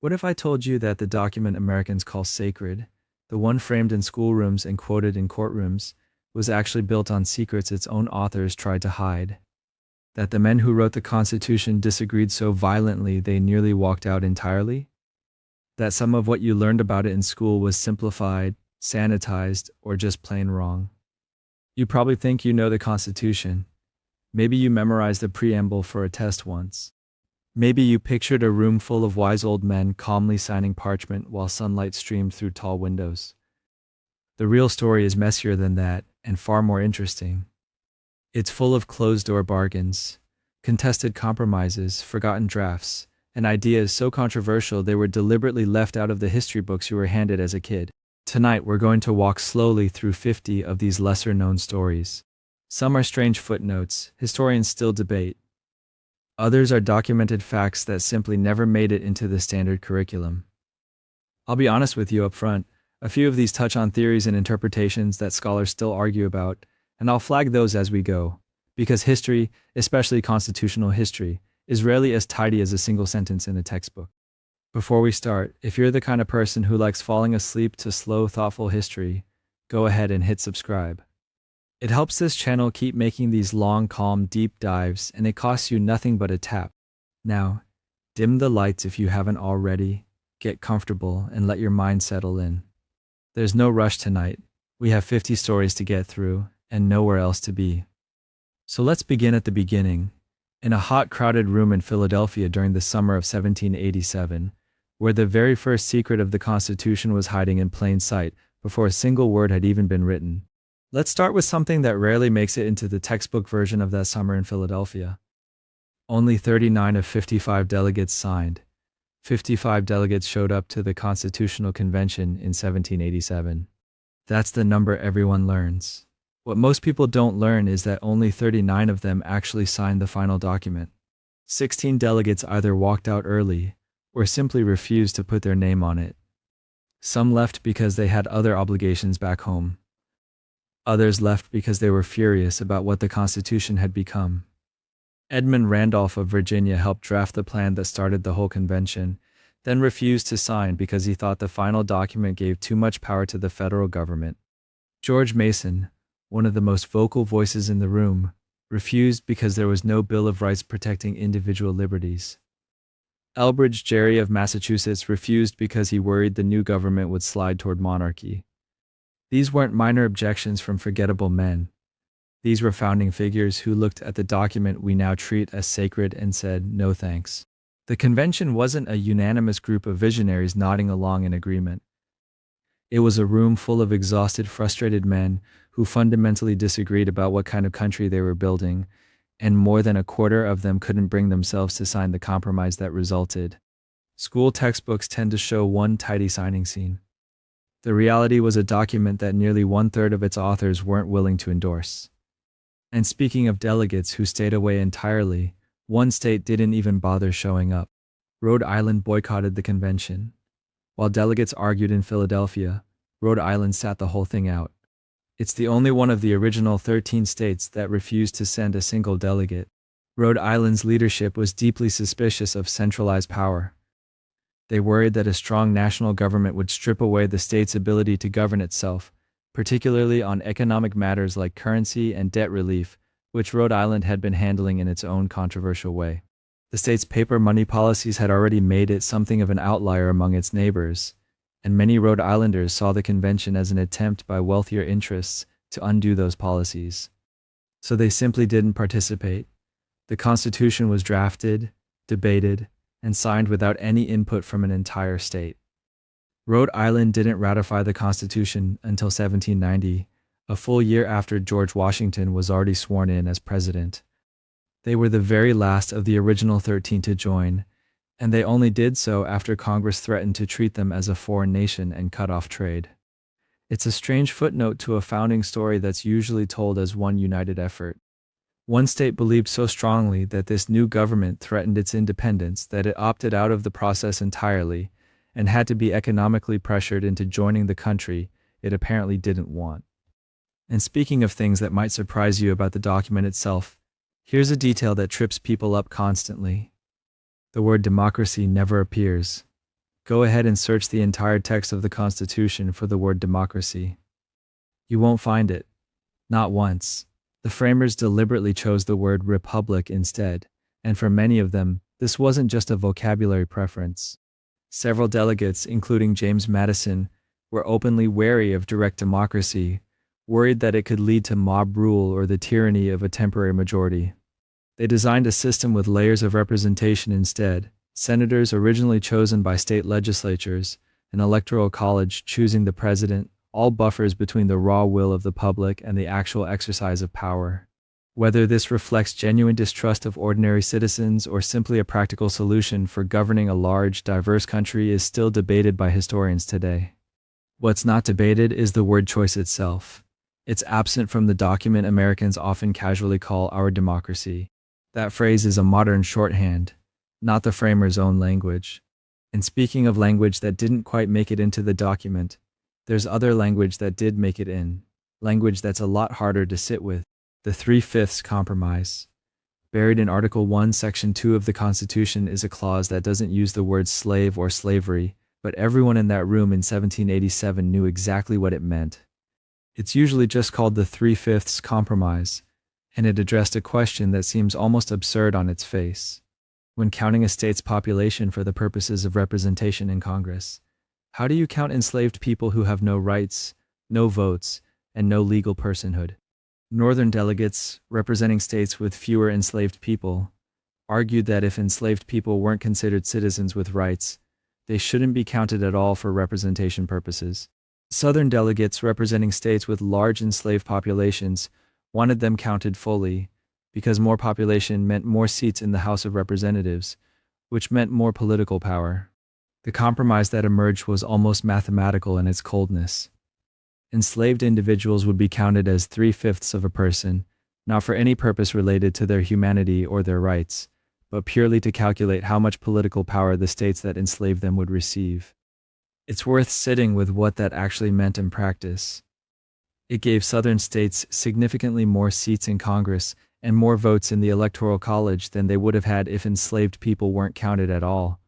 What if I told you that the document Americans call sacred, the one framed in schoolrooms and quoted in courtrooms, was actually built on secrets its own authors tried to hide? That the men who wrote the Constitution disagreed so violently they nearly walked out entirely? That some of what you learned about it in school was simplified, sanitized, or just plain wrong? You probably think you know the Constitution. Maybe you memorized the preamble for a test once. Maybe you pictured a room full of wise old men calmly signing parchment while sunlight streamed through tall windows. The real story is messier than that and far more interesting. It's full of closed-door bargains, contested compromises, forgotten drafts, and ideas so controversial they were deliberately left out of the history books you were handed as a kid. Tonight we're going to walk slowly through 50 of these lesser-known stories. Some are strange footnotes historians still debate. Others are documented facts that simply never made it into the standard curriculum. I'll be honest with you up front, a few of these touch on theories and interpretations that scholars still argue about, and I'll flag those as we go, because history, especially constitutional history, is rarely as tidy as a single sentence in a textbook. Before we start, if you're the kind of person who likes falling asleep to slow, thoughtful history, go ahead and hit subscribe. It helps this channel keep making these long, calm, deep dives, and it costs you nothing but a tap. Now, dim the lights if you haven't already, get comfortable, and let your mind settle in. There's no rush tonight. We have 50 stories to get through, and nowhere else to be. So let's begin at the beginning. In a hot, crowded room in Philadelphia during the summer of 1787, where the very first secret of the Constitution was hiding in plain sight before a single word had even been written. Let's start with something that rarely makes it into the textbook version of that summer in Philadelphia. Only 39 of 55 delegates signed. 55 delegates showed up to the Constitutional Convention in 1787. That's the number everyone learns. What most people don't learn is that only 39 of them actually signed the final document. 16 delegates either walked out early or simply refused to put their name on it. Some left because they had other obligations back home. Others left because they were furious about what the Constitution had become. Edmund Randolph of Virginia helped draft the plan that started the whole convention, then refused to sign because he thought the final document gave too much power to the federal government. George Mason, one of the most vocal voices in the room, refused because there was no Bill of Rights protecting individual liberties. Elbridge Gerry of Massachusetts refused because he worried the new government would slide toward monarchy. These weren't minor objections from forgettable men. These were founding figures who looked at the document we now treat as sacred and said, no thanks. The convention wasn't a unanimous group of visionaries nodding along in agreement. It was a room full of exhausted, frustrated men who fundamentally disagreed about what kind of country they were building, and more than a quarter of them couldn't bring themselves to sign the compromise that resulted. School textbooks tend to show one tidy signing scene. The reality was a document that nearly 1/3 of its authors weren't willing to endorse. And speaking of delegates who stayed away entirely, one state didn't even bother showing up. Rhode Island boycotted the convention. While delegates argued in Philadelphia, Rhode Island sat the whole thing out. It's the only one of the original 13 states that refused to send a single delegate. Rhode Island's leadership was deeply suspicious of centralized power. They worried that a strong national government would strip away the state's ability to govern itself, particularly on economic matters like currency and debt relief, which Rhode Island had been handling in its own controversial way. The state's paper money policies had already made it something of an outlier among its neighbors, and many Rhode Islanders saw the convention as an attempt by wealthier interests to undo those policies. So they simply didn't participate. The Constitution was drafted, debated, and signed without any input from an entire state. Rhode Island didn't ratify the Constitution until 1790, a full year after George Washington was already sworn in as president. They were the very last of the original 13 to join, and they only did so after Congress threatened to treat them as a foreign nation and cut off trade. It's a strange footnote to a founding story that's usually told as one united effort. One state believed so strongly that this new government threatened its independence that it opted out of the process entirely and had to be economically pressured into joining the country it apparently didn't want. And speaking of things that might surprise you about the document itself, here's a detail that trips people up constantly. The word democracy never appears. Go ahead and search the entire text of the Constitution for the word democracy. You won't find it. Not once. The framers deliberately chose the word republic instead, and for many of them, this wasn't just a vocabulary preference. Several delegates, including James Madison, were openly wary of direct democracy, worried that it could lead to mob rule or the tyranny of a temporary majority. They designed a system with layers of representation instead, senators originally chosen by state legislatures, an electoral college choosing the president, all buffers between the raw will of the public and the actual exercise of power. Whether this reflects genuine distrust of ordinary citizens or simply a practical solution for governing a large, diverse country is still debated by historians today. What's not debated is the word choice itself. It's absent from the document Americans often casually call our democracy. That phrase is a modern shorthand, not the framers' own language. And speaking of language that didn't quite make it into the document, there's other language that did make it in, language that's a lot harder to sit with, the 3/5 compromise. Buried in Article 1, Section 2 of the Constitution is a clause that doesn't use the words slave or slavery, but everyone in that room in 1787 knew exactly what it meant. It's usually just called the 3/5 compromise, and it addressed a question that seems almost absurd on its face. When counting a state's population for the purposes of representation in Congress, how do you count enslaved people who have no rights, no votes, and no legal personhood? Northern delegates, representing states with fewer enslaved people, argued that if enslaved people weren't considered citizens with rights, they shouldn't be counted at all for representation purposes. Southern delegates, representing states with large enslaved populations, wanted them counted fully, because more population meant more seats in the House of Representatives, which meant more political power. The compromise that emerged was almost mathematical in its coldness. Enslaved individuals would be counted as 3/5 of a person, not for any purpose related to their humanity or their rights, but purely to calculate how much political power the states that enslaved them would receive. It's worth sitting with what that actually meant in practice. It gave Southern states significantly more seats in Congress and more votes in the Electoral College than they would have had if enslaved people weren't counted at all,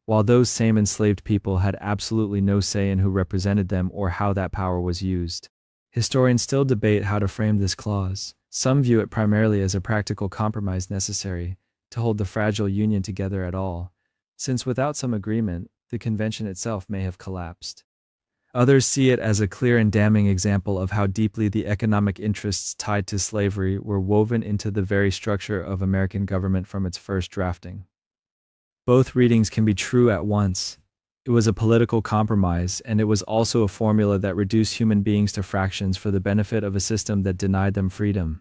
while those same enslaved people had absolutely no say in who represented them or how that power was used. Historians still debate how to frame this clause. Some view it primarily as a practical compromise necessary to hold the fragile Union together at all, since without some agreement, the convention itself may have collapsed. Others see it as a clear and damning example of how deeply the economic interests tied to slavery were woven into the very structure of American government from its first drafting. Both readings can be true at once. It was a political compromise, and it was also a formula that reduced human beings to fractions for the benefit of a system that denied them freedom.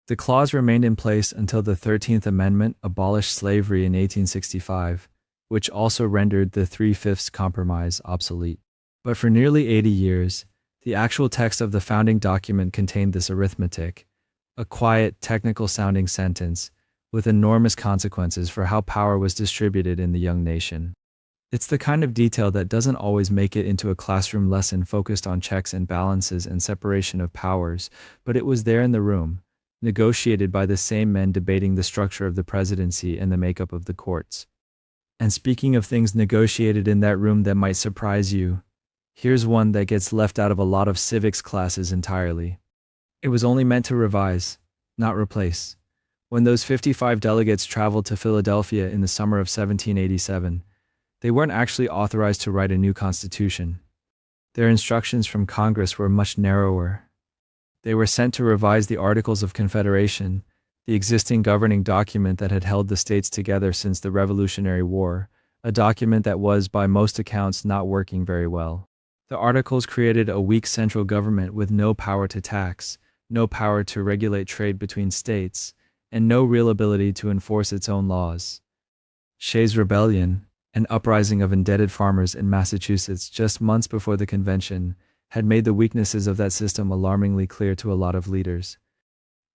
The clause remained in place until the 13th Amendment abolished slavery in 1865, which also rendered the 3/5 compromise obsolete. But for nearly 80 years, the actual text of the founding document contained this arithmetic, a quiet, technical-sounding sentence with enormous consequences for how power was distributed in the young nation. It's the kind of detail that doesn't always make it into a classroom lesson focused on checks and balances and separation of powers, but it was there in the room, negotiated by the same men debating the structure of the presidency and the makeup of the courts. And speaking of things negotiated in that room that might surprise you, here's one that gets left out of a lot of civics classes entirely. It was only meant to revise, not replace. When those 55 delegates traveled to Philadelphia in the summer of 1787, they weren't actually authorized to write a new constitution. Their instructions from Congress were much narrower. They were sent to revise the Articles of Confederation, the existing governing document that had held the states together since the Revolutionary War, a document that was, by most accounts, not working very well. The Articles created a weak central government with no power to tax, no power to regulate trade between states, and no real ability to enforce its own laws. Shays' Rebellion, an uprising of indebted farmers in Massachusetts just months before the convention, had made the weaknesses of that system alarmingly clear to a lot of leaders.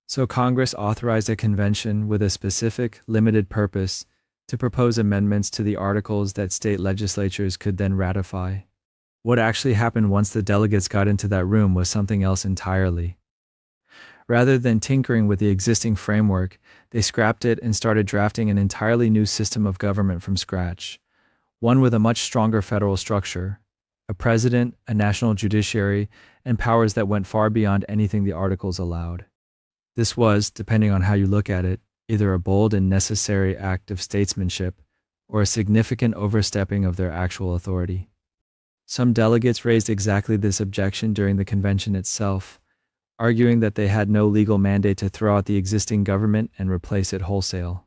So Congress authorized a convention with a specific, limited purpose to propose amendments to the articles that state legislatures could then ratify. What actually happened once the delegates got into that room was something else entirely. Rather than tinkering with the existing framework, they scrapped it and started drafting an entirely new system of government from scratch, one with a much stronger federal structure, a president, a national judiciary, and powers that went far beyond anything the articles allowed. This was, depending on how you look at it, either a bold and necessary act of statesmanship or a significant overstepping of their actual authority. Some delegates raised exactly this objection during the convention itself, arguing that they had no legal mandate to throw out the existing government and replace it wholesale.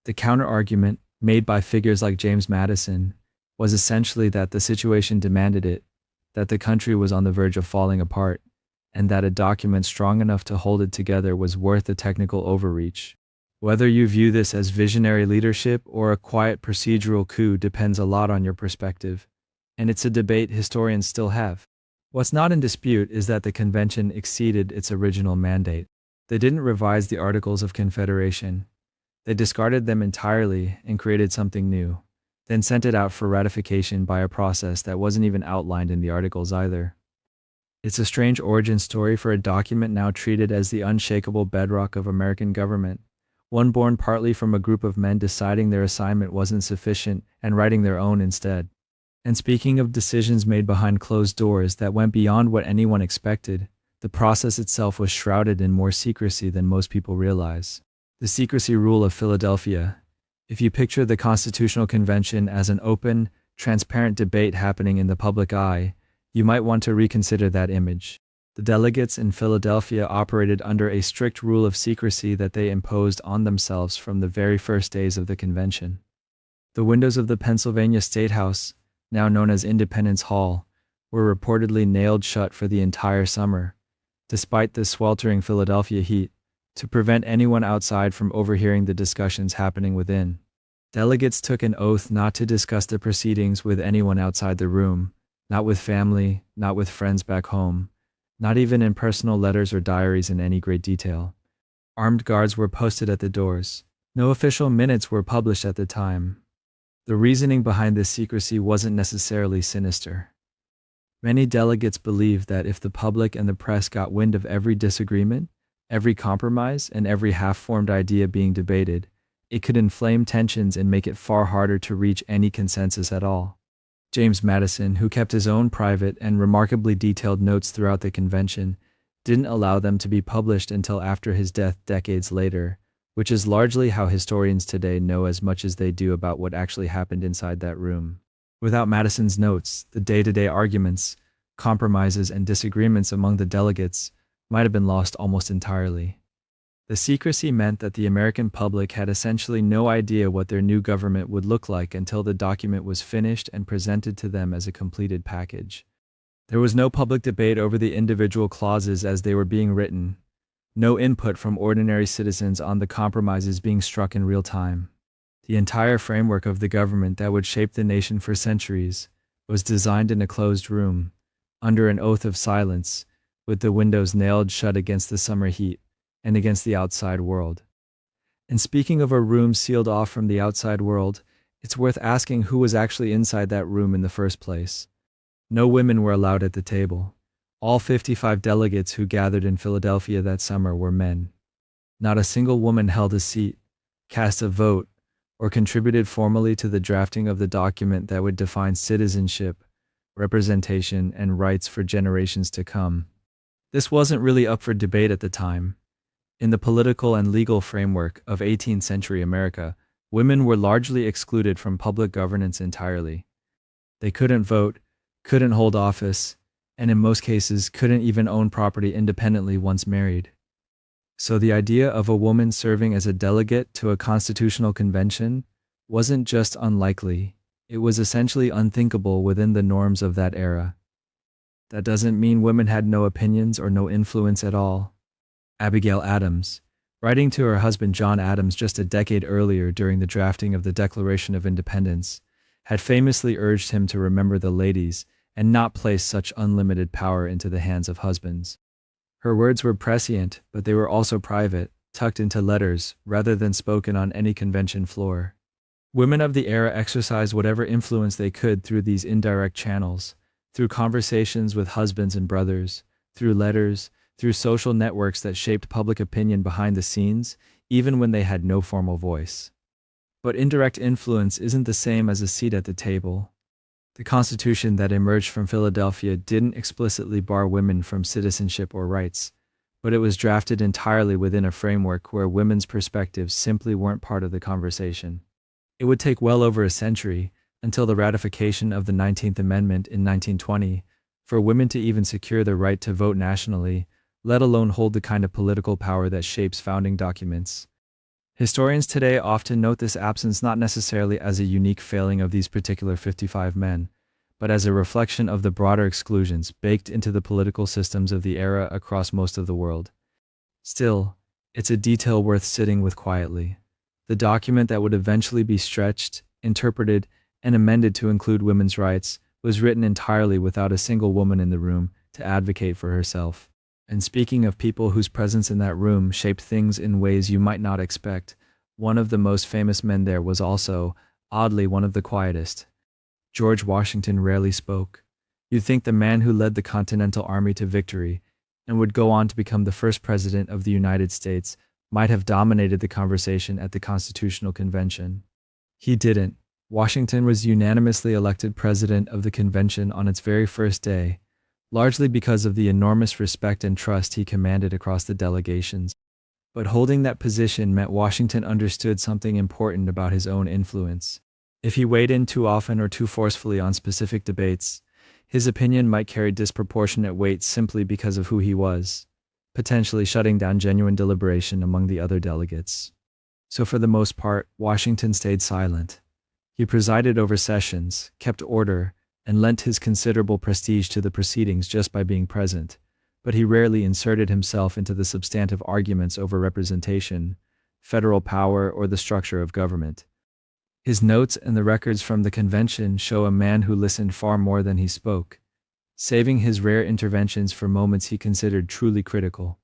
The counter-argument, made by figures like James Madison, was essentially that the situation demanded it, that the country was on the verge of falling apart, and that a document strong enough to hold it together was worth the technical overreach. Whether you view this as visionary leadership or a quiet procedural coup depends a lot on your perspective, and it's a debate historians still have. What's not in dispute is that the convention exceeded its original mandate. They didn't revise the Articles of Confederation. They discarded them entirely and created something new, then sent it out for ratification by a process that wasn't even outlined in the Articles either. It's a strange origin story for a document now treated as the unshakable bedrock of American government, one born partly from a group of men deciding their assignment wasn't sufficient and writing their own instead. And speaking of decisions made behind closed doors that went beyond what anyone expected, the process itself was shrouded in more secrecy than most people realize. The secrecy rule of Philadelphia. If you picture the Constitutional Convention as an open, transparent debate happening in the public eye, you might want to reconsider that image. The delegates in Philadelphia operated under a strict rule of secrecy that they imposed on themselves from the very first days of the convention. The windows of the Pennsylvania State House, now known as Independence Hall, were reportedly nailed shut for the entire summer, despite the sweltering Philadelphia heat, to prevent anyone outside from overhearing the discussions happening within. Delegates took an oath not to discuss the proceedings with anyone outside the room, not with family, not with friends back home, not even in personal letters or diaries in any great detail. Armed guards were posted at the doors. No official minutes were published at the time. The reasoning behind this secrecy wasn't necessarily sinister. Many delegates believed that if the public and the press got wind of every disagreement, every compromise, and every half-formed idea being debated, it could inflame tensions and make it far harder to reach any consensus at all. James Madison, who kept his own private and remarkably detailed notes throughout the convention, didn't allow them to be published until after his death decades later, which is largely how historians today know as much as they do about what actually happened inside that room. Without Madison's notes, the day-to-day arguments, compromises, and disagreements among the delegates might have been lost almost entirely. The secrecy meant that the American public had essentially no idea what their new government would look like until the document was finished and presented to them as a completed package. There was no public debate over the individual clauses as they were being written, no input from ordinary citizens on the compromises being struck in real time. The entire framework of the government that would shape the nation for centuries was designed in a closed room, under an oath of silence, with the windows nailed shut against the summer heat and against the outside world. And speaking of a room sealed off from the outside world, it's worth asking who was actually inside that room in the first place. No women were allowed at the table. All 55 delegates who gathered in Philadelphia that summer were men. Not a single woman held a seat, cast a vote, or contributed formally to the drafting of the document that would define citizenship, representation, and rights for generations to come. This wasn't really up for debate at the time. In the political and legal framework of 18th century America, women were largely excluded from public governance entirely. They couldn't vote, couldn't hold office, and in most cases couldn't even own property independently once married. So the idea of a woman serving as a delegate to a constitutional convention wasn't just unlikely, it was essentially unthinkable within the norms of that era. That doesn't mean women had no opinions or no influence at all. Abigail Adams, writing to her husband John Adams just a decade earlier during the drafting of the Declaration of Independence, had famously urged him to remember the ladies and not place such unlimited power into the hands of husbands. Her words were prescient, but they were also private, tucked into letters, rather than spoken on any convention floor. Women of the era exercised whatever influence they could through these indirect channels, through conversations with husbands and brothers, through letters, through social networks that shaped public opinion behind the scenes, even when they had no formal voice. But indirect influence isn't the same as a seat at the table. The Constitution that emerged from Philadelphia didn't explicitly bar women from citizenship or rights, but it was drafted entirely within a framework where women's perspectives simply weren't part of the conversation. It would take well over a century, until the ratification of the 19th Amendment in 1920, for women to even secure the right to vote nationally, let alone hold the kind of political power that shapes founding documents. Historians today often note this absence not necessarily as a unique failing of these particular 55 men, but as a reflection of the broader exclusions baked into the political systems of the era across most of the world. Still, it's a detail worth sitting with quietly. The document that would eventually be stretched, interpreted, and amended to include women's rights was written entirely without a single woman in the room to advocate for herself. And speaking of people whose presence in that room shaped things in ways you might not expect, one of the most famous men there was also, oddly, one of the quietest. George Washington rarely spoke. You'd think the man who led the Continental Army to victory, and would go on to become the first president of the United States, might have dominated the conversation at the Constitutional Convention. He didn't. Washington was unanimously elected president of the convention on its very first day, largely because of the enormous respect and trust he commanded across the delegations. But holding that position meant Washington understood something important about his own influence. If he weighed in too often or too forcefully on specific debates, his opinion might carry disproportionate weight simply because of who he was, potentially shutting down genuine deliberation among the other delegates. So for the most part, Washington stayed silent. He presided over sessions, kept order, and lent his considerable prestige to the proceedings just by being present, but he rarely inserted himself into the substantive arguments over representation, federal power, or the structure of government. His notes and the records from the convention show a man who listened far more than he spoke, saving his rare interventions for moments he considered truly critical.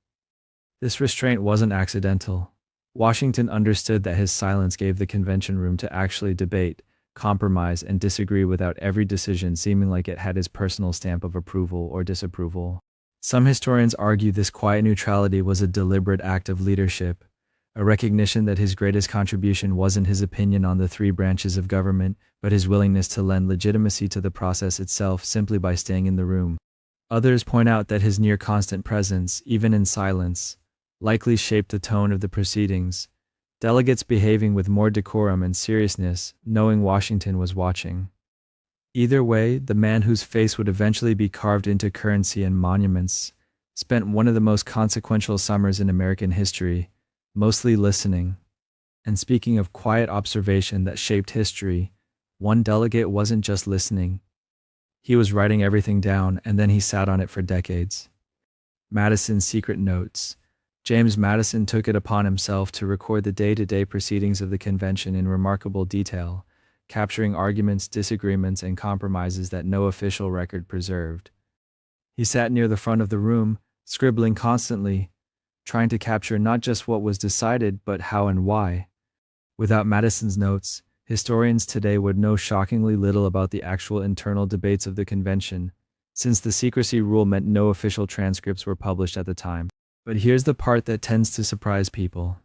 This restraint wasn't accidental. Washington understood that his silence gave the convention room to actually debate, compromise, and disagree without every decision seeming like it had his personal stamp of approval or disapproval. Some historians argue this quiet neutrality was a deliberate act of leadership, a recognition that his greatest contribution wasn't his opinion on the three branches of government, but his willingness to lend legitimacy to the process itself simply by staying in the room. Others point out that his near constant presence, even in silence, likely shaped the tone of the proceedings, delegates behaving with more decorum and seriousness, knowing Washington was watching. Either way, the man whose face would eventually be carved into currency and monuments spent one of the most consequential summers in American history, mostly listening. And speaking of quiet observation that shaped history, one delegate wasn't just listening. He was writing everything down, and then he sat on it for decades. Madison's secret notes. James Madison took it upon himself to record the day-to-day proceedings of the convention in remarkable detail, capturing arguments, disagreements, and compromises that no official record preserved. He sat near the front of the room, scribbling constantly, trying to capture not just what was decided, but how and why. Without Madison's notes, historians today would know shockingly little about the actual internal debates of the convention, since the secrecy rule meant no official transcripts were published at the time. But here's the part that tends to surprise people.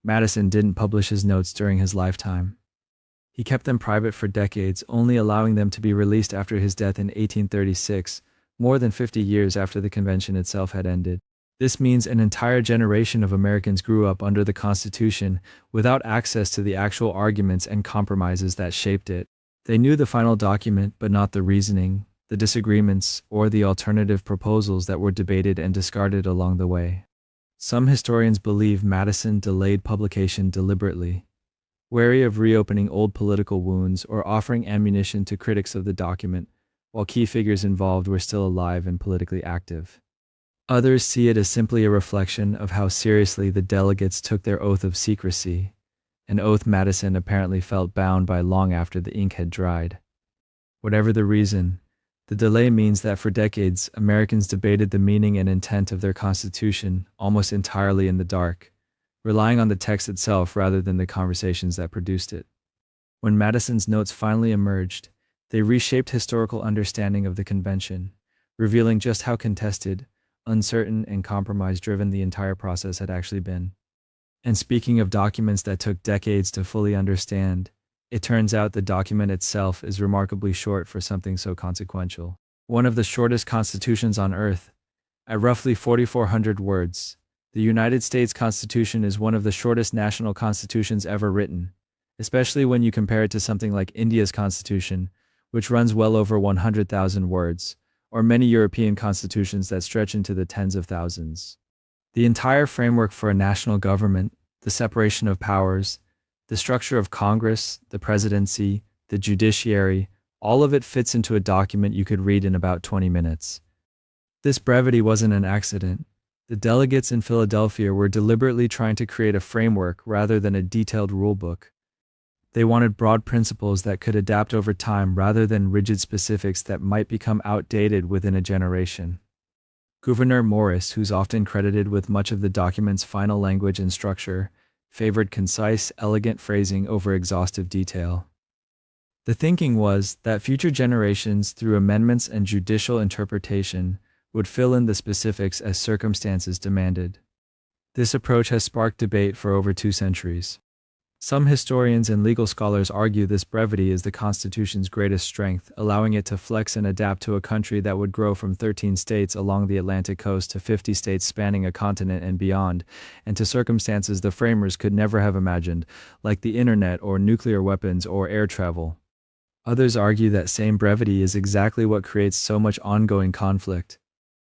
Madison didn't publish his notes during his lifetime. He kept them private for decades, only allowing them to be released after his death in 1836, more than 50 years after the convention itself had ended. This means an entire generation of Americans grew up under the Constitution without access to the actual arguments and compromises that shaped it. They knew the final document, but not the reasoning, the disagreements, or the alternative proposals that were debated and discarded along the way. Some historians believe Madison delayed publication deliberately, wary of reopening old political wounds or offering ammunition to critics of the document, while key figures involved were still alive and politically active. Others see it as simply a reflection of how seriously the delegates took their oath of secrecy, an oath Madison apparently felt bound by long after the ink had dried. Whatever the reason, the delay means that for decades, Americans debated the meaning and intent of their Constitution almost entirely in the dark, relying on the text itself rather than the conversations that produced it. When Madison's notes finally emerged, they reshaped historical understanding of the convention, revealing just how contested, uncertain, and compromise-driven the entire process had actually been. And speaking of documents that took decades to fully understand, it turns out the document itself is remarkably short for something so consequential. One of the shortest constitutions on earth, at roughly 4,400 words, the United States Constitution is one of the shortest national constitutions ever written, especially when you compare it to something like India's constitution, which runs well over 100,000 words, or many European constitutions that stretch into the tens of thousands. The entire framework for a national government, the separation of powers, the structure of Congress, the presidency, the judiciary, all of it fits into a document you could read in about 20 minutes. This brevity wasn't an accident. The delegates in Philadelphia were deliberately trying to create a framework rather than a detailed rulebook. They wanted broad principles that could adapt over time rather than rigid specifics that might become outdated within a generation. Gouverneur Morris, who's often credited with much of the document's final language and structure, favored concise, elegant phrasing over exhaustive detail. The thinking was that future generations, through amendments and judicial interpretation, would fill in the specifics as circumstances demanded. This approach has sparked debate for over 2 centuries. Some historians and legal scholars argue this brevity is the Constitution's greatest strength, allowing it to flex and adapt to a country that would grow from 13 states along the Atlantic coast to 50 states spanning a continent and beyond, and to circumstances the framers could never have imagined, like the internet or nuclear weapons or air travel. Others argue that same brevity is exactly what creates so much ongoing conflict.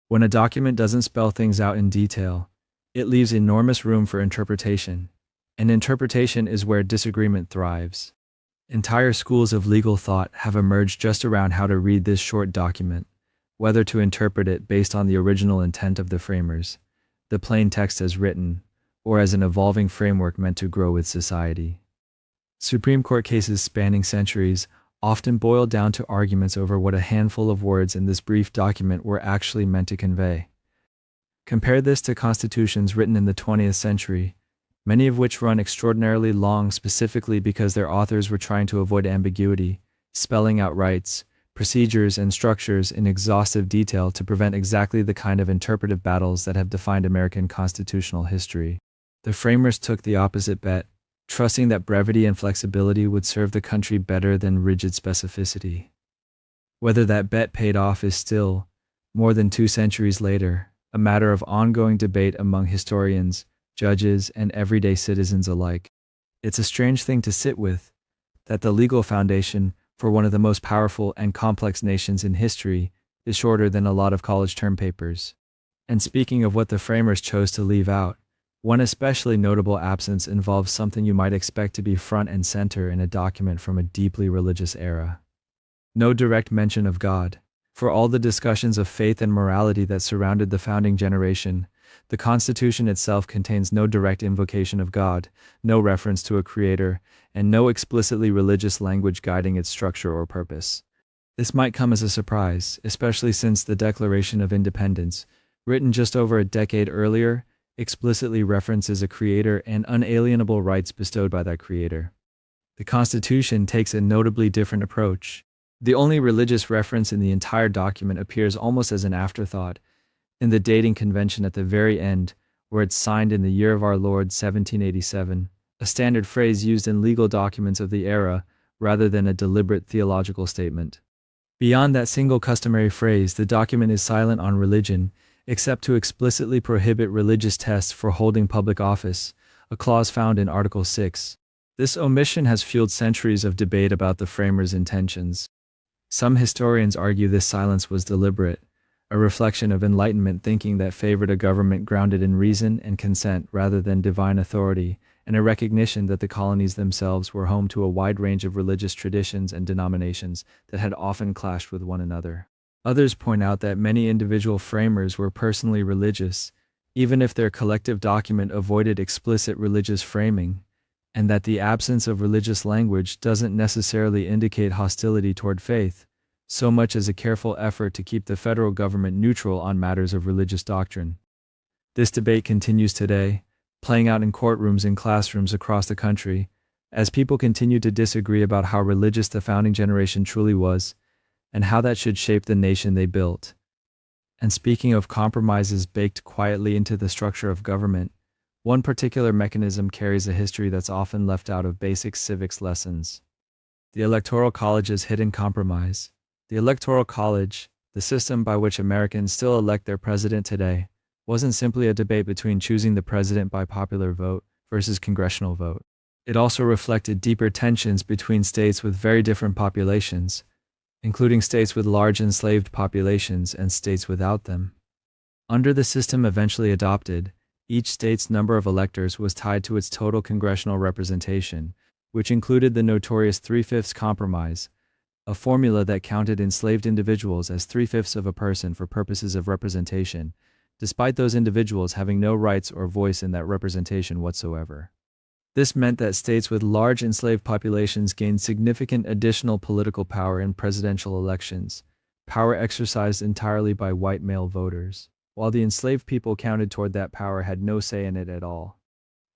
When a document doesn't spell things out in detail, it leaves enormous room for interpretation. And interpretation is where disagreement thrives. Entire schools of legal thought have emerged just around how to read this short document, whether to interpret it based on the original intent of the framers, the plain text as written, or as an evolving framework meant to grow with society. Supreme Court cases spanning centuries often boil down to arguments over what a handful of words in this brief document were actually meant to convey. Compare this to constitutions written in the 20th century, many of which run extraordinarily long specifically because their authors were trying to avoid ambiguity, spelling out rights, procedures, and structures in exhaustive detail to prevent exactly the kind of interpretive battles that have defined American constitutional history. The framers took the opposite bet, trusting that brevity and flexibility would serve the country better than rigid specificity. Whether that bet paid off is still, more than 2 centuries later, a matter of ongoing debate among historians, judges, and everyday citizens alike. It's a strange thing to sit with, that the legal foundation for one of the most powerful and complex nations in history is shorter than a lot of college term papers. And speaking of what the framers chose to leave out, one especially notable absence involves something you might expect to be front and center in a document from a deeply religious era. No direct mention of God. For all the discussions of faith and morality that surrounded the founding generation, the Constitution itself contains no direct invocation of God, no reference to a creator, and no explicitly religious language guiding its structure or purpose. This might come as a surprise, especially since the Declaration of Independence, written just over a decade earlier, explicitly references a creator and unalienable rights bestowed by that creator. The Constitution takes a notably different approach. The only religious reference in the entire document appears almost as an afterthought, in the dating convention at the very end, where it's signed in the year of our Lord 1787, a standard phrase used in legal documents of the era rather than a deliberate theological statement. Beyond that single customary phrase, the document is silent on religion, except to explicitly prohibit religious tests for holding public office, a clause found in Article 6. This omission has fueled centuries of debate about the framers' intentions. Some historians argue this silence was deliberate, a reflection of Enlightenment thinking that favored a government grounded in reason and consent rather than divine authority, and a recognition that the colonies themselves were home to a wide range of religious traditions and denominations that had often clashed with one another. Others point out that many individual framers were personally religious, even if their collective document avoided explicit religious framing, and that the absence of religious language doesn't necessarily indicate hostility toward faith, so much as a careful effort to keep the federal government neutral on matters of religious doctrine. This debate continues today, playing out in courtrooms and classrooms across the country, as people continue to disagree about how religious the founding generation truly was, and how that should shape the nation they built. And speaking of compromises baked quietly into the structure of government, One particular mechanism carries a history that's often left out of basic civics lessons: the Electoral College's hidden compromise. The Electoral College, the system by which Americans still elect their president today, wasn't simply a debate between choosing the president by popular vote versus congressional vote. It also reflected deeper tensions between states with very different populations, including states with large enslaved populations and states without them. Under the system eventually adopted, each state's number of electors was tied to its total congressional representation, which included the notorious three-fifths compromise, a formula that counted enslaved individuals as three-fifths of a person for purposes of representation, despite those individuals having no rights or voice in that representation whatsoever. This meant that states with large enslaved populations gained significant additional political power in presidential elections, power exercised entirely by white male voters, while the enslaved people counted toward that power had no say in it at all.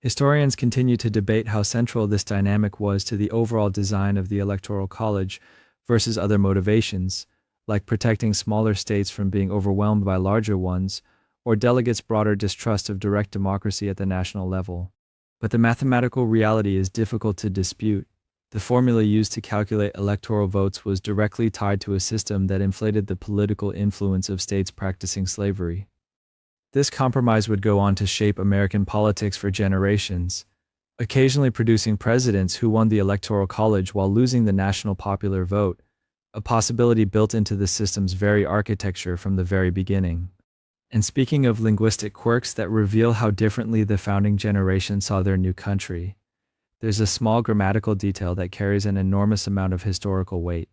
Historians continue to debate how central this dynamic was to the overall design of the Electoral College versus other motivations, like protecting smaller states from being overwhelmed by larger ones, or delegates' broader distrust of direct democracy at the national level. But the mathematical reality is difficult to dispute. The formula used to calculate electoral votes was directly tied to a system that inflated the political influence of states practicing slavery. This compromise would go on to shape American politics for generations, occasionally producing presidents who won the Electoral College while losing the national popular vote, a possibility built into the system's very architecture from the very beginning. And speaking of linguistic quirks that reveal how differently the founding generation saw their new country, there's a small grammatical detail that carries an enormous amount of historical weight.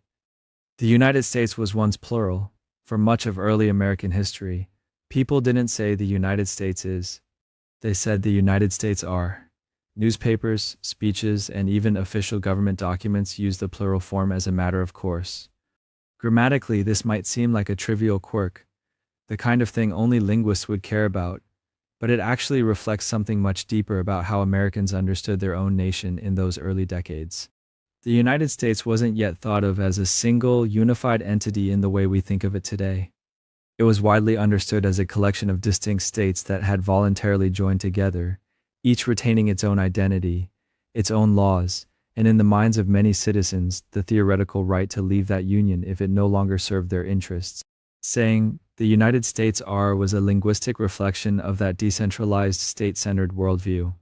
The United States was once plural. For much of early American history, people didn't say the United States is. They said the United States are. Newspapers, speeches, and even official government documents use the plural form as a matter of course. Grammatically, this might seem like a trivial quirk, the kind of thing only linguists would care about, but it actually reflects something much deeper about how Americans understood their own nation in those early decades. The United States wasn't yet thought of as a single, unified entity in the way we think of it today. It was widely understood as a collection of distinct states that had voluntarily joined together, each retaining its own identity, its own laws, and in the minds of many citizens, the theoretical right to leave that union if it no longer served their interests. Saying, "The United States are" was a linguistic reflection of that decentralized, state-centered worldview.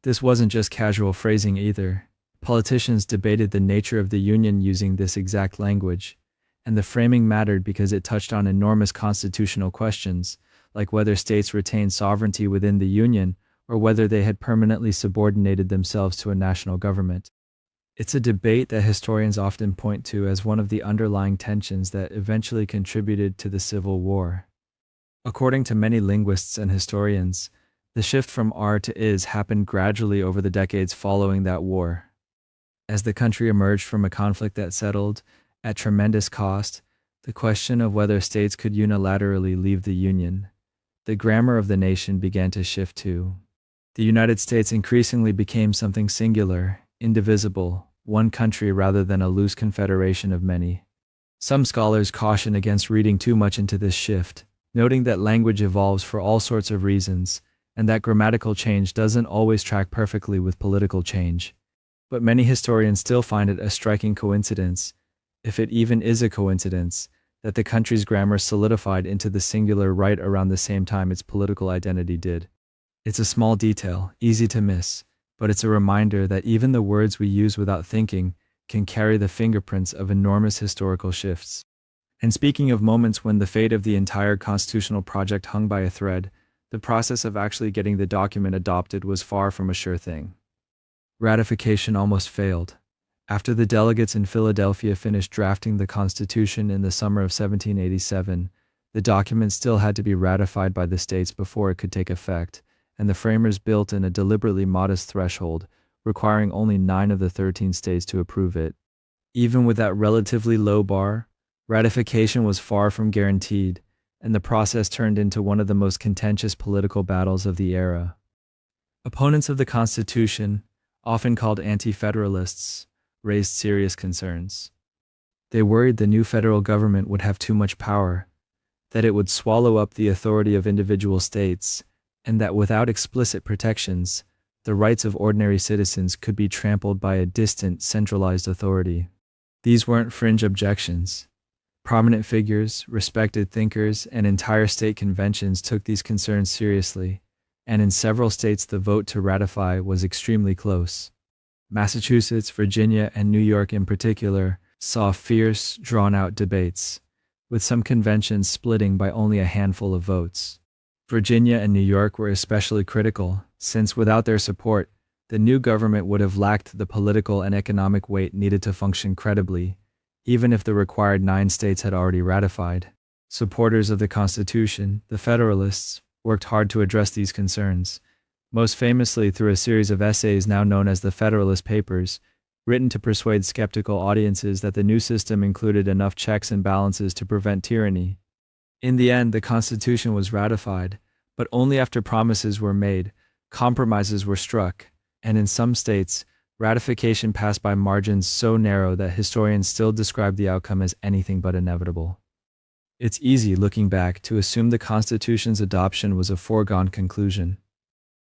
This wasn't just casual phrasing either. Politicians debated the nature of the Union using this exact language, and the framing mattered because it touched on enormous constitutional questions, like whether states retained sovereignty within the Union or whether they had permanently subordinated themselves to a national government. It's a debate that historians often point to as one of the underlying tensions that eventually contributed to the Civil War. According to many linguists and historians, the shift from "are" to "is" happened gradually over the decades following that war. As the country emerged from a conflict that settled, at tremendous cost, the question of whether states could unilaterally leave the Union, the grammar of the nation began to shift too. The United States increasingly became something singular, indivisible, one country rather than a loose confederation of many. Some scholars caution against reading too much into this shift, noting that language evolves for all sorts of reasons, and that grammatical change doesn't always track perfectly with political change. But many historians still find it a striking coincidence, if it even is a coincidence, that the country's grammar solidified into the singular right around the same time its political identity did. It's a small detail, easy to miss, but it's a reminder that even the words we use without thinking can carry the fingerprints of enormous historical shifts. And speaking of moments when the fate of the entire constitutional project hung by a thread, the process of actually getting the document adopted was far from a sure thing. Ratification almost failed. After the delegates in Philadelphia finished drafting the Constitution in the summer of 1787, the document still had to be ratified by the states before it could take effect, and the framers built in a deliberately modest threshold, requiring only 9 of the 13 states to approve it. Even with that relatively low bar, ratification was far from guaranteed, and the process turned into one of the most contentious political battles of the era. Opponents of the Constitution, often called anti-federalists, raised serious concerns. They worried the new federal government would have too much power, that it would swallow up the authority of individual states, and that without explicit protections, the rights of ordinary citizens could be trampled by a distant, centralized authority. These weren't fringe objections. Prominent figures, respected thinkers, and entire state conventions took these concerns seriously, and in several states the vote to ratify was extremely close. Massachusetts, Virginia, and New York in particular saw fierce, drawn-out debates, with some conventions splitting by only a handful of votes. Virginia and New York were especially critical, since without their support, the new government would have lacked the political and economic weight needed to function credibly, even if the required 9 states had already ratified. Supporters of the Constitution, the Federalists, worked hard to address these concerns, most famously through a series of essays now known as the Federalist Papers, written to persuade skeptical audiences that the new system included enough checks and balances to prevent tyranny. In the end, the Constitution was ratified, but only after promises were made, compromises were struck, and in some states, ratification passed by margins so narrow that historians still describe the outcome as anything but inevitable. It's easy, looking back, to assume the Constitution's adoption was a foregone conclusion.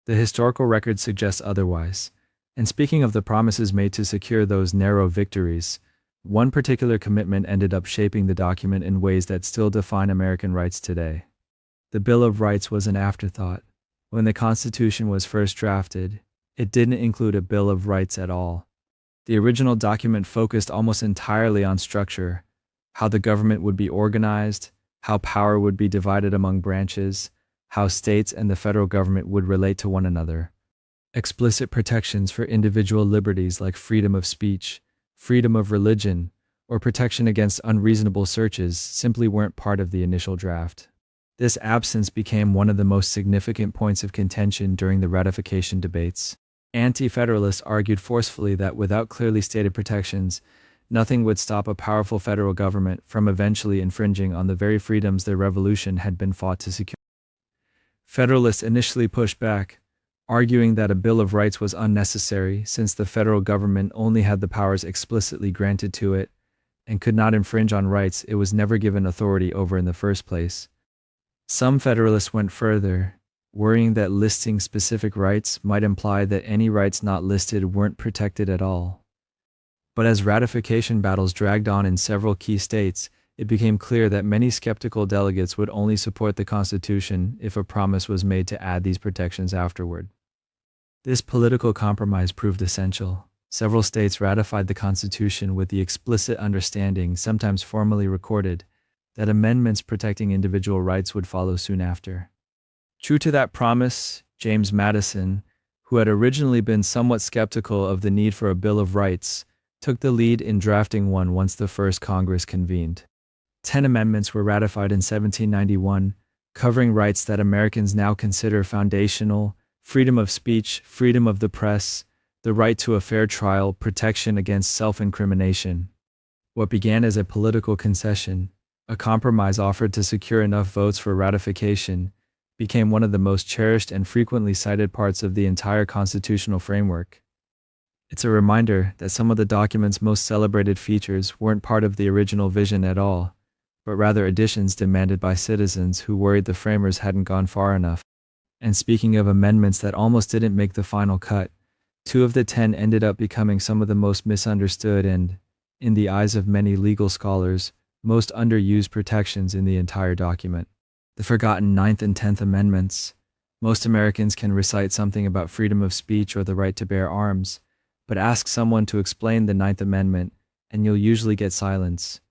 The historical record suggests otherwise, and speaking of the promises made to secure those narrow victories, one particular commitment ended up shaping the document in ways that still define American rights today. The Bill of Rights was an afterthought. When the Constitution was first drafted, it didn't include a Bill of Rights at all. The original document focused almost entirely on structure, how the government would be organized, how power would be divided among branches, how states and the federal government would relate to one another. Explicit protections for individual liberties like freedom of speech, freedom of religion, or protection against unreasonable searches simply weren't part of the initial draft. This absence became one of the most significant points of contention during the ratification debates. Anti-federalists argued forcefully that without clearly stated protections, nothing would stop a powerful federal government from eventually infringing on the very freedoms their revolution had been fought to secure. Federalists initially pushed back, arguing that a Bill of Rights was unnecessary since the federal government only had the powers explicitly granted to it and could not infringe on rights it was never given authority over in the first place. Some Federalists went further, worrying that listing specific rights might imply that any rights not listed weren't protected at all. But as ratification battles dragged on in several key states, it became clear that many skeptical delegates would only support the Constitution if a promise was made to add these protections afterward. This political compromise proved essential. Several states ratified the Constitution with the explicit understanding, sometimes formally recorded, that amendments protecting individual rights would follow soon after. True to that promise, James Madison, who had originally been somewhat skeptical of the need for a Bill of Rights, took the lead in drafting one once the first Congress convened. 10 amendments were ratified in 1791, covering rights that Americans now consider foundational: freedom of speech, freedom of the press, the right to a fair trial, protection against self-incrimination. What began as a political concession, a compromise offered to secure enough votes for ratification, became one of the most cherished and frequently cited parts of the entire constitutional framework. It's a reminder that some of the document's most celebrated features weren't part of the original vision at all, but rather additions demanded by citizens who worried the framers hadn't gone far enough. And speaking of amendments that almost didn't make the final cut, 2 of the 10 ended up becoming some of the most misunderstood and, in the eyes of many legal scholars, most underused protections in the entire document. The forgotten 9th and 10th Amendments. Most Americans can recite something about freedom of speech or the right to bear arms, but ask someone to explain the 9th Amendment, and you'll usually get silence.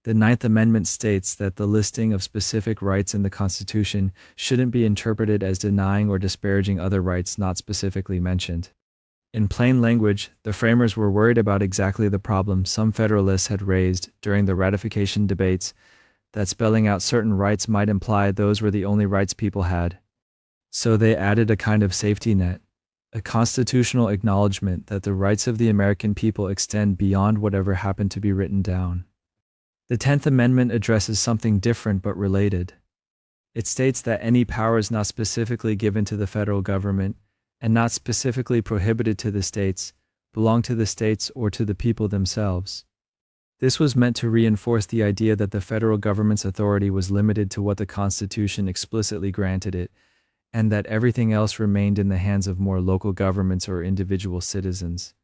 The 9th Amendment states that the listing of specific rights in the Constitution shouldn't be interpreted as denying or disparaging other rights not specifically mentioned. In plain language, the framers were worried about exactly the problem some Federalists had raised during the ratification debates, that spelling out certain rights might imply those were the only rights people had. So they added a kind of safety net, a constitutional acknowledgement that the rights of the American people extend beyond whatever happened to be written down. The 10th Amendment addresses something different but related. It states that any powers not specifically given to the federal government and not specifically prohibited to the states belong to the states or to the people themselves. This was meant to reinforce the idea that the federal government's authority was limited to what the Constitution explicitly granted it, and that everything else remained in the hands of more local governments or individual citizens.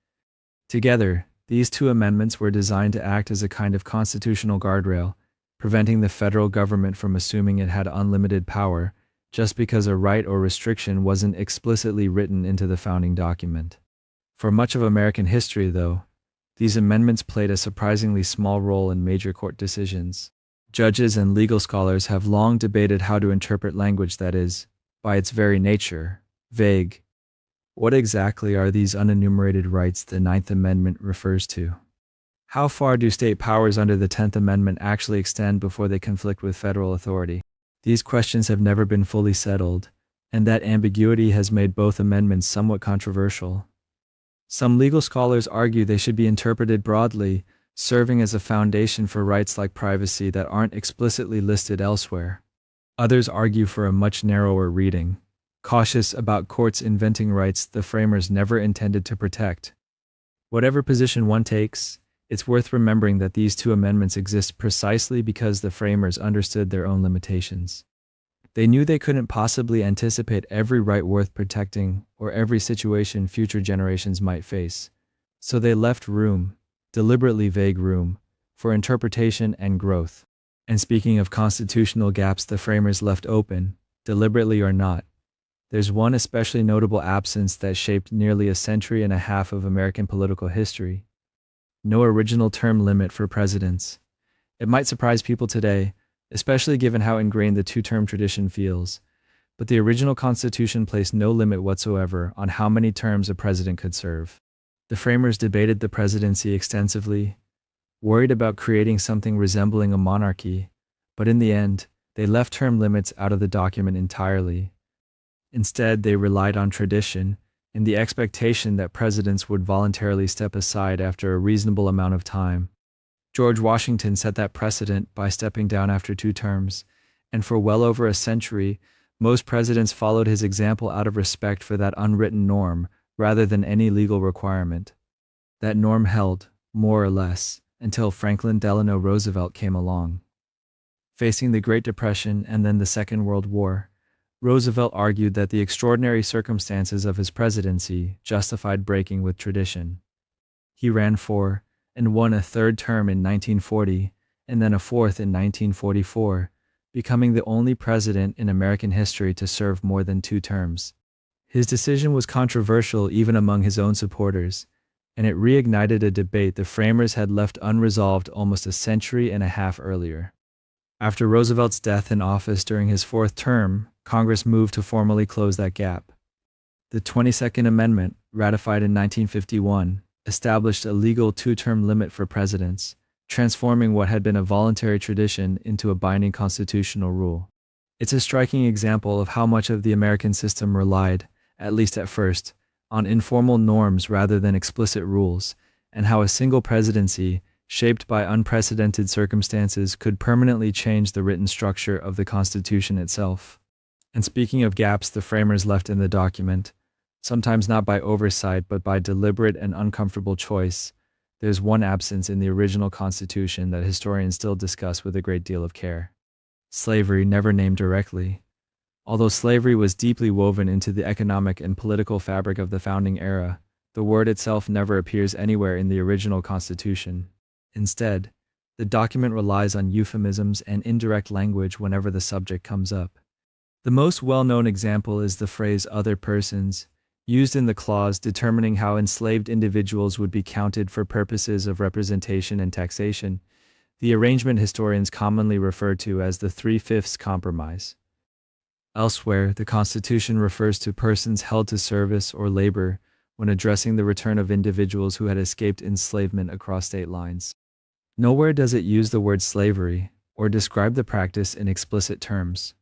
Together, these two amendments were designed to act as a kind of constitutional guardrail, preventing the federal government from assuming it had unlimited power just because a right or restriction wasn't explicitly written into the founding document. For much of American history, though, these amendments played a surprisingly small role in major court decisions. Judges and legal scholars have long debated how to interpret language that is, by its very nature, vague. What exactly are these unenumerated rights the Ninth Amendment refers to? How far do state powers under the 10th Amendment actually extend before they conflict with federal authority? These questions have never been fully settled, and that ambiguity has made both amendments somewhat controversial. Some legal scholars argue they should be interpreted broadly, serving as a foundation for rights like privacy that aren't explicitly listed elsewhere. Others argue for a much narrower reading, cautious about courts inventing rights the framers never intended to protect. Whatever position one takes, it's worth remembering that these two amendments exist precisely because the framers understood their own limitations. They knew they couldn't possibly anticipate every right worth protecting or every situation future generations might face, so they left room, deliberately vague room, for interpretation and growth. And speaking of constitutional gaps the framers left open, deliberately or not, there's one especially notable absence that shaped nearly a century and a half of American political history. No original term limit for presidents. It might surprise people today, especially given how ingrained the two-term tradition feels, but the original Constitution placed no limit whatsoever on how many terms a president could serve. The framers debated the presidency extensively, worried about creating something resembling a monarchy, but in the end, they left term limits out of the document entirely. Instead, they relied on tradition, in the expectation that presidents would voluntarily step aside after a reasonable amount of time. George Washington set that precedent by stepping down after 2 terms, and for well over a century, most presidents followed his example out of respect for that unwritten norm rather than any legal requirement. That norm held, more or less, until Franklin Delano Roosevelt came along. Facing the Great Depression and then the Second World War, Roosevelt argued that the extraordinary circumstances of his presidency justified breaking with tradition. He ran for and won a 3rd term in 1940 and then a 4th in 1944, becoming the only president in American history to serve more than 2 terms. His decision was controversial even among his own supporters, and it reignited a debate the framers had left unresolved almost a century and a half earlier. After Roosevelt's death in office during his 4th term, Congress moved to formally close that gap. The 22nd Amendment, ratified in 1951, established a legal 2-term limit for presidents, transforming what had been a voluntary tradition into a binding constitutional rule. It's a striking example of how much of the American system relied, at least at first, on informal norms rather than explicit rules, and how a single presidency, shaped by unprecedented circumstances, could permanently change the written structure of the Constitution itself. And speaking of gaps the framers left in the document, sometimes not by oversight but by deliberate and uncomfortable choice, there's one absence in the original Constitution that historians still discuss with a great deal of care. Slavery, never named directly. Although slavery was deeply woven into the economic and political fabric of the founding era, the word itself never appears anywhere in the original Constitution. Instead, the document relies on euphemisms and indirect language whenever the subject comes up. The most well-known example is the phrase "other persons," used in the clause determining how enslaved individuals would be counted for purposes of representation and taxation, the arrangement historians commonly refer to as the 3/5 compromise. Elsewhere, the Constitution refers to persons held to service or labor when addressing the return of individuals who had escaped enslavement across state lines. Nowhere does it use the word slavery or describe the practice in explicit terms.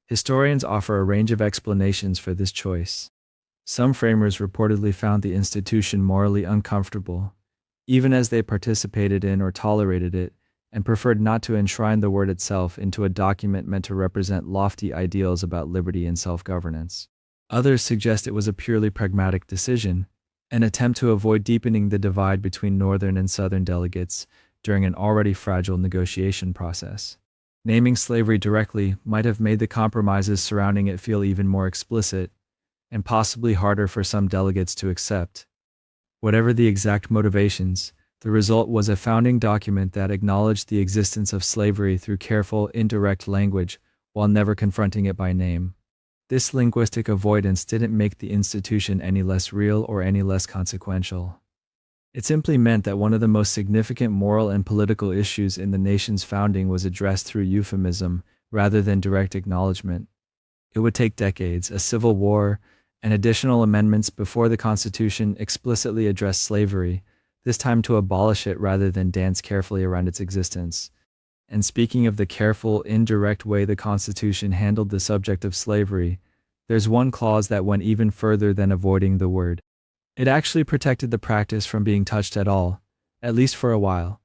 Historians offer a range of explanations for this choice. Some framers reportedly found the institution morally uncomfortable, even as they participated in or tolerated it, and preferred not to enshrine the word itself into a document meant to represent lofty ideals about liberty and self-governance. Others suggest it was a purely pragmatic decision, an attempt to avoid deepening the divide between Northern and Southern delegates during an already fragile negotiation process. Naming slavery directly might have made the compromises surrounding it feel even more explicit, and possibly harder for some delegates to accept. Whatever the exact motivations, the result was a founding document that acknowledged the existence of slavery through careful, indirect language while never confronting it by name. This linguistic avoidance didn't make the institution any less real or any less consequential. It simply meant that one of the most significant moral and political issues in the nation's founding was addressed through euphemism rather than direct acknowledgement. It would take decades, a civil war, and additional amendments before the Constitution explicitly addressed slavery, this time to abolish it rather than dance carefully around its existence. And speaking of the careful, indirect way the Constitution handled the subject of slavery, there's one clause that went even further than avoiding the word. It actually protected the practice from being touched at all, at least for a while.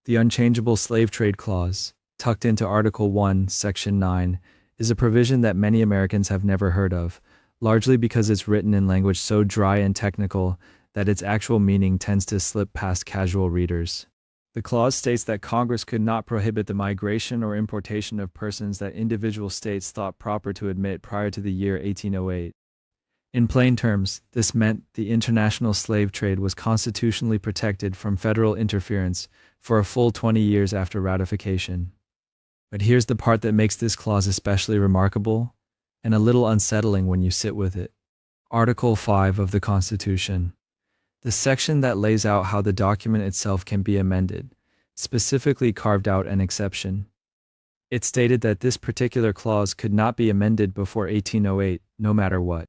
The Unchangeable Slave Trade Clause, tucked into Article 1, Section 9, is a provision that many Americans have never heard of, largely because it's written in language so dry and technical that its actual meaning tends to slip past casual readers. The clause states that Congress could not prohibit the migration or importation of persons that individual states thought proper to admit prior to the year 1808. In plain terms, this meant the international slave trade was constitutionally protected from federal interference for a full 20 years after ratification. But here's the part that makes this clause especially remarkable and a little unsettling when you sit with it. Article 5 of the Constitution. The section that lays out how the document itself can be amended, specifically carved out an exception. It stated that this particular clause could not be amended before 1808, no matter what.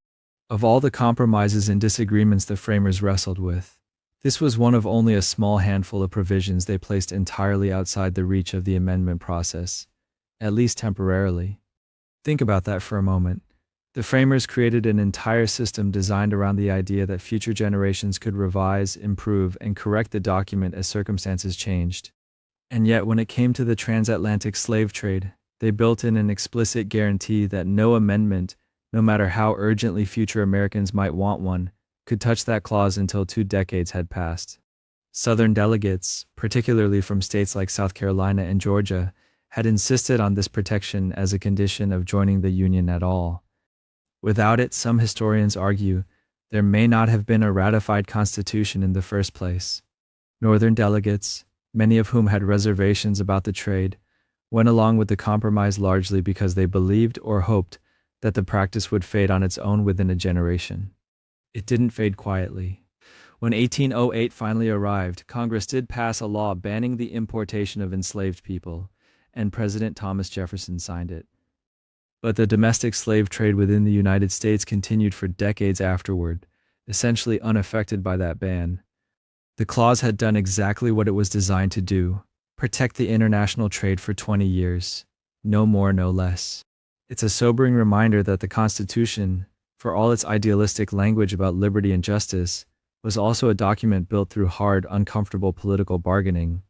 Of all the compromises and disagreements the framers wrestled with, this was one of only a small handful of provisions they placed entirely outside the reach of the amendment process, at least temporarily. Think about that for a moment. The framers created an entire system designed around the idea that future generations could revise, improve, and correct the document as circumstances changed. And yet, when it came to the transatlantic slave trade, they built in an explicit guarantee that no amendment, no matter how urgently future Americans might want one, could touch that clause until 2 decades had passed. Southern delegates, particularly from states like South Carolina and Georgia, had insisted on this protection as a condition of joining the Union at all. Without it, some historians argue, there may not have been a ratified constitution in the first place. Northern delegates, many of whom had reservations about the trade, went along with the compromise largely because they believed or hoped that the practice would fade on its own within a generation. It didn't fade quietly. When 1808 finally arrived, Congress did pass a law banning the importation of enslaved people, and President Thomas Jefferson signed it. But the domestic slave trade within the United States continued for decades afterward, essentially unaffected by that ban. The clause had done exactly what it was designed to do: protect the international trade for 20 years. No more, no less. It's a sobering reminder that the Constitution, for all its idealistic language about liberty and justice, was also a document built through hard, uncomfortable political bargaining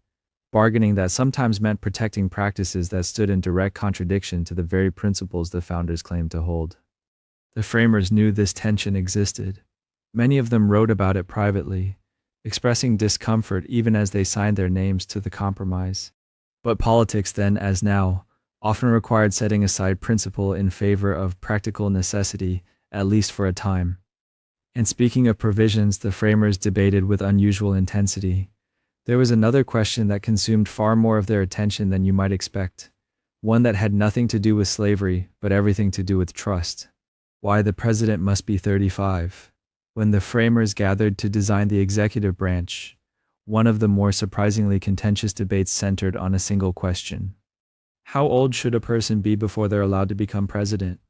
that sometimes meant protecting practices that stood in direct contradiction to the very principles the founders claimed to hold. The framers knew this tension existed. Many of them wrote about it privately, expressing discomfort even as they signed their names to the compromise. But politics then, as now, often required setting aside principle in favor of practical necessity, at least for a time. And speaking of provisions the framers debated with unusual intensity, there was another question that consumed far more of their attention than you might expect, one that had nothing to do with slavery, but everything to do with trust. Why the president must be 35. When the framers gathered to design the executive branch, one of the more surprisingly contentious debates centered on a single question. How old should a person be before they're allowed to become president?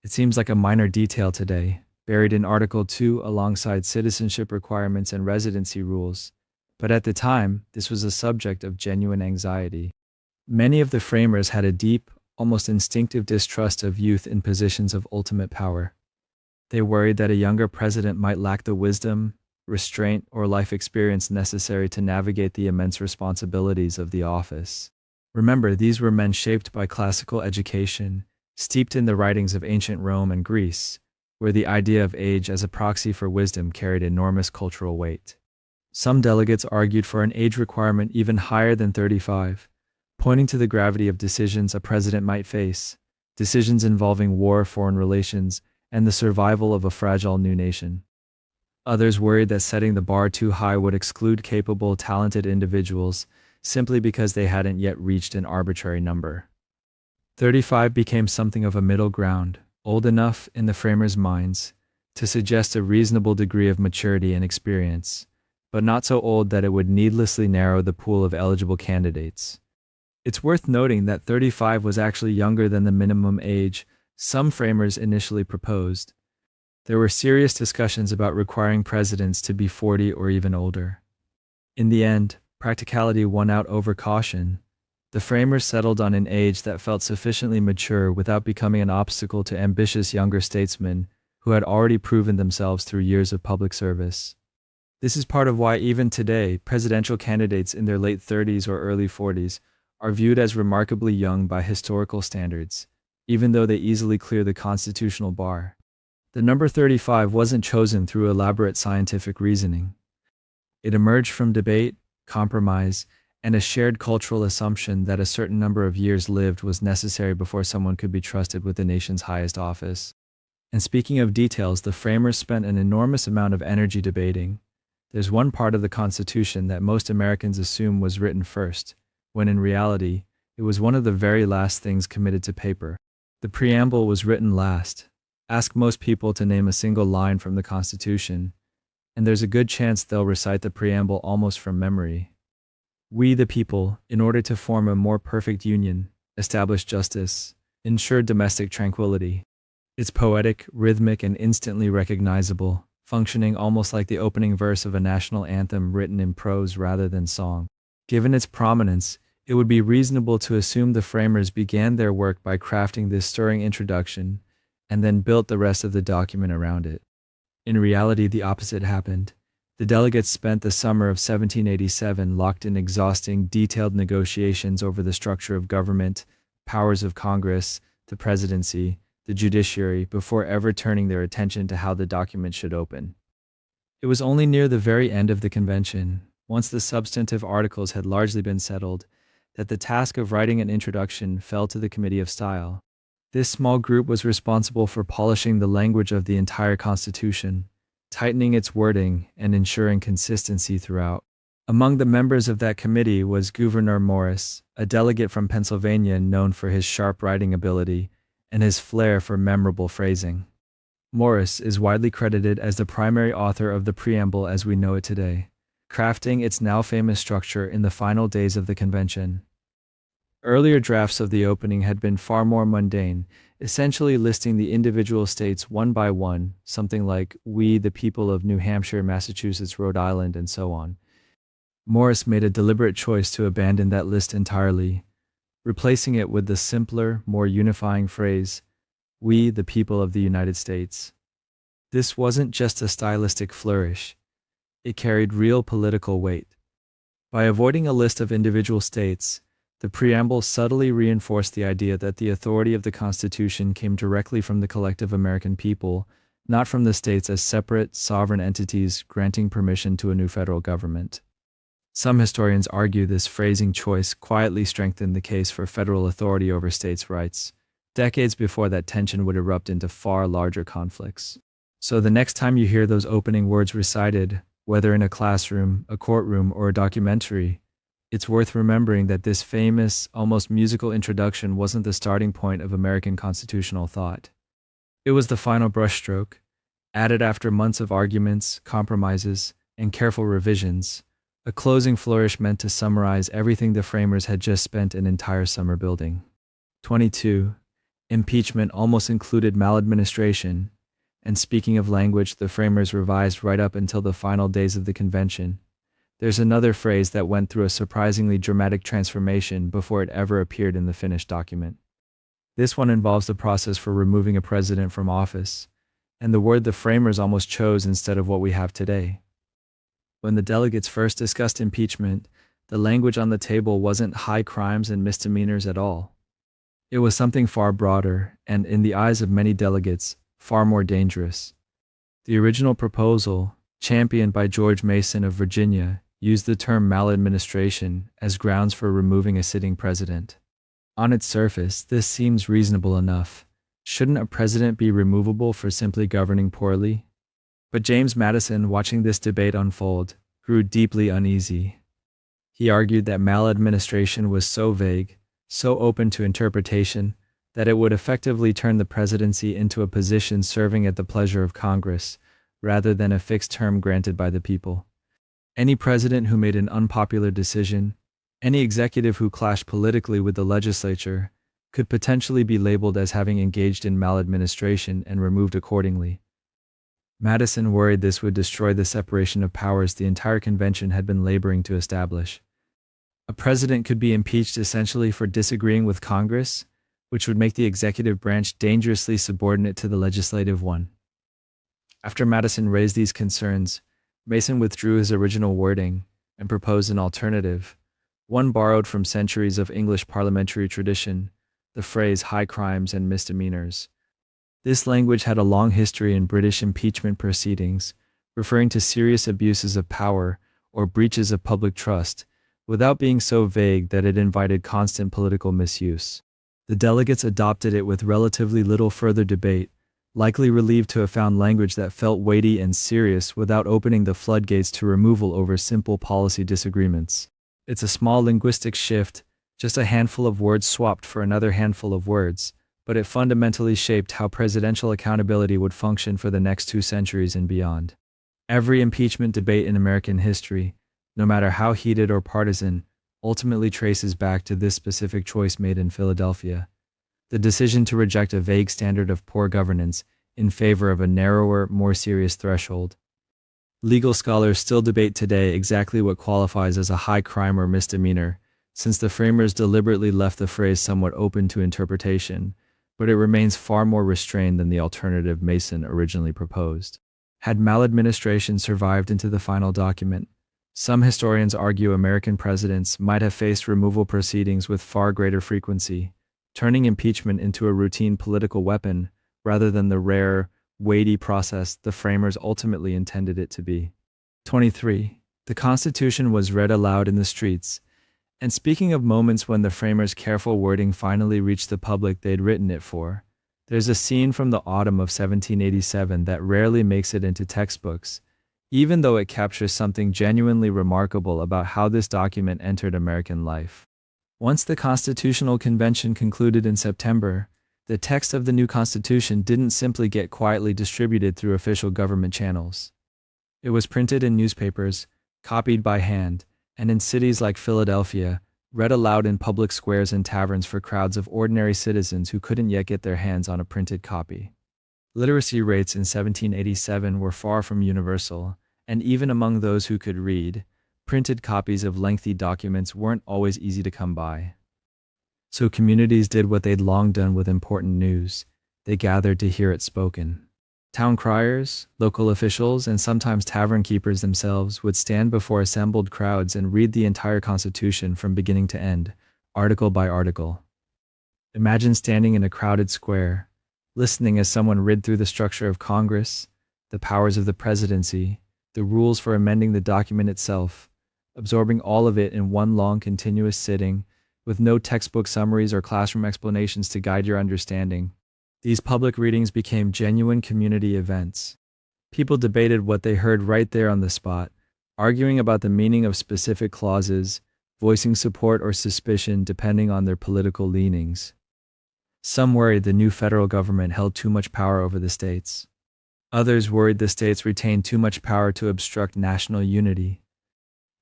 It seems like a minor detail today, buried in Article 2 alongside citizenship requirements and residency rules. But at the time, this was a subject of genuine anxiety. Many of the framers had a deep, almost instinctive distrust of youth in positions of ultimate power. They worried that a younger president might lack the wisdom, restraint, or life experience necessary to navigate the immense responsibilities of the office. Remember, these were men shaped by classical education, steeped in the writings of ancient Rome and Greece, where the idea of age as a proxy for wisdom carried enormous cultural weight. Some delegates argued for an age requirement even higher than 35, pointing to the gravity of decisions a president might face, decisions involving war, foreign relations, and the survival of a fragile new nation. Others worried that setting the bar too high would exclude capable, talented individuals simply because they hadn't yet reached an arbitrary number. 35 became something of a middle ground, old enough in the framers' minds to suggest a reasonable degree of maturity and experience, but not so old that it would needlessly narrow the pool of eligible candidates. It's worth noting that 35 was actually younger than the minimum age some framers initially proposed. There were serious discussions about requiring presidents to be 40 or even older. In the end, practicality won out over caution. The framers settled on an age that felt sufficiently mature without becoming an obstacle to ambitious younger statesmen who had already proven themselves through years of public service. This is part of why even today, presidential candidates in their late 30s or early 40s are viewed as remarkably young by historical standards, even though they easily clear the constitutional bar. The number 35 wasn't chosen through elaborate scientific reasoning. It emerged from debate, compromise, and a shared cultural assumption that a certain number of years lived was necessary before someone could be trusted with the nation's highest office. And speaking of details, the framers spent an enormous amount of energy debating. There's one part of the Constitution that most Americans assume was written first, when in reality, it was one of the very last things committed to paper. The preamble was written last. Ask most people to name a single line from the Constitution, and there's a good chance they'll recite the preamble almost from memory. We, the people, in order to form a more perfect union, establish justice, ensure domestic tranquility. It's poetic, rhythmic, and instantly recognizable, functioning almost like the opening verse of a national anthem written in prose rather than song. Given its prominence, it would be reasonable to assume the framers began their work by crafting this stirring introduction and then built the rest of the document around it. In reality, the opposite happened. The delegates spent the summer of 1787 locked in exhausting, detailed negotiations over the structure of government, powers of Congress, the presidency, the judiciary, before ever turning their attention to how the document should open. It was only near the very end of the convention, once the substantive articles had largely been settled, that the task of writing an introduction fell to the Committee of Style. This small group was responsible for polishing the language of the entire Constitution, tightening its wording, and ensuring consistency throughout. Among the members of that committee was Gouverneur Morris, a delegate from Pennsylvania known for his sharp writing ability and his flair for memorable phrasing. Morris is widely credited as the primary author of the preamble as we know it today, crafting its now famous structure in the final days of the convention. Earlier drafts of the opening had been far more mundane, essentially listing the individual states one by one, something like "We, the people of New Hampshire, Massachusetts, Rhode Island," and so on. Morris made a deliberate choice to abandon that list entirely, replacing it with the simpler, more unifying phrase, "We, the people of the United States." This wasn't just a stylistic flourish. It carried real political weight. By avoiding a list of individual states, the preamble subtly reinforced the idea that the authority of the Constitution came directly from the collective American people, not from the states as separate, sovereign entities granting permission to a new federal government. Some historians argue this phrasing choice quietly strengthened the case for federal authority over states' rights, decades before that tension would erupt into far larger conflicts. So the next time you hear those opening words recited, whether in a classroom, a courtroom, or a documentary, it's worth remembering that this famous, almost musical introduction wasn't the starting point of American constitutional thought. It was the final brushstroke, added after months of arguments, compromises, and careful revisions, a closing flourish meant to summarize everything the framers had just spent an entire summer building. 22. Impeachment almost included maladministration, and speaking of language the framers revised right up until the final days of the convention. There's another phrase that went through a surprisingly dramatic transformation before it ever appeared in the finished document. This one involves the process for removing a president from office, and the word the framers almost chose instead of what we have today. When the delegates first discussed impeachment, the language on the table wasn't high crimes and misdemeanors at all. It was something far broader, and in the eyes of many delegates, far more dangerous. The original proposal, championed by George Mason of Virginia, used the term maladministration as grounds for removing a sitting president. On its surface, this seems reasonable enough. Shouldn't a president be removable for simply governing poorly? But James Madison, watching this debate unfold, grew deeply uneasy. He argued that maladministration was so vague, so open to interpretation, that it would effectively turn the presidency into a position serving at the pleasure of Congress, rather than a fixed term granted by the people. Any president who made an unpopular decision, any executive who clashed politically with the legislature, could potentially be labeled as having engaged in maladministration and removed accordingly. Madison worried this would destroy the separation of powers the entire convention had been laboring to establish. A president could be impeached essentially for disagreeing with Congress, which would make the executive branch dangerously subordinate to the legislative one. After Madison raised these concerns, Mason withdrew his original wording and proposed an alternative, one borrowed from centuries of English parliamentary tradition, the phrase high crimes and misdemeanors. This language had a long history in British impeachment proceedings, referring to serious abuses of power or breaches of public trust, without being so vague that it invited constant political misuse. The delegates adopted it with relatively little further debate, likely relieved to have found language that felt weighty and serious without opening the floodgates to removal over simple policy disagreements. It's a small linguistic shift, just a handful of words swapped for another handful of words, but it fundamentally shaped how presidential accountability would function for the next 2 centuries and beyond. Every impeachment debate in American history, no matter how heated or partisan, ultimately traces back to this specific choice made in Philadelphia: the decision to reject a vague standard of poor governance in favor of a narrower, more serious threshold. Legal scholars still debate today exactly what qualifies as a high crime or misdemeanor, since the framers deliberately left the phrase somewhat open to interpretation, but it remains far more restrained than the alternative Mason originally proposed. Had maladministration survived into the final document, some historians argue American presidents might have faced removal proceedings with far greater frequency, turning impeachment into a routine political weapon rather than the rare, weighty process the framers ultimately intended it to be. 23. The Constitution was read aloud in the streets, and speaking of moments when the framers' careful wording finally reached the public they'd written it for, there's a scene from the autumn of 1787 that rarely makes it into textbooks, even though it captures something genuinely remarkable about how this document entered American life. Once the Constitutional Convention concluded in September, the text of the new Constitution didn't simply get quietly distributed through official government channels. It was printed in newspapers, copied by hand, and in cities like Philadelphia, read aloud in public squares and taverns for crowds of ordinary citizens who couldn't yet get their hands on a printed copy. Literacy rates in 1787 were far from universal, and even among those who could read, printed copies of lengthy documents weren't always easy to come by. So communities did what they'd long done with important news: they gathered to hear it spoken. Town criers, local officials, and sometimes tavern keepers themselves would stand before assembled crowds and read the entire Constitution from beginning to end, article by article. Imagine standing in a crowded square, listening as someone read through the structure of Congress, the powers of the presidency, the rules for amending the document itself, absorbing all of it in one long continuous sitting, with no textbook summaries or classroom explanations to guide your understanding. These public readings became genuine community events. People debated what they heard right there on the spot, arguing about the meaning of specific clauses, voicing support or suspicion depending on their political leanings. Some worried the new federal government held too much power over the states. Others worried the states retained too much power to obstruct national unity.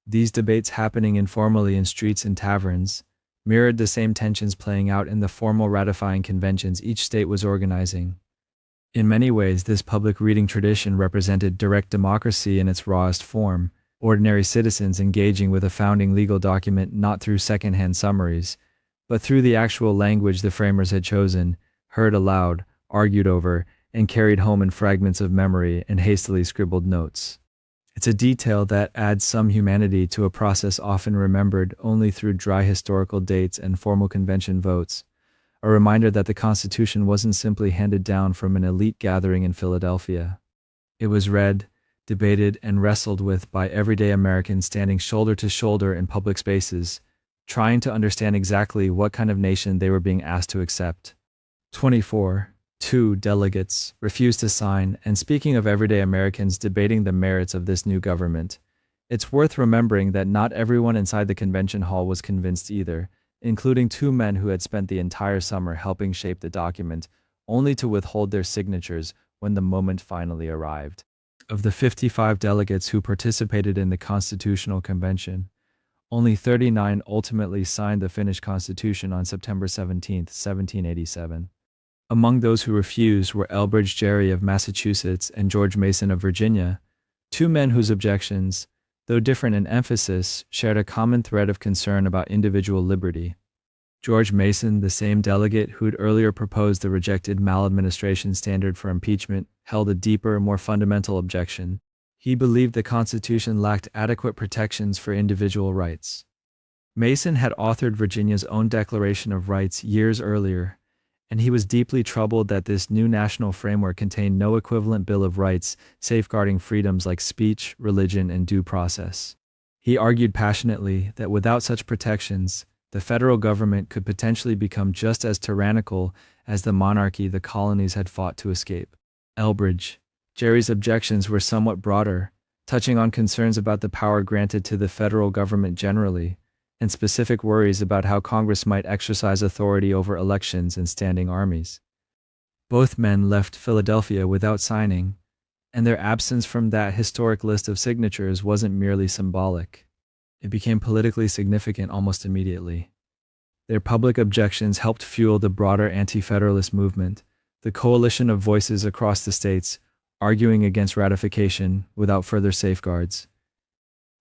These debates, happening informally in streets and taverns, mirrored the same tensions playing out in the formal ratifying conventions each state was organizing. In many ways, this public reading tradition represented direct democracy in its rawest form, ordinary citizens engaging with a founding legal document not through secondhand summaries, but through the actual language the framers had chosen, heard aloud, argued over, and carried home in fragments of memory and hastily scribbled notes. It's a detail that adds some humanity to a process often remembered only through dry historical dates and formal convention votes, a reminder that the Constitution wasn't simply handed down from an elite gathering in Philadelphia. It was read, debated, and wrestled with by everyday Americans standing shoulder to shoulder in public spaces, trying to understand exactly what kind of nation they were being asked to accept. 24. Two delegates refused to sign, and speaking of everyday Americans debating the merits of this new government, it's worth remembering that not everyone inside the convention hall was convinced either, including two men who had spent the entire summer helping shape the document, only to withhold their signatures when the moment finally arrived. Of the 55 delegates who participated in the Constitutional Convention, only 39 ultimately signed the Finnish Constitution on September 17, 1787. Among those who refused were Elbridge Gerry of Massachusetts and George Mason of Virginia, two men whose objections, though different in emphasis, shared a common thread of concern about individual liberty. George Mason, the same delegate who'd earlier proposed the rejected maladministration standard for impeachment, held a deeper, more fundamental objection. He believed the Constitution lacked adequate protections for individual rights. Mason had authored Virginia's own Declaration of Rights years earlier, and he was deeply troubled that this new national framework contained no equivalent Bill of Rights safeguarding freedoms like speech, religion, and due process. He argued passionately that without such protections, the federal government could potentially become just as tyrannical as the monarchy the colonies had fought to escape. Elbridge Gerry's objections were somewhat broader, touching on concerns about the power granted to the federal government generally, and specific worries about how Congress might exercise authority over elections and standing armies. Both men left Philadelphia without signing, and their absence from that historic list of signatures wasn't merely symbolic. It became politically significant almost immediately. Their public objections helped fuel the broader anti-federalist movement, the coalition of voices across the states arguing against ratification without further safeguards.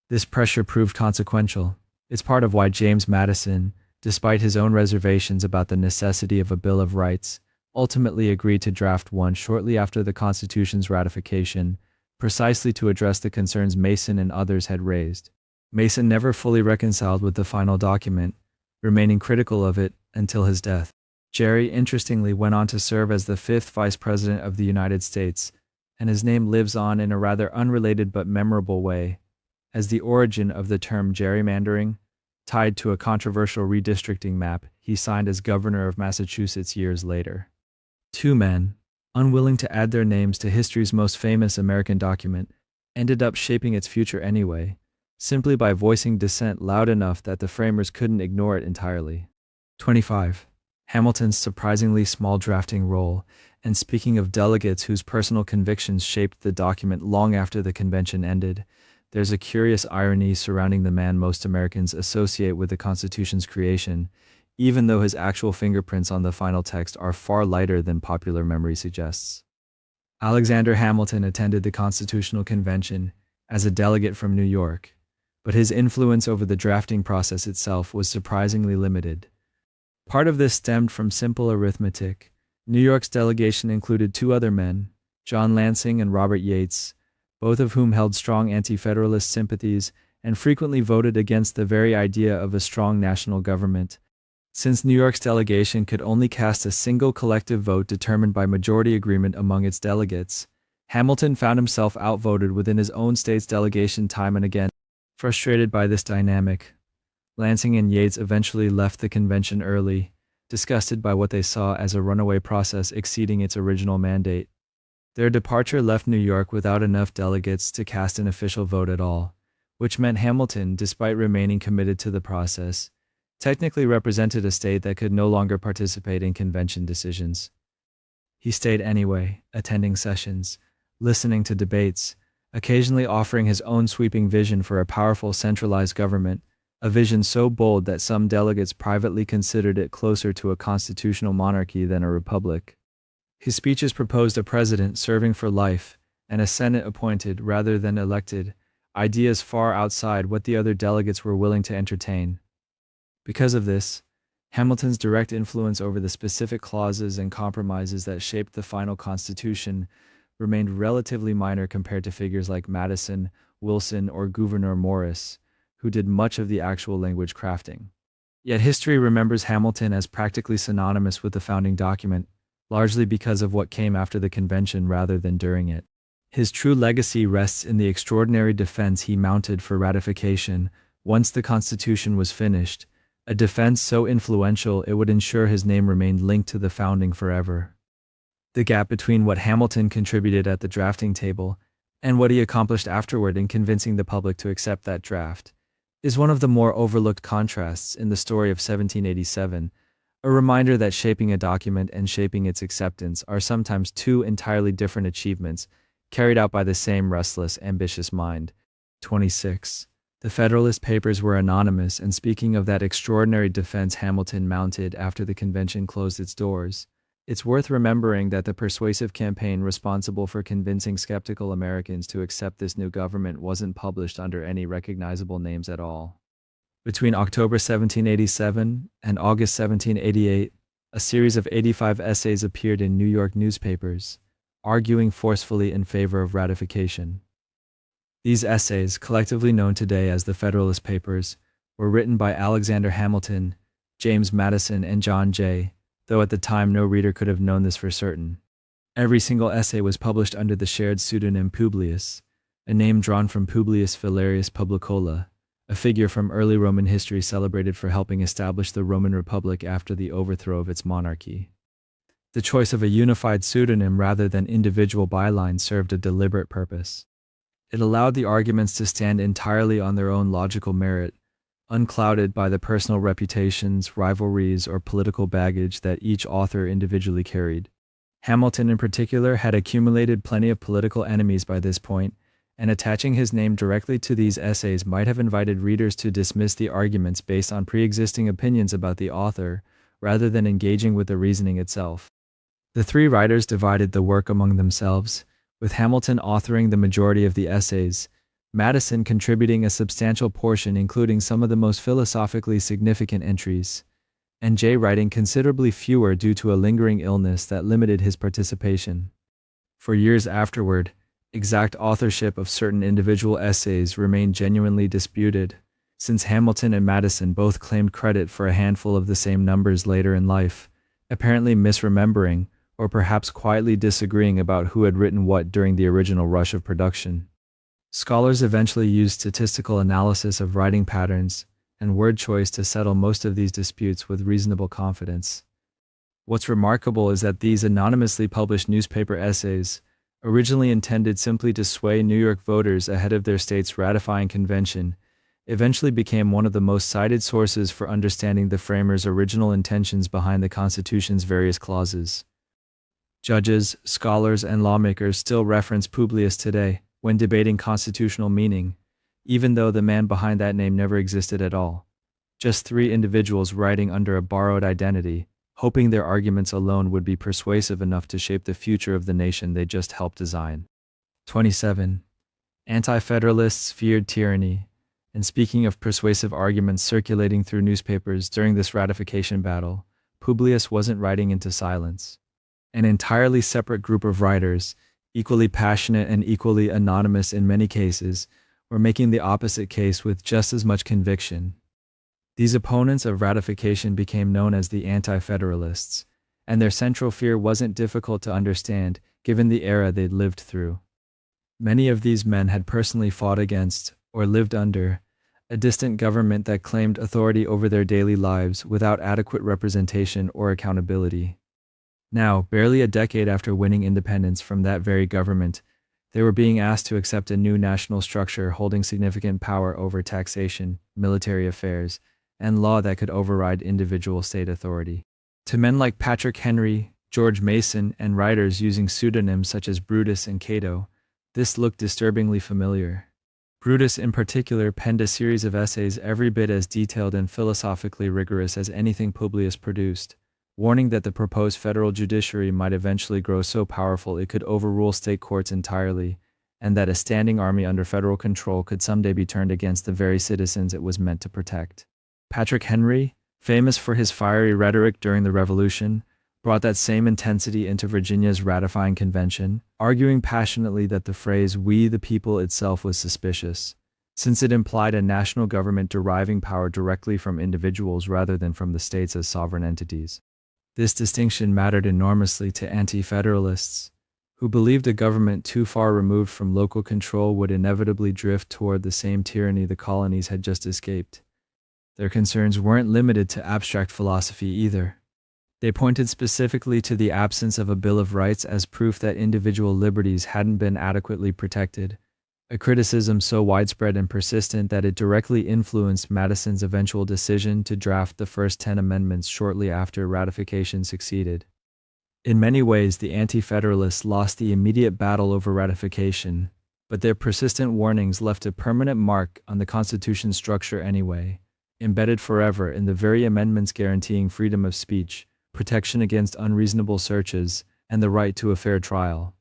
This pressure proved consequential. It's part of why James Madison, despite his own reservations about the necessity of a Bill of Rights, ultimately agreed to draft one shortly after the Constitution's ratification, precisely to address the concerns Mason and others had raised. Mason never fully reconciled with the final document, remaining critical of it until his death. Gerry, interestingly, went on to serve as the fifth Vice President of the United States, and his name lives on in a rather unrelated but memorable way, as the origin of the term gerrymandering, tied to a controversial redistricting map he signed as governor of Massachusetts years later. Two men, unwilling to add their names to history's most famous American document, ended up shaping its future anyway, simply by voicing dissent loud enough that the framers couldn't ignore it entirely. 25. Hamilton's surprisingly small drafting role, and speaking of delegates whose personal convictions shaped the document long after the convention ended, there's a curious irony surrounding the man most Americans associate with the Constitution's creation, even though his actual fingerprints on the final text are far lighter than popular memory suggests. Alexander Hamilton attended the Constitutional Convention as a delegate from New York, but his influence over the drafting process itself was surprisingly limited. Part of this stemmed from simple arithmetic. New York's delegation included two other men, John Lansing and Robert Yates, both of whom held strong anti-federalist sympathies and frequently voted against the very idea of a strong national government. Since New York's delegation could only cast a single collective vote determined by majority agreement among its delegates, Hamilton found himself outvoted within his own state's delegation time and again. Frustrated by this dynamic, Lansing and Yates eventually left the convention early, disgusted by what they saw as a runaway process exceeding its original mandate. Their departure left New York without enough delegates to cast an official vote at all, which meant Hamilton, despite remaining committed to the process, technically represented a state that could no longer participate in convention decisions. He stayed anyway, attending sessions, listening to debates, occasionally offering his own sweeping vision for a powerful centralized government, a vision so bold that some delegates privately considered it closer to a constitutional monarchy than a republic. His speeches proposed a president serving for life and a Senate appointed rather than elected, ideas far outside what the other delegates were willing to entertain. Because of this, Hamilton's direct influence over the specific clauses and compromises that shaped the final Constitution remained relatively minor compared to figures like Madison, Wilson, or Gouverneur Morris, who did much of the actual language crafting. Yet history remembers Hamilton as practically synonymous with the founding document, largely because of what came after the convention rather than during it. His true legacy rests in the extraordinary defense he mounted for ratification once the Constitution was finished, a defense so influential it would ensure his name remained linked to the founding forever. The gap between what Hamilton contributed at the drafting table and what he accomplished afterward in convincing the public to accept that draft is one of the more overlooked contrasts in the story of 1787, a reminder that shaping a document and shaping its acceptance are sometimes two entirely different achievements carried out by the same restless, ambitious mind. 26. The Federalist Papers were anonymous, and speaking of that extraordinary defense Hamilton mounted after the convention closed its doors, it's worth remembering that the persuasive campaign responsible for convincing skeptical Americans to accept this new government wasn't published under any recognizable names at all. Between October 1787 and August 1788, a series of 85 essays appeared in New York newspapers, arguing forcefully in favor of ratification. These essays, collectively known today as the Federalist Papers, were written by Alexander Hamilton, James Madison, and John Jay, though at the time no reader could have known this for certain. Every single essay was published under the shared pseudonym Publius, a name drawn from Publius Valerius Publicola, a figure from early Roman history celebrated for helping establish the Roman Republic after the overthrow of its monarchy. The choice of a unified pseudonym rather than individual bylines served a deliberate purpose. It allowed the arguments to stand entirely on their own logical merit, unclouded by the personal reputations, rivalries, or political baggage that each author individually carried. Hamilton in particular had accumulated plenty of political enemies by this point, and attaching his name directly to these essays might have invited readers to dismiss the arguments based on pre-existing opinions about the author, rather than engaging with the reasoning itself. The three writers divided the work among themselves, with Hamilton authoring the majority of the essays, Madison contributing a substantial portion including some of the most philosophically significant entries, and Jay writing considerably fewer due to a lingering illness that limited his participation. For years afterward, exact authorship of certain individual essays remained genuinely disputed, since Hamilton and Madison both claimed credit for a handful of the same numbers later in life, apparently misremembering or perhaps quietly disagreeing about who had written what during the original rush of production. Scholars eventually used statistical analysis of writing patterns and word choice to settle most of these disputes with reasonable confidence. What's remarkable is that these anonymously published newspaper essays, originally intended simply to sway New York voters ahead of their state's ratifying convention, eventually became one of the most cited sources for understanding the framers' original intentions behind the Constitution's various clauses. Judges, scholars, and lawmakers still reference Publius today when debating constitutional meaning, even though the man behind that name never existed at all. Just three individuals writing under a borrowed identity, hoping their arguments alone would be persuasive enough to shape the future of the nation they just helped design. 27. Anti-Federalists feared tyranny, and speaking of persuasive arguments circulating through newspapers during this ratification battle, Publius wasn't writing into silence. An entirely separate group of writers, equally passionate and equally anonymous in many cases, were making the opposite case with just as much conviction. These opponents of ratification became known as the Anti-Federalists, and their central fear wasn't difficult to understand given the era they'd lived through. Many of these men had personally fought against, or lived under, a distant government that claimed authority over their daily lives without adequate representation or accountability. Now, barely a decade after winning independence from that very government, they were being asked to accept a new national structure holding significant power over taxation, military affairs, and law that could override individual state authority. To men like Patrick Henry, George Mason, and writers using pseudonyms such as Brutus and Cato, this looked disturbingly familiar. Brutus in particular penned a series of essays every bit as detailed and philosophically rigorous as anything Publius produced, warning that the proposed federal judiciary might eventually grow so powerful it could overrule state courts entirely, and that a standing army under federal control could someday be turned against the very citizens it was meant to protect. Patrick Henry, famous for his fiery rhetoric during the Revolution, brought that same intensity into Virginia's ratifying convention, arguing passionately that the phrase "we the people" itself was suspicious, since it implied a national government deriving power directly from individuals rather than from the states as sovereign entities. This distinction mattered enormously to anti-federalists, who believed a government too far removed from local control would inevitably drift toward the same tyranny the colonies had just escaped. Their concerns weren't limited to abstract philosophy either. They pointed specifically to the absence of a Bill of Rights as proof that individual liberties hadn't been adequately protected, a criticism so widespread and persistent that it directly influenced Madison's eventual decision to draft the first 10 amendments shortly after ratification succeeded. In many ways, the Anti-Federalists lost the immediate battle over ratification, but their persistent warnings left a permanent mark on the Constitution's structure anyway, embedded forever in the very amendments guaranteeing freedom of speech, protection against unreasonable searches, and the right to a fair trial.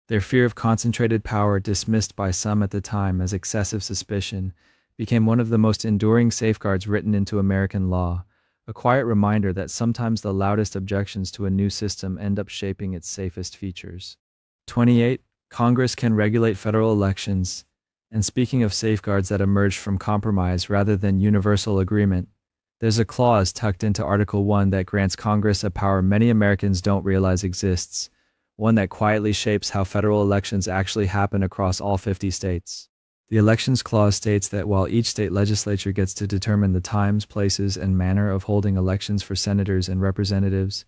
Their fear of concentrated power, dismissed by some at the time as excessive suspicion, became one of the most enduring safeguards written into American law, a quiet reminder that sometimes the loudest objections to a new system end up shaping its safest features. 28. Congress can regulate federal elections. And speaking of safeguards that emerged from compromise rather than universal agreement, there's a clause tucked into Article 1 that grants Congress a power many Americans don't realize exists, one that quietly shapes how federal elections actually happen across all 50 states. The Elections Clause states that while each state legislature gets to determine the times, places, and manner of holding elections for senators and representatives,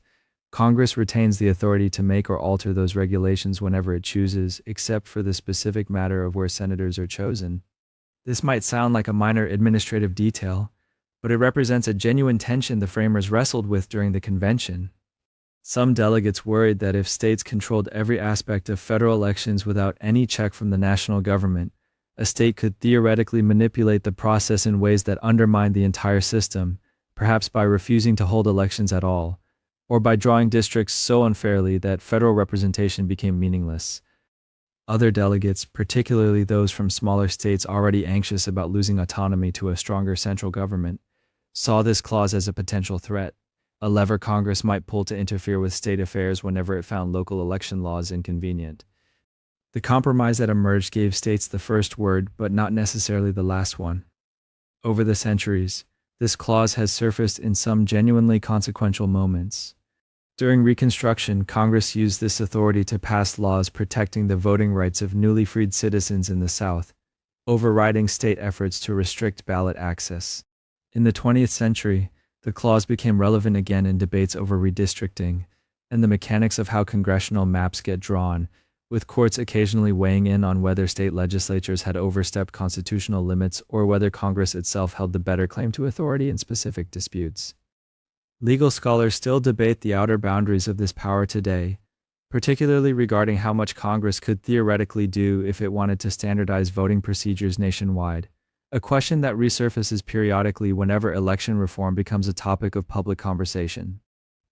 Congress retains the authority to make or alter those regulations whenever it chooses, except for the specific matter of where senators are chosen. This might sound like a minor administrative detail, but it represents a genuine tension the framers wrestled with during the convention. Some delegates worried that if states controlled every aspect of federal elections without any check from the national government, a state could theoretically manipulate the process in ways that undermined the entire system, perhaps by refusing to hold elections at all, or by drawing districts so unfairly that federal representation became meaningless. Other delegates, particularly those from smaller states already anxious about losing autonomy to a stronger central government, saw this clause as a potential threat, a lever Congress might pull to interfere with state affairs whenever it found local election laws inconvenient. The compromise that emerged gave states the first word, but not necessarily the last one. Over the centuries, this clause has surfaced in some genuinely consequential moments. During Reconstruction, Congress used this authority to pass laws protecting the voting rights of newly freed citizens in the South, overriding state efforts to restrict ballot access. In the 20th century, the clause became relevant again in debates over redistricting and the mechanics of how congressional maps get drawn, with courts occasionally weighing in on whether state legislatures had overstepped constitutional limits or whether Congress itself held the better claim to authority in specific disputes. Legal scholars still debate the outer boundaries of this power today, particularly regarding how much Congress could theoretically do if it wanted to standardize voting procedures nationwide, a question that resurfaces periodically whenever election reform becomes a topic of public conversation.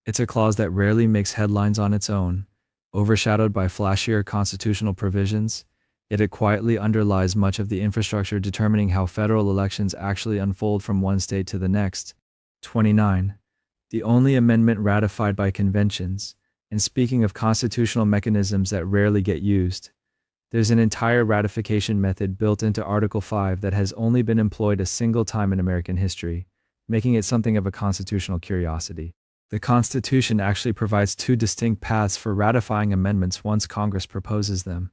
It's a clause that rarely makes headlines on its own, overshadowed by flashier constitutional provisions, yet it quietly underlies much of the infrastructure determining how federal elections actually unfold from one state to the next. 29. The only amendment ratified by conventions, and speaking of constitutional mechanisms that rarely get used, there's an entire ratification method built into Article 5 that has only been employed a single time in American history, making it something of a constitutional curiosity. The Constitution actually provides two distinct paths for ratifying amendments once Congress proposes them.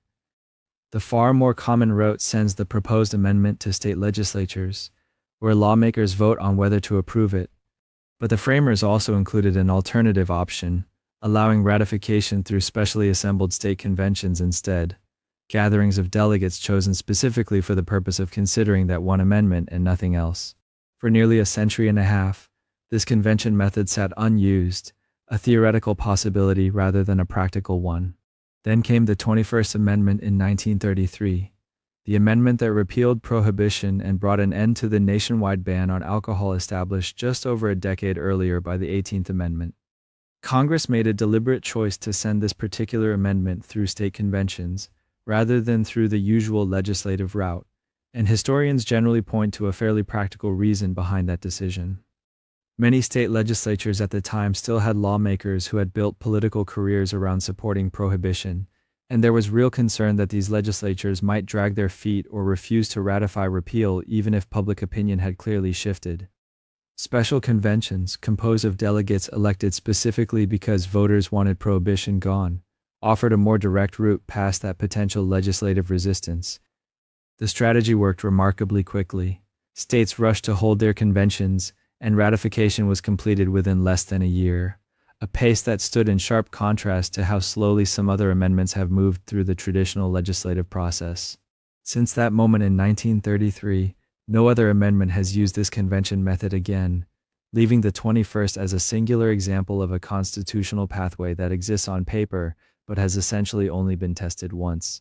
The far more common route sends the proposed amendment to state legislatures, where lawmakers vote on whether to approve it. But the framers also included an alternative option, allowing ratification through specially assembled state conventions instead, gatherings of delegates chosen specifically for the purpose of considering that one amendment and nothing else. For nearly a century and a half, this convention method sat unused, a theoretical possibility rather than a practical one. Then came the 21st Amendment in 1933, the amendment that repealed prohibition and brought an end to the nationwide ban on alcohol established just over a decade earlier by the 18th Amendment. Congress made a deliberate choice to send this particular amendment through state conventions, rather than through the usual legislative route, and historians generally point to a fairly practical reason behind that decision. Many state legislatures at the time still had lawmakers who had built political careers around supporting prohibition, and there was real concern that these legislatures might drag their feet or refuse to ratify repeal even if public opinion had clearly shifted. Special conventions, composed of delegates elected specifically because voters wanted prohibition gone, offered a more direct route past that potential legislative resistance. The strategy worked remarkably quickly. States rushed to hold their conventions, and ratification was completed within less than a year, a pace that stood in sharp contrast to how slowly some other amendments have moved through the traditional legislative process. Since that moment in 1933, no other amendment has used this convention method again, leaving the 21st as a singular example of a constitutional pathway that exists on paper but has essentially only been tested once.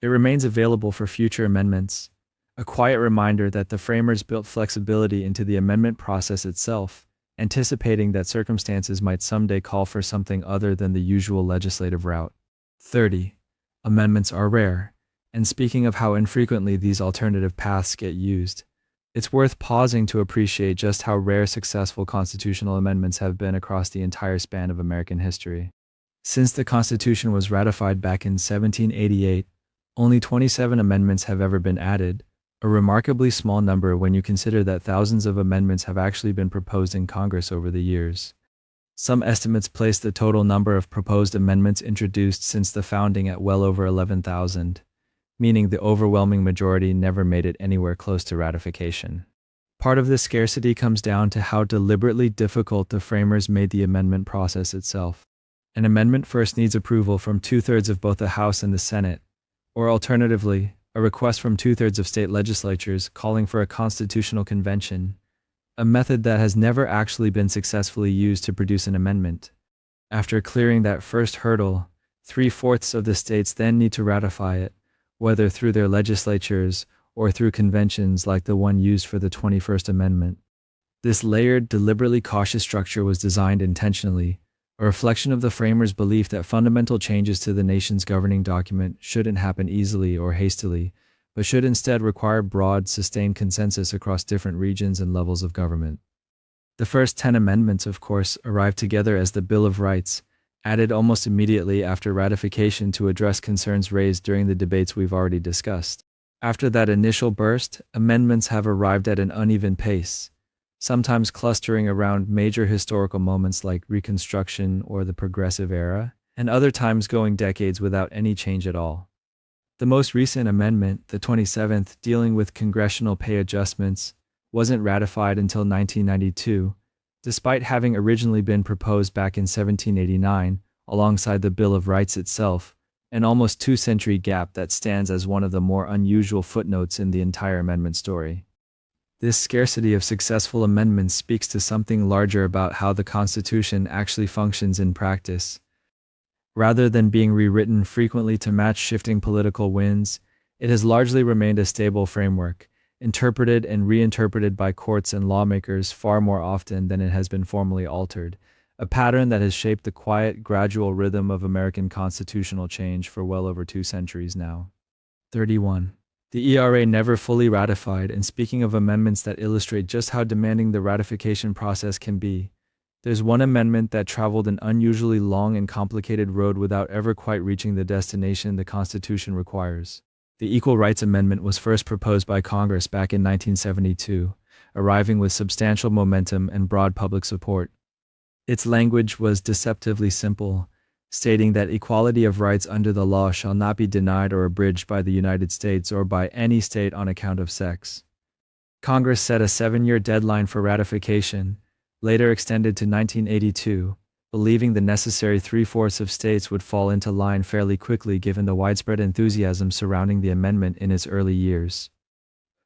It remains available for future amendments, a quiet reminder that the framers built flexibility into the amendment process itself, anticipating that circumstances might someday call for something other than the usual legislative route. 30. Amendments are rare, and speaking of how infrequently these alternative paths get used, it's worth pausing to appreciate just how rare successful constitutional amendments have been across the entire span of American history. Since the Constitution was ratified back in 1788, only 27 amendments have ever been added, a remarkably small number when you consider that thousands of amendments have actually been proposed in Congress over the years. Some estimates place the total number of proposed amendments introduced since the founding at well over 11,000, meaning the overwhelming majority never made it anywhere close to ratification. Part of this scarcity comes down to how deliberately difficult the framers made the amendment process itself. An amendment first needs approval from 2/3 of both the House and the Senate, or alternatively, a request from 2/3 of state legislatures calling for a constitutional convention, a method that has never actually been successfully used to produce an amendment. After clearing that first hurdle, 3/4 of the states then need to ratify it, whether through their legislatures or through conventions like the one used for the 21st Amendment. This layered, deliberately cautious structure was designed intentionally, a reflection of the framers' belief that fundamental changes to the nation's governing document shouldn't happen easily or hastily, but should instead require broad, sustained consensus across different regions and levels of government. The first 10 amendments, of course, arrived together as the Bill of Rights, added almost immediately after ratification to address concerns raised during the debates we've already discussed. After that initial burst, amendments have arrived at an uneven pace, sometimes clustering around major historical moments like Reconstruction or the Progressive Era, and other times going decades without any change at all. The most recent amendment, the 27th, dealing with congressional pay adjustments, wasn't ratified until 1992, despite having originally been proposed back in 1789, alongside the Bill of Rights itself, an almost two-century gap that stands as one of the more unusual footnotes in the entire amendment story. This scarcity of successful amendments speaks to something larger about how the Constitution actually functions in practice. Rather than being rewritten frequently to match shifting political winds, it has largely remained a stable framework, interpreted and reinterpreted by courts and lawmakers far more often than it has been formally altered, a pattern that has shaped the quiet, gradual rhythm of American constitutional change for well over 2 centuries now. 31. The ERA never fully ratified, and speaking of amendments that illustrate just how demanding the ratification process can be, there's one amendment that traveled an unusually long and complicated road without ever quite reaching the destination the Constitution requires. The Equal Rights Amendment was first proposed by Congress back in 1972, arriving with substantial momentum and broad public support. Its language was deceptively simple, stating that equality of rights under the law shall not be denied or abridged by the United States or by any state on account of sex. Congress set a 7-year deadline for ratification, later extended to 1982, believing the necessary 3/4 of states would fall into line fairly quickly given the widespread enthusiasm surrounding the amendment in its early years.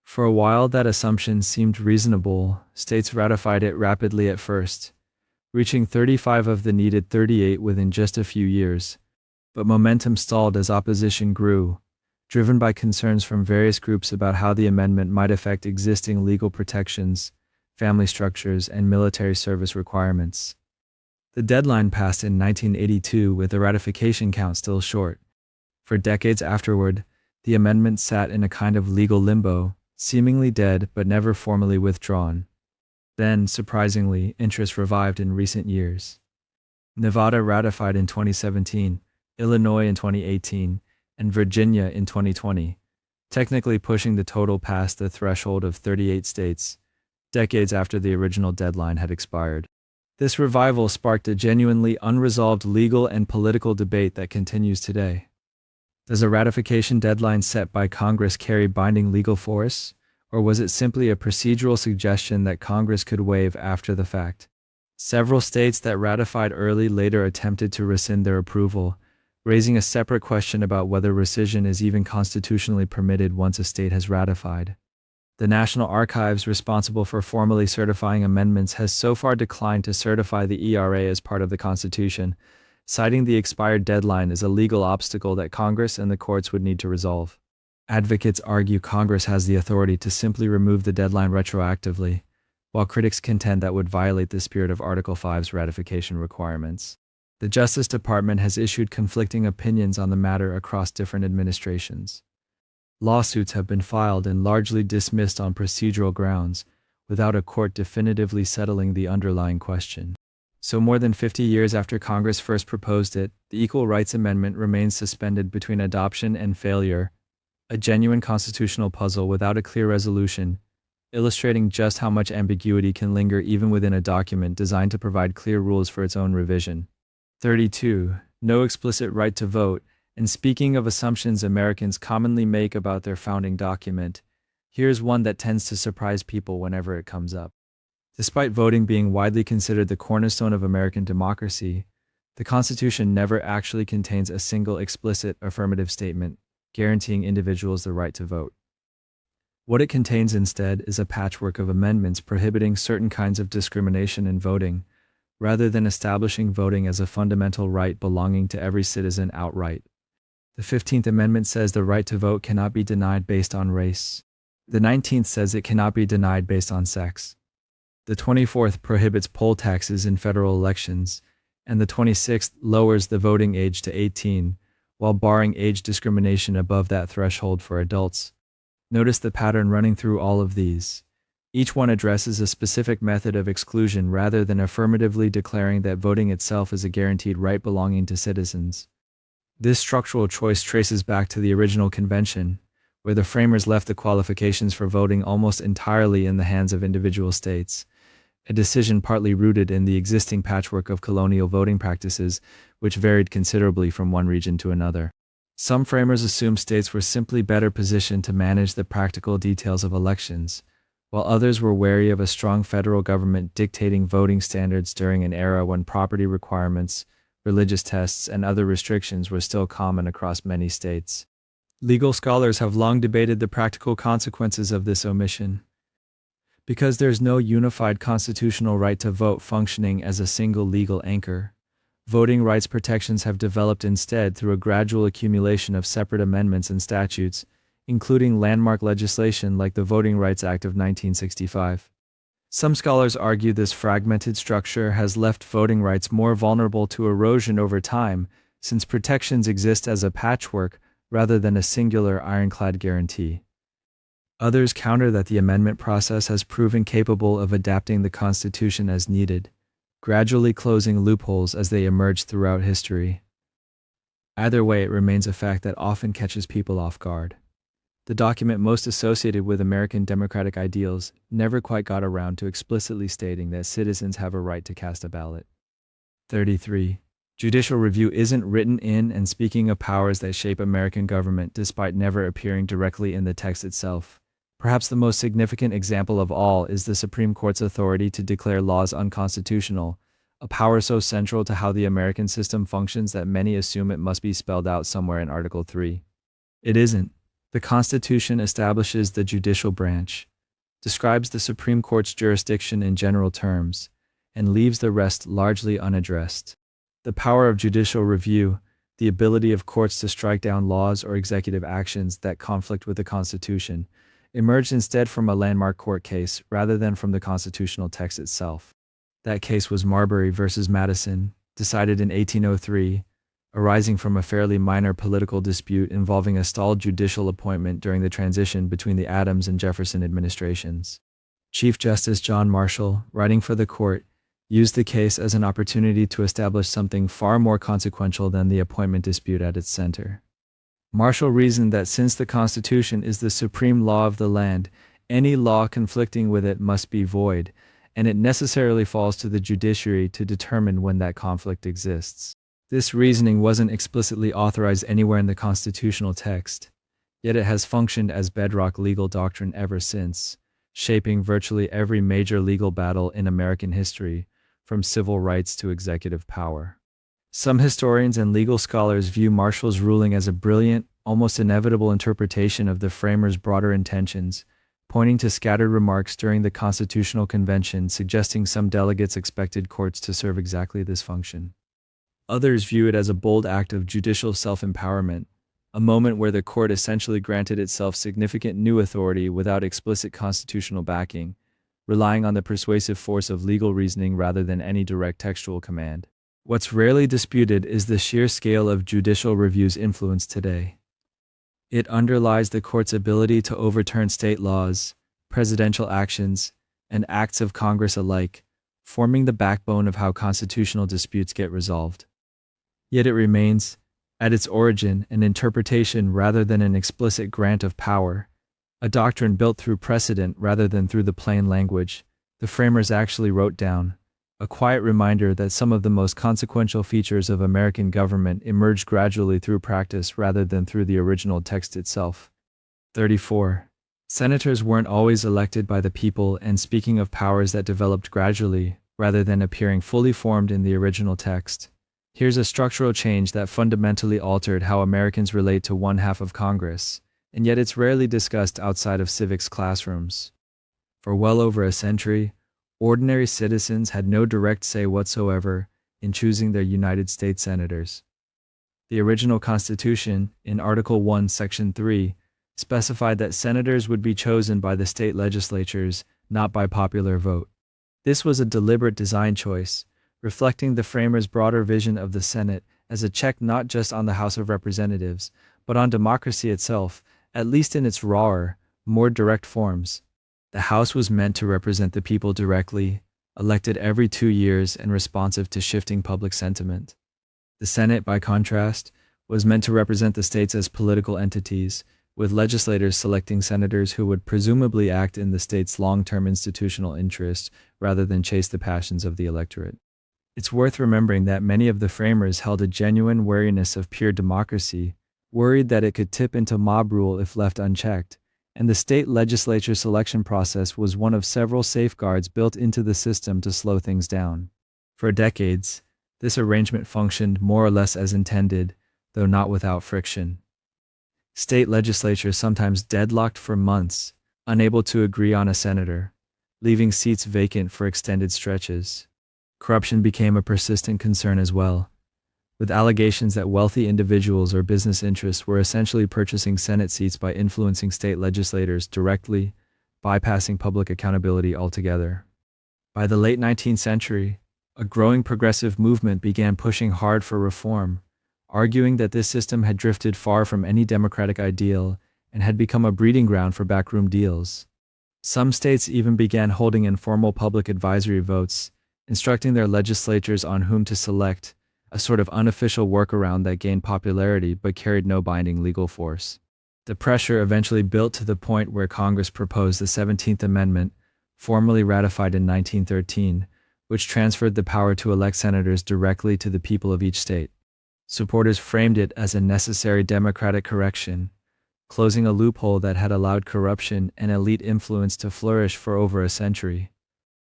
For a while that assumption seemed reasonable. States ratified it rapidly at first, reaching 35 of the needed 38 within just a few years, but momentum stalled as opposition grew, driven by concerns from various groups about how the amendment might affect existing legal protections, family structures, and military service requirements. The deadline passed in 1982 with the ratification count still short. For decades afterward, the amendment sat in a kind of legal limbo, seemingly dead but never formally withdrawn. Then, surprisingly, interest revived in recent years. Nevada ratified in 2017, Illinois in 2018, and Virginia in 2020, technically pushing the total past the threshold of 38 states, decades after the original deadline had expired. This revival sparked a genuinely unresolved legal and political debate that continues today. Does a ratification deadline set by Congress carry binding legal force, or was it simply a procedural suggestion that Congress could waive after the fact? Several states that ratified early later attempted to rescind their approval, raising a separate question about whether rescission is even constitutionally permitted once a state has ratified. The National Archives, responsible for formally certifying amendments, has so far declined to certify the ERA as part of the Constitution, citing the expired deadline as a legal obstacle that Congress and the courts would need to resolve. Advocates argue Congress has the authority to simply remove the deadline retroactively, while critics contend that would violate the spirit of Article 5's ratification requirements. The Justice Department has issued conflicting opinions on the matter across different administrations. Lawsuits have been filed and largely dismissed on procedural grounds, without a court definitively settling the underlying question. So more than 50 years after Congress first proposed it, the Equal Rights Amendment remains suspended between adoption and failure, a genuine constitutional puzzle without a clear resolution, illustrating just how much ambiguity can linger even within a document designed to provide clear rules for its own revision. 32. No explicit right to vote. And speaking of assumptions Americans commonly make about their founding document, here's one that tends to surprise people whenever it comes up. Despite voting being widely considered the cornerstone of American democracy, the Constitution never actually contains a single explicit affirmative statement guaranteeing individuals the right to vote. What it contains instead is a patchwork of amendments prohibiting certain kinds of discrimination in voting, rather than establishing voting as a fundamental right belonging to every citizen outright. The 15th Amendment says the right to vote cannot be denied based on race. The 19th says it cannot be denied based on sex. The 24th prohibits poll taxes in federal elections, and the 26th lowers the voting age to 18, while barring age discrimination above that threshold for adults. Notice the pattern running through all of these. Each one addresses a specific method of exclusion rather than affirmatively declaring that voting itself is a guaranteed right belonging to citizens. This structural choice traces back to the original convention, where the framers left the qualifications for voting almost entirely in the hands of individual states, a decision partly rooted in the existing patchwork of colonial voting practices, which varied considerably from one region to another. Some framers assumed states were simply better positioned to manage the practical details of elections, while others were wary of a strong federal government dictating voting standards during an era when property requirements, religious tests, and other restrictions were still common across many states. Legal scholars have long debated the practical consequences of this omission. Because there's no unified constitutional right to vote functioning as a single legal anchor, voting rights protections have developed instead through a gradual accumulation of separate amendments and statutes, including landmark legislation like the Voting Rights Act of 1965. Some scholars argue this fragmented structure has left voting rights more vulnerable to erosion over time, since protections exist as a patchwork rather than a singular ironclad guarantee. Others counter that the amendment process has proven capable of adapting the Constitution as needed, gradually closing loopholes as they emerge throughout history. Either way, it remains a fact that often catches people off guard. The document most associated with American democratic ideals never quite got around to explicitly stating that citizens have a right to cast a ballot. 33. Judicial review isn't written in and speaking of powers that shape American government despite never appearing directly in the text itself. Perhaps the most significant example of all is the Supreme Court's authority to declare laws unconstitutional, a power so central to how the American system functions that many assume it must be spelled out somewhere in Article 3. It isn't. The Constitution establishes the judicial branch, describes the Supreme Court's jurisdiction in general terms, and leaves the rest largely unaddressed. The power of judicial review, the ability of courts to strike down laws or executive actions that conflict with the Constitution, emerged instead from a landmark court case rather than from the constitutional text itself. That case was Marbury versus Madison, decided in 1803, arising from a fairly minor political dispute involving a stalled judicial appointment during the transition between the Adams and Jefferson administrations. Chief Justice John Marshall, writing for the court, used the case as an opportunity to establish something far more consequential than the appointment dispute at its center. Marshall reasoned that since the Constitution is the supreme law of the land, any law conflicting with it must be void, and it necessarily falls to the judiciary to determine when that conflict exists. This reasoning wasn't explicitly authorized anywhere in the constitutional text, yet it has functioned as bedrock legal doctrine ever since, shaping virtually every major legal battle in American history, from civil rights to executive power. Some historians and legal scholars view Marshall's ruling as a brilliant, almost inevitable interpretation of the framers' broader intentions, pointing to scattered remarks during the Constitutional Convention suggesting some delegates expected courts to serve exactly this function. Others view it as a bold act of judicial self-empowerment, a moment where the court essentially granted itself significant new authority without explicit constitutional backing, relying on the persuasive force of legal reasoning rather than any direct textual command. What's rarely disputed is the sheer scale of judicial review's influence today. It underlies the court's ability to overturn state laws, presidential actions, and acts of Congress alike, forming the backbone of how constitutional disputes get resolved. Yet it remains, at its origin, an interpretation rather than an explicit grant of power, a doctrine built through precedent rather than through the plain language the framers actually wrote down, a quiet reminder that some of the most consequential features of American government emerged gradually through practice rather than through the original text itself. 34. Senators weren't always elected by the people, and speaking of powers that developed gradually, rather than appearing fully formed in the original text, here's a structural change that fundamentally altered how Americans relate to one half of Congress, and yet it's rarely discussed outside of civics classrooms. For well over a century, ordinary citizens had no direct say whatsoever in choosing their United States senators. The original Constitution, in Article 1, Section 3, specified that senators would be chosen by the state legislatures, not by popular vote. This was a deliberate design choice, reflecting the framers' broader vision of the Senate as a check not just on the House of Representatives, but on democracy itself, at least in its rawer, more direct forms. The House was meant to represent the people directly, elected every 2 years and responsive to shifting public sentiment. The Senate, by contrast, was meant to represent the states as political entities, with legislators selecting senators who would presumably act in the state's long-term institutional interest rather than chase the passions of the electorate. It's worth remembering that many of the framers held a genuine wariness of pure democracy, worried that it could tip into mob rule if left unchecked, and the state legislature selection process was one of several safeguards built into the system to slow things down. For decades, this arrangement functioned more or less as intended, though not without friction. State legislatures sometimes deadlocked for months, unable to agree on a senator, leaving seats vacant for extended stretches. Corruption became a persistent concern as well, with allegations that wealthy individuals or business interests were essentially purchasing Senate seats by influencing state legislators directly, bypassing public accountability altogether. By the late 19th century, a growing progressive movement began pushing hard for reform, arguing that this system had drifted far from any democratic ideal and had become a breeding ground for backroom deals. Some states even began holding informal public advisory votes, instructing their legislatures on whom to select, a sort of unofficial workaround that gained popularity but carried no binding legal force. The pressure eventually built to the point where Congress proposed the 17th Amendment, formally ratified in 1913, which transferred the power to elect senators directly to the people of each state. Supporters framed it as a necessary democratic correction, closing a loophole that had allowed corruption and elite influence to flourish for over a century.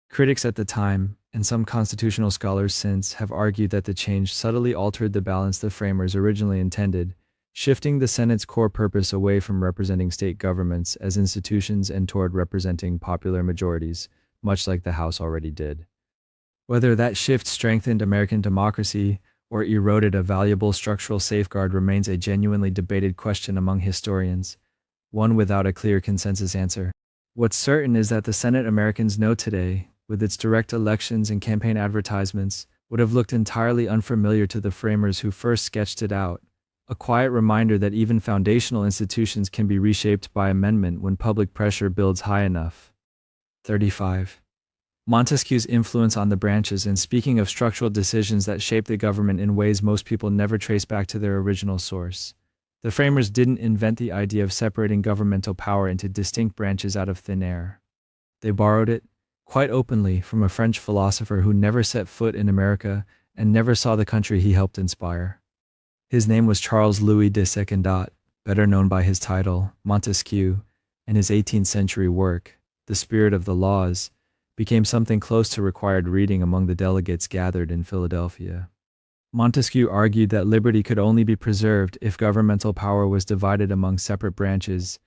Critics at the time, and some constitutional scholars since, have argued that the change subtly altered the balance the framers originally intended, shifting the Senate's core purpose away from representing state governments as institutions and toward representing popular majorities, much like the House already did. Whether that shift strengthened American democracy or eroded a valuable structural safeguard remains a genuinely debated question among historians, one without a clear consensus answer. What's certain is that the Senate Americans know today, with its direct elections and campaign advertisements, would have looked entirely unfamiliar to the framers who first sketched it out, a quiet reminder that even foundational institutions can be reshaped by amendment when public pressure builds high enough. 35. Montesquieu's influence on the branches. And speaking of structural decisions that shape the government in ways most people never trace back to their original source, the framers didn't invent the idea of separating governmental power into distinct branches out of thin air. They borrowed it, quite openly from a French philosopher who never set foot in America and never saw the country he helped inspire. His name was Charles Louis de Secondat, better known by his title, Montesquieu, and his 18th century work, The Spirit of the Laws, became something close to required reading among the delegates gathered in Philadelphia. Montesquieu argued that liberty could only be preserved if governmental power was divided among separate branches,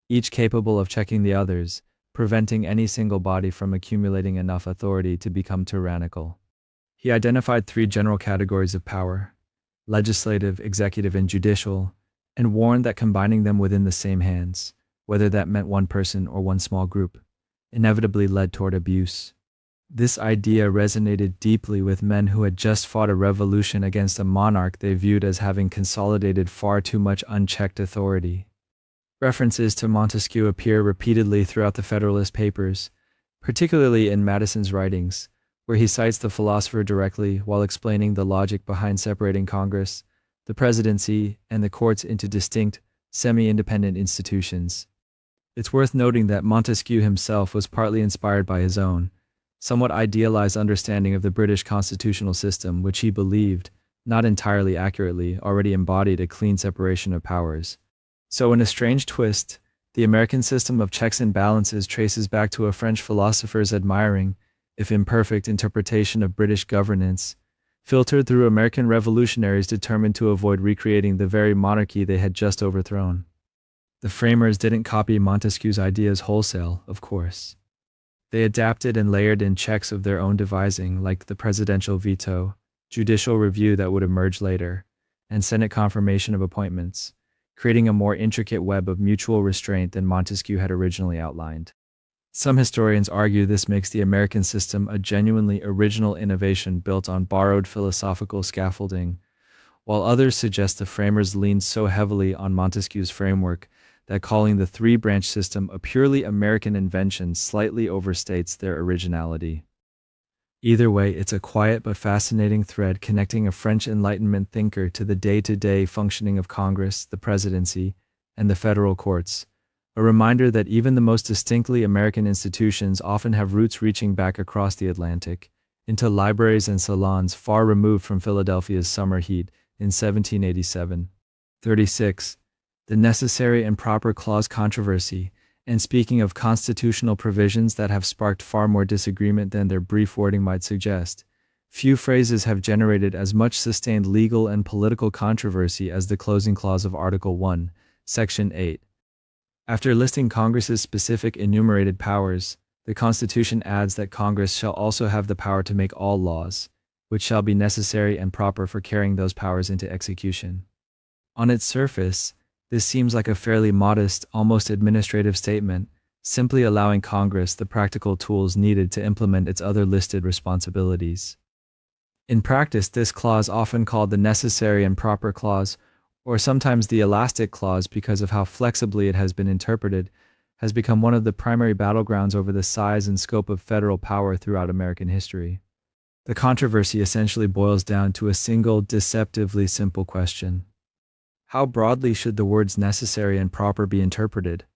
each capable of checking the others, preventing any single body from accumulating enough authority to become tyrannical. He identified three general categories of power: legislative, executive, and judicial, and warned that combining them within the same hands, whether that meant one person or one small group, inevitably led toward abuse. This idea resonated deeply with men who had just fought a revolution against a monarch they viewed as having consolidated far too much unchecked authority. References to Montesquieu appear repeatedly throughout the Federalist Papers, particularly in Madison's writings, where he cites the philosopher directly while explaining the logic behind separating Congress, the presidency, and the courts into distinct, semi-independent institutions. It's worth noting that Montesquieu himself was partly inspired by his own, somewhat idealized understanding of the British constitutional system, which he believed, not entirely accurately, already embodied a clean separation of powers. So in a strange twist, the American system of checks and balances traces back to a French philosopher's admiring, if imperfect, interpretation of British governance, filtered through American revolutionaries determined to avoid recreating the very monarchy they had just overthrown. The framers didn't copy Montesquieu's ideas wholesale, of course. They adapted and layered in checks of their own devising, like the presidential veto, judicial review that would emerge later, and Senate confirmation of appointments, creating a more intricate web of mutual restraint than Montesquieu had originally outlined. Some historians argue this makes the American system a genuinely original innovation built on borrowed philosophical scaffolding, while others suggest the framers leaned so heavily on Montesquieu's framework that calling the three-branch system a purely American invention slightly overstates their originality. Either way, it's a quiet but fascinating thread connecting a French Enlightenment thinker to the day-to-day functioning of Congress, the presidency, and the federal courts, a reminder that even the most distinctly American institutions often have roots reaching back across the Atlantic, into libraries and salons far removed from Philadelphia's summer heat in 1787. 36. The necessary and proper clause controversy, and speaking of constitutional provisions that have sparked far more disagreement than their brief wording might suggest, few phrases have generated as much sustained legal and political controversy as the closing clause of Article 1, Section 8. After listing Congress's specific enumerated powers, the Constitution adds that Congress shall also have the power to make all laws, which shall be necessary and proper for carrying those powers into execution. On its surface, this seems like a fairly modest, almost administrative statement, simply allowing Congress the practical tools needed to implement its other listed responsibilities. In practice, this clause, often called the necessary and proper clause, or sometimes the elastic clause because of how flexibly it has been interpreted, has become one of the primary battlegrounds over the size and scope of federal power throughout American history. The controversy essentially boils down to a single, deceptively simple question. How broadly should the words necessary and proper be interpreted?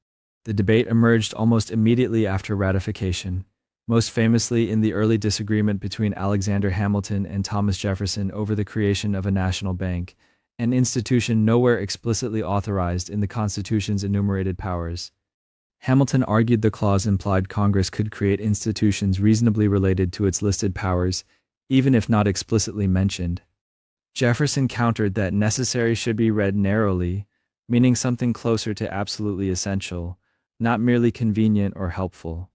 The debate emerged almost immediately after ratification, most famously in the early disagreement between Alexander Hamilton and Thomas Jefferson over the creation of a national bank, an institution nowhere explicitly authorized in the Constitution's enumerated powers. Hamilton argued the clause implied Congress could create institutions reasonably related to its listed powers, even if not explicitly mentioned. Jefferson countered that necessary should be read narrowly, meaning something closer to absolutely essential, not merely convenient or helpful.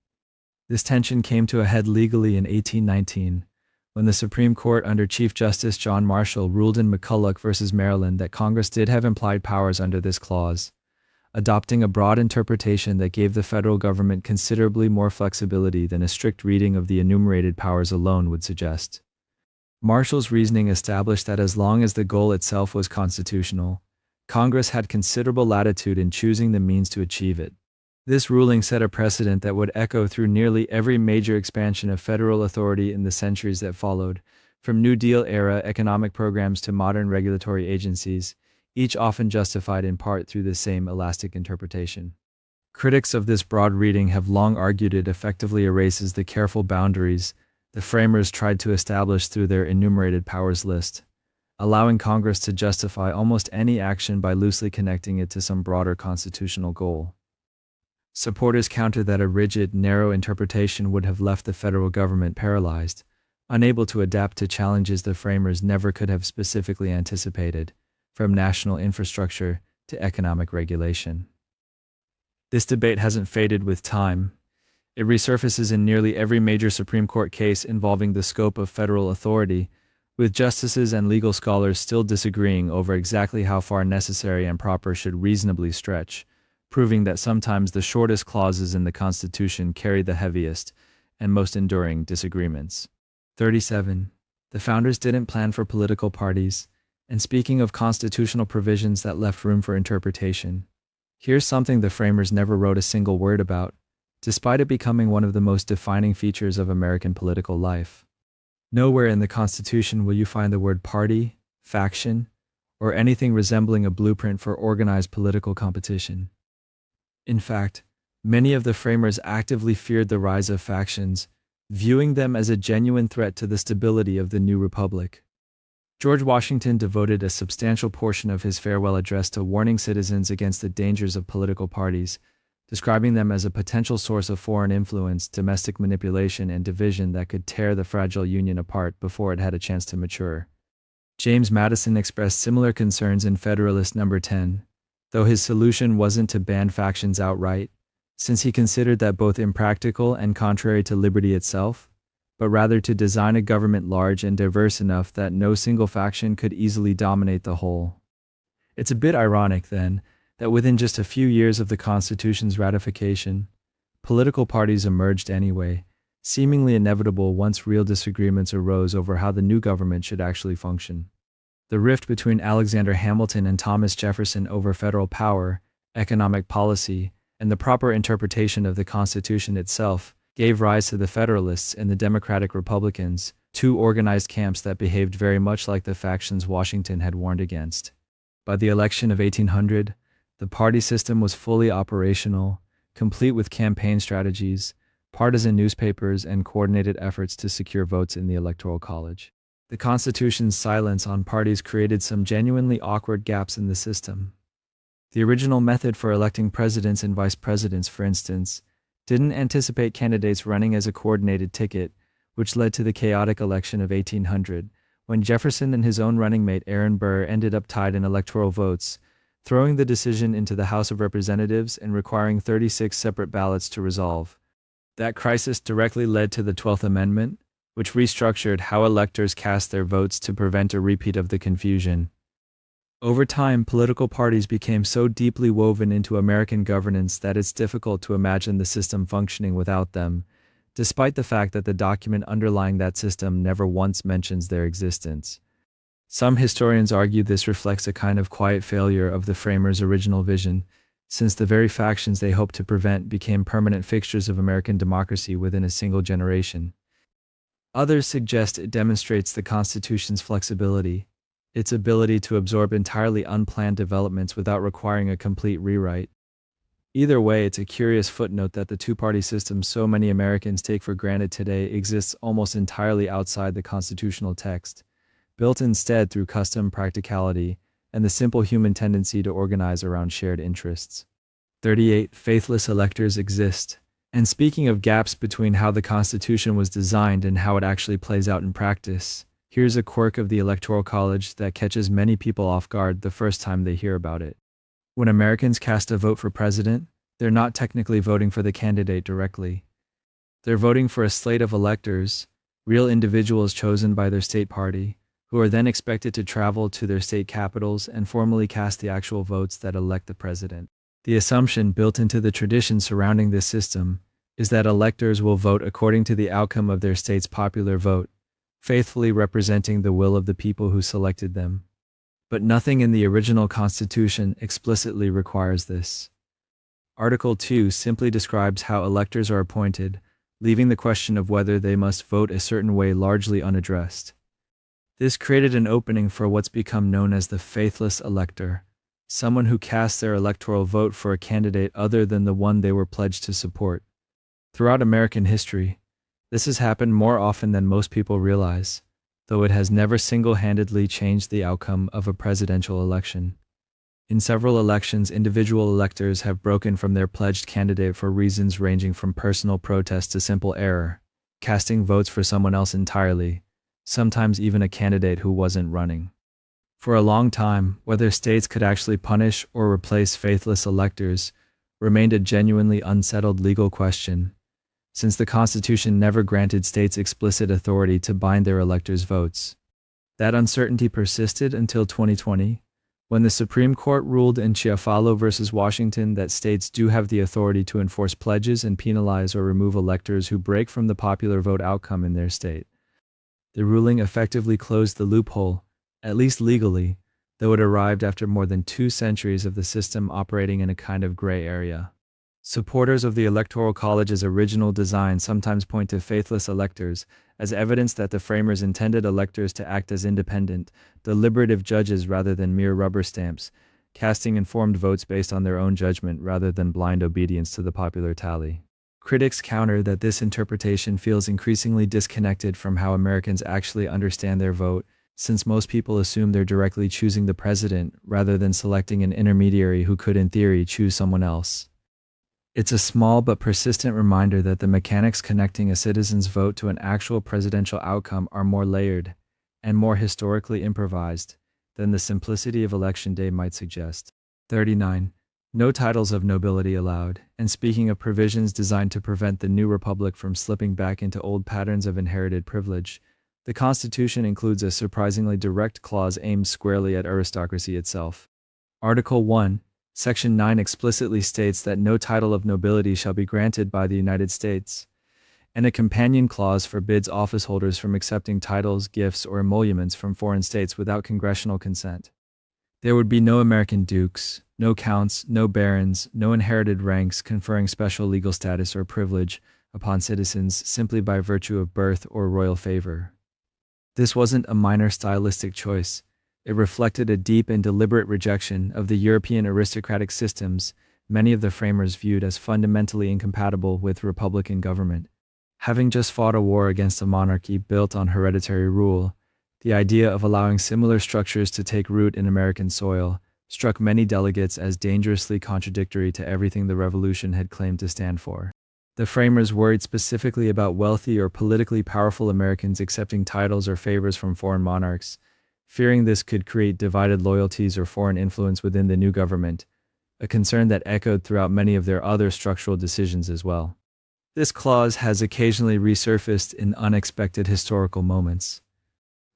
This tension came to a head legally in 1819, when the Supreme Court under Chief Justice John Marshall ruled in McCulloch v. Maryland that Congress did have implied powers under this clause, adopting a broad interpretation that gave the federal government considerably more flexibility than a strict reading of the enumerated powers alone would suggest. Marshall's reasoning established that as long as the goal itself was constitutional, Congress had considerable latitude in choosing the means to achieve it. This ruling set a precedent that would echo through nearly every major expansion of federal authority in the centuries that followed, from New Deal-era economic programs to modern regulatory agencies, each often justified in part through the same elastic interpretation. Critics of this broad reading have long argued it effectively erases the careful boundaries the framers tried to establish through their enumerated powers list, allowing Congress to justify almost any action by loosely connecting it to some broader constitutional goal. Supporters counter that a rigid, narrow interpretation would have left the federal government paralyzed, unable to adapt to challenges the framers never could have specifically anticipated, from national infrastructure to economic regulation. This debate hasn't faded with time. It resurfaces in nearly every major Supreme Court case involving the scope of federal authority, with justices and legal scholars still disagreeing over exactly how far necessary and proper should reasonably stretch, proving that sometimes the shortest clauses in the Constitution carry the heaviest and most enduring disagreements. 37. The founders didn't plan for political parties, and speaking of constitutional provisions that left room for interpretation, here's something the framers never wrote a single word about, despite it becoming one of the most defining features of American political life. Nowhere in the Constitution will you find the word party, faction, or anything resembling a blueprint for organized political competition. In fact, many of the framers actively feared the rise of factions, viewing them as a genuine threat to the stability of the new republic. George Washington devoted a substantial portion of his farewell address to warning citizens against the dangers of political parties, describing them as a potential source of foreign influence, domestic manipulation, and division that could tear the fragile Union apart before it had a chance to mature. James Madison expressed similar concerns in Federalist No. 10, though his solution wasn't to ban factions outright, since he considered that both impractical and contrary to liberty itself, but rather to design a government large and diverse enough that no single faction could easily dominate the whole. It's a bit ironic, then, that within just a few years of the Constitution's ratification, political parties emerged anyway, seemingly inevitable once real disagreements arose over how the new government should actually function. The rift between Alexander Hamilton and Thomas Jefferson over federal power, economic policy, and the proper interpretation of the Constitution itself gave rise to the Federalists and the Democratic Republicans, two organized camps that behaved very much like the factions Washington had warned against. By the election of 1800, the party system was fully operational, complete with campaign strategies, partisan newspapers, and coordinated efforts to secure votes in the Electoral College. The Constitution's silence on parties created some genuinely awkward gaps in the system. The original method for electing presidents and vice presidents, for instance, didn't anticipate candidates running as a coordinated ticket, which led to the chaotic election of 1800, when Jefferson and his own running mate Aaron Burr ended up tied in electoral votes, throwing the decision into the House of Representatives and requiring 36 separate ballots to resolve. That crisis directly led to the 12th Amendment, which restructured how electors cast their votes to prevent a repeat of the confusion. Over time, political parties became so deeply woven into American governance that it's difficult to imagine the system functioning without them, despite the fact that the document underlying that system never once mentions their existence. Some historians argue this reflects a kind of quiet failure of the framers' original vision, since the very factions they hoped to prevent became permanent fixtures of American democracy within a single generation. Others suggest it demonstrates the Constitution's flexibility, its ability to absorb entirely unplanned developments without requiring a complete rewrite. Either way, it's a curious footnote that the two-party system so many Americans take for granted today exists almost entirely outside the constitutional text, built instead through custom, practicality, and the simple human tendency to organize around shared interests. 38. Faithless electors exist. And speaking of gaps between how the Constitution was designed and how it actually plays out in practice, here's a quirk of the Electoral College that catches many people off guard the first time they hear about it. When Americans cast a vote for president, they're not technically voting for the candidate directly. They're voting for a slate of electors, real individuals chosen by their state party, who are then expected to travel to their state capitals and formally cast the actual votes that elect the president. The assumption built into the tradition surrounding this system is that electors will vote according to the outcome of their state's popular vote, faithfully representing the will of the people who selected them. But nothing in the original Constitution explicitly requires this. Article 2 simply describes how electors are appointed, leaving the question of whether they must vote a certain way largely unaddressed. This created an opening for what's become known as the faithless elector, someone who casts their electoral vote for a candidate other than the one they were pledged to support. Throughout American history, this has happened more often than most people realize, though it has never single-handedly changed the outcome of a presidential election. In several elections, individual electors have broken from their pledged candidate for reasons ranging from personal protest to simple error, casting votes for someone else entirely, sometimes even a candidate who wasn't running. For a long time, whether states could actually punish or replace faithless electors remained a genuinely unsettled legal question, since the Constitution never granted states explicit authority to bind their electors' votes. That uncertainty persisted until 2020, when the Supreme Court ruled in Chiafalo v. Washington that states do have the authority to enforce pledges and penalize or remove electors who break from the popular vote outcome in their state. The ruling effectively closed the loophole, at least legally, though it arrived after more than 2 centuries of the system operating in a kind of gray area. Supporters of the Electoral College's original design sometimes point to faithless electors as evidence that the framers intended electors to act as independent, deliberative judges rather than mere rubber stamps, casting informed votes based on their own judgment rather than blind obedience to the popular tally. Critics counter that this interpretation feels increasingly disconnected from how Americans actually understand their vote, since most people assume they're directly choosing the president rather than selecting an intermediary who could in theory choose someone else. It's a small but persistent reminder that the mechanics connecting a citizen's vote to an actual presidential outcome are more layered and more historically improvised than the simplicity of Election Day might suggest. 39. No titles of nobility allowed. And speaking of provisions designed to prevent the new republic from slipping back into old patterns of inherited privilege, the Constitution includes a surprisingly direct clause aimed squarely at aristocracy itself. Article 1, Section 9 explicitly states that no title of nobility shall be granted by the United States, and a companion clause forbids office holders from accepting titles, gifts, or emoluments from foreign states without congressional consent. There would be no American dukes, no counts, no barons, no inherited ranks conferring special legal status or privilege upon citizens simply by virtue of birth or royal favor. This wasn't a minor stylistic choice. It reflected a deep and deliberate rejection of the European aristocratic systems many of the framers viewed as fundamentally incompatible with republican government. Having just fought a war against a monarchy built on hereditary rule, the idea of allowing similar structures to take root in American soil struck many delegates as dangerously contradictory to everything the revolution had claimed to stand for. The framers worried specifically about wealthy or politically powerful Americans accepting titles or favors from foreign monarchs, fearing this could create divided loyalties or foreign influence within the new government, a concern that echoed throughout many of their other structural decisions as well. This clause has occasionally resurfaced in unexpected historical moments.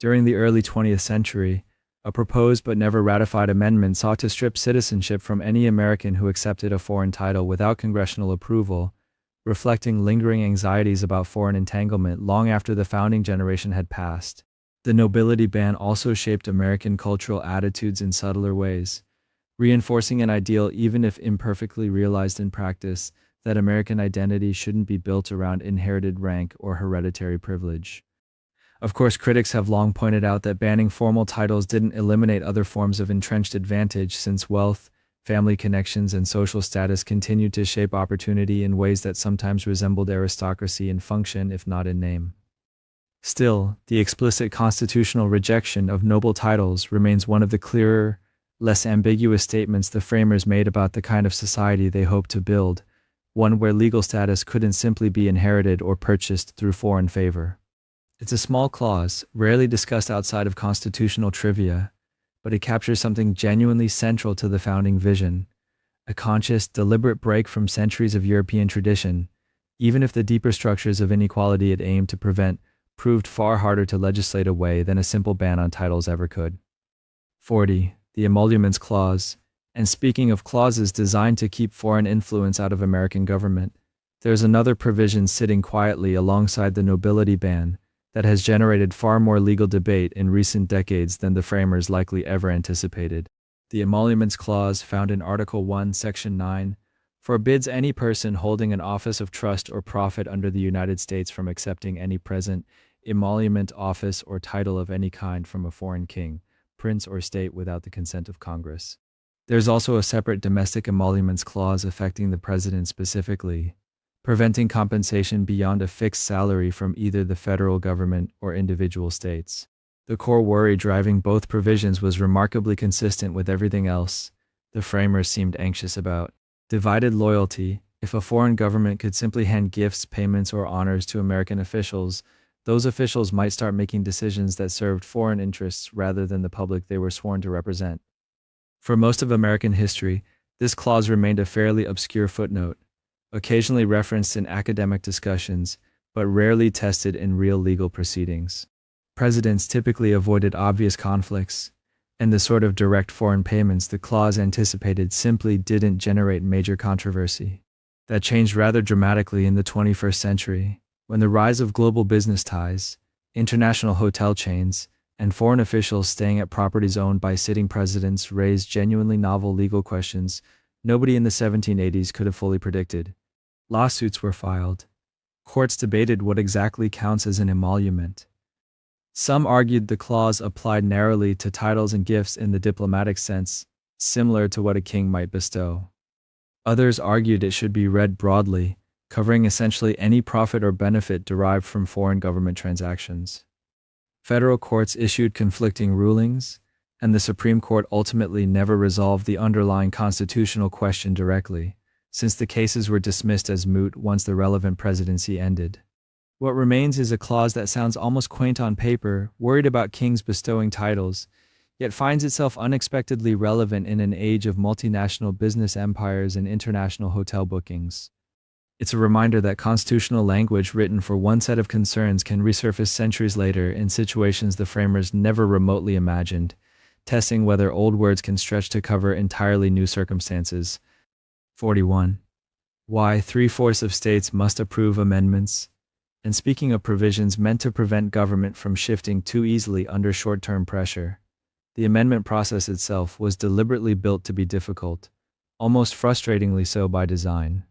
During the early 20th century, a proposed but never ratified amendment sought to strip citizenship from any American who accepted a foreign title without congressional approval, reflecting lingering anxieties about foreign entanglement long after the founding generation had passed. The nobility ban also shaped American cultural attitudes in subtler ways, reinforcing an ideal, even if imperfectly realized in practice, that American identity shouldn't be built around inherited rank or hereditary privilege. Of course, critics have long pointed out that banning formal titles didn't eliminate other forms of entrenched advantage, since wealth, family connections, and social status continued to shape opportunity in ways that sometimes resembled aristocracy in function, if not in name. Still, the explicit constitutional rejection of noble titles remains one of the clearer, less ambiguous statements the framers made about the kind of society they hoped to build, one where legal status couldn't simply be inherited or purchased through foreign favor. It's a small clause, rarely discussed outside of constitutional trivia, but it captures something genuinely central to the founding vision, a conscious, deliberate break from centuries of European tradition, even if the deeper structures of inequality it aimed to prevent proved far harder to legislate away than a simple ban on titles ever could. 40. The Emoluments Clause. And speaking of clauses designed to keep foreign influence out of American government, there's another provision sitting quietly alongside the nobility ban that has generated far more legal debate in recent decades than the framers likely ever anticipated. The Emoluments Clause, found in Article 1, Section 9, forbids any person holding an office of trust or profit under the United States from accepting any present, emolument, office, or title of any kind from a foreign king, prince, or state without the consent of Congress. There's also a separate domestic emoluments clause affecting the president specifically, preventing compensation beyond a fixed salary from either the federal government or individual states. The core worry driving both provisions was remarkably consistent with everything else the framers seemed anxious about. Divided loyalty. If a foreign government could simply hand gifts, payments, or honors to American officials, those officials might start making decisions that served foreign interests rather than the public they were sworn to represent. For most of American history, this clause remained a fairly obscure footnote, occasionally referenced in academic discussions, but rarely tested in real legal proceedings. Presidents typically avoided obvious conflicts, and the sort of direct foreign payments the clause anticipated simply didn't generate major controversy. That changed rather dramatically in the 21st century, when the rise of global business ties, international hotel chains, and foreign officials staying at properties owned by sitting presidents raised genuinely novel legal questions nobody in the 1780s could have fully predicted. Lawsuits were filed. Courts debated what exactly counts as an emolument. Some argued the clause applied narrowly to titles and gifts in the diplomatic sense, similar to what a king might bestow. Others argued it should be read broadly, covering essentially any profit or benefit derived from foreign government transactions. Federal courts issued conflicting rulings, and the Supreme Court ultimately never resolved the underlying constitutional question directly, since the cases were dismissed as moot once the relevant presidency ended. What remains is a clause that sounds almost quaint on paper, worried about kings bestowing titles, yet finds itself unexpectedly relevant in an age of multinational business empires and international hotel bookings. It's a reminder that constitutional language written for one set of concerns can resurface centuries later in situations the framers never remotely imagined, testing whether old words can stretch to cover entirely new circumstances. 41. Why 3/4 of states must approve amendments. And speaking of provisions meant to prevent government from shifting too easily under short-term pressure, the amendment process itself was deliberately built to be difficult, almost frustratingly so by design.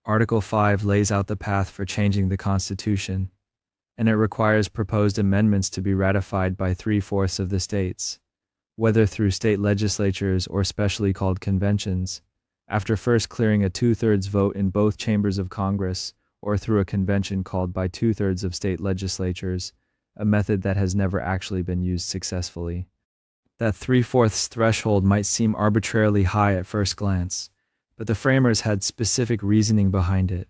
Article 5 lays out the path for changing the Constitution, and it requires proposed amendments to be ratified by 3/4 of the states, whether through state legislatures or specially called conventions, after first clearing a 2/3 vote in both chambers of Congress, or through a convention called by 2/3 of state legislatures, a method that has never actually been used successfully. That 3/4 threshold might seem arbitrarily high at first glance, but the framers had specific reasoning behind it.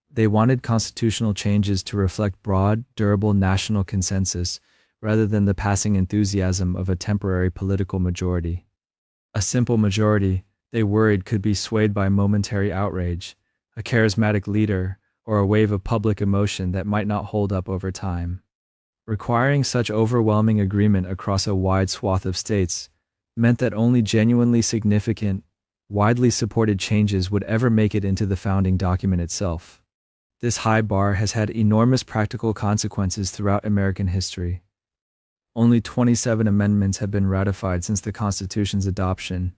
They wanted constitutional changes to reflect broad, durable national consensus rather than the passing enthusiasm of a temporary political majority. A simple majority, they worried, could be swayed by momentary outrage, a charismatic leader, or a wave of public emotion that might not hold up over time. Requiring such overwhelming agreement across a wide swath of states meant that only genuinely significant, widely supported changes would ever make it into the founding document itself. This high bar has had enormous practical consequences throughout American history. Only 27 amendments have been ratified since the Constitution's adoption,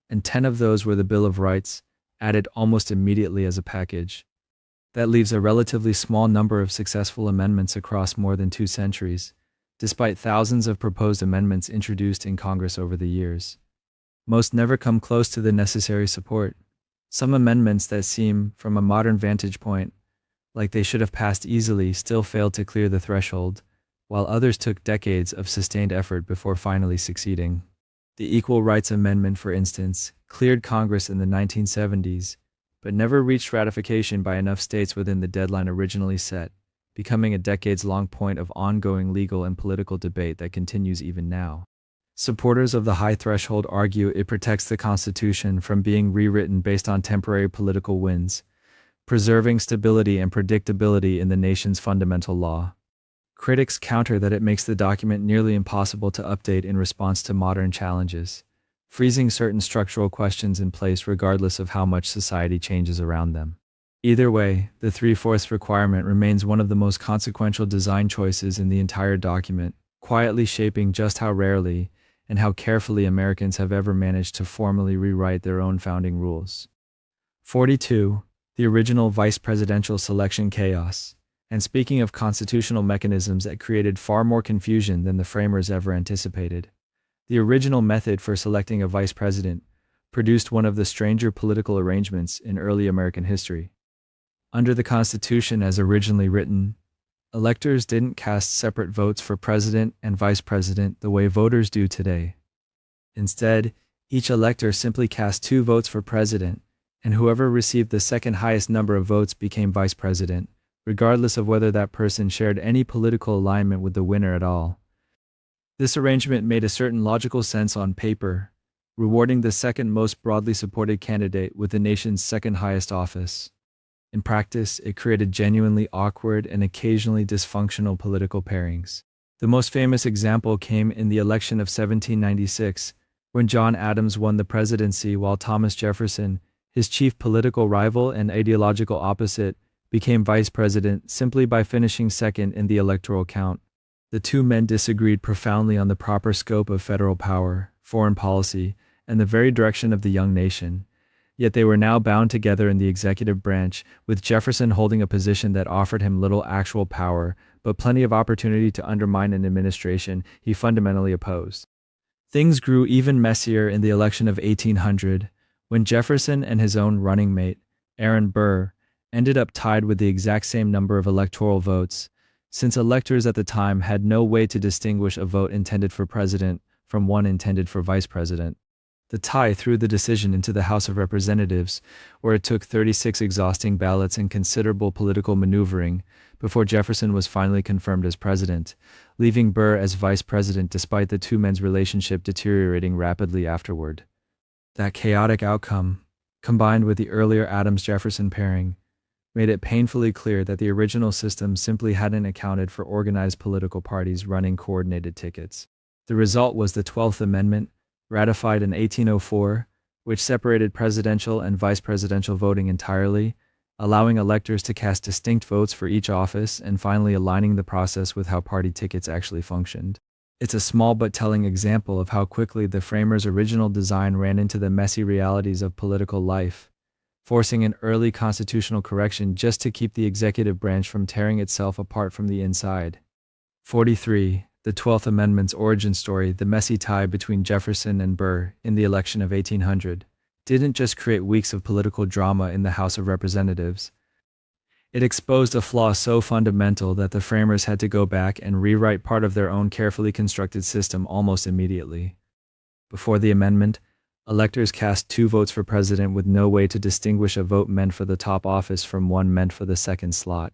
and 10 of those were the Bill of Rights, added almost immediately as a package. That leaves a relatively small number of successful amendments across more than 2 centuries, despite thousands of proposed amendments introduced in Congress over the years. Most never come close to the necessary support. Some amendments that seem, from a modern vantage point, like they should have passed easily still failed to clear the threshold, while others took decades of sustained effort before finally succeeding. The Equal Rights Amendment, for instance, cleared Congress in the 1970s, but never reached ratification by enough states within the deadline originally set, becoming a decades-long point of ongoing legal and political debate that continues even now. Supporters of the high threshold argue it protects the Constitution from being rewritten based on temporary political wins, preserving stability and predictability in the nation's fundamental law. Critics counter that it makes the document nearly impossible to update in response to modern challenges, freezing certain structural questions in place regardless of how much society changes around them. Either way, the 3/4 requirement remains one of the most consequential design choices in the entire document, quietly shaping just how rarely and how carefully Americans have ever managed to formally rewrite their own founding rules. 42. The original vice presidential selection chaos. And speaking of constitutional mechanisms that created far more confusion than the framers ever anticipated, The original method for selecting a vice president produced one of the stranger political arrangements in early American history. Under the Constitution as originally written, electors didn't cast separate votes for president and vice president the way voters do today. Instead, each elector simply cast 2 votes for president, and whoever received the second highest number of votes became vice president, regardless of whether that person shared any political alignment with the winner at all. This arrangement made a certain logical sense on paper, rewarding the second most broadly supported candidate with the nation's second highest office. In practice, it created genuinely awkward and occasionally dysfunctional political pairings. The most famous example came in the election of 1796, when John Adams won the presidency while Thomas Jefferson, his chief political rival and ideological opposite, became vice president simply by finishing second in the electoral count. The two men disagreed profoundly on the proper scope of federal power, foreign policy, and the very direction of the young nation. Yet they were now bound together in the executive branch, with Jefferson holding a position that offered him little actual power, but plenty of opportunity to undermine an administration he fundamentally opposed. Things grew even messier in the election of 1800, when Jefferson and his own running mate, Aaron Burr, ended up tied with the exact same number of electoral votes, since electors at the time had no way to distinguish a vote intended for president from one intended for vice president. The tie threw the decision into the House of Representatives, where it took 36 exhausting ballots and considerable political maneuvering before Jefferson was finally confirmed as president, leaving Burr as vice president despite the two men's relationship deteriorating rapidly afterward. That chaotic outcome, combined with the earlier Adams-Jefferson pairing, made it painfully clear that the original system simply hadn't accounted for organized political parties running coordinated tickets. The result was the 12th Amendment, ratified in 1804, which separated presidential and vice presidential voting entirely, allowing electors to cast distinct votes for each office and finally aligning the process with how party tickets actually functioned. It's a small but telling example of how quickly the framers' original design ran into the messy realities of political life, forcing an early constitutional correction just to keep the executive branch from tearing itself apart from the inside. 43. The 12th Amendment's origin story, the messy tie between Jefferson and Burr in the election of 1800, didn't just create weeks of political drama in the House of Representatives. It exposed a flaw so fundamental that the framers had to go back and rewrite part of their own carefully constructed system almost immediately. Before the amendment, electors cast 2 votes for president with no way to distinguish a vote meant for the top office from one meant for the second slot,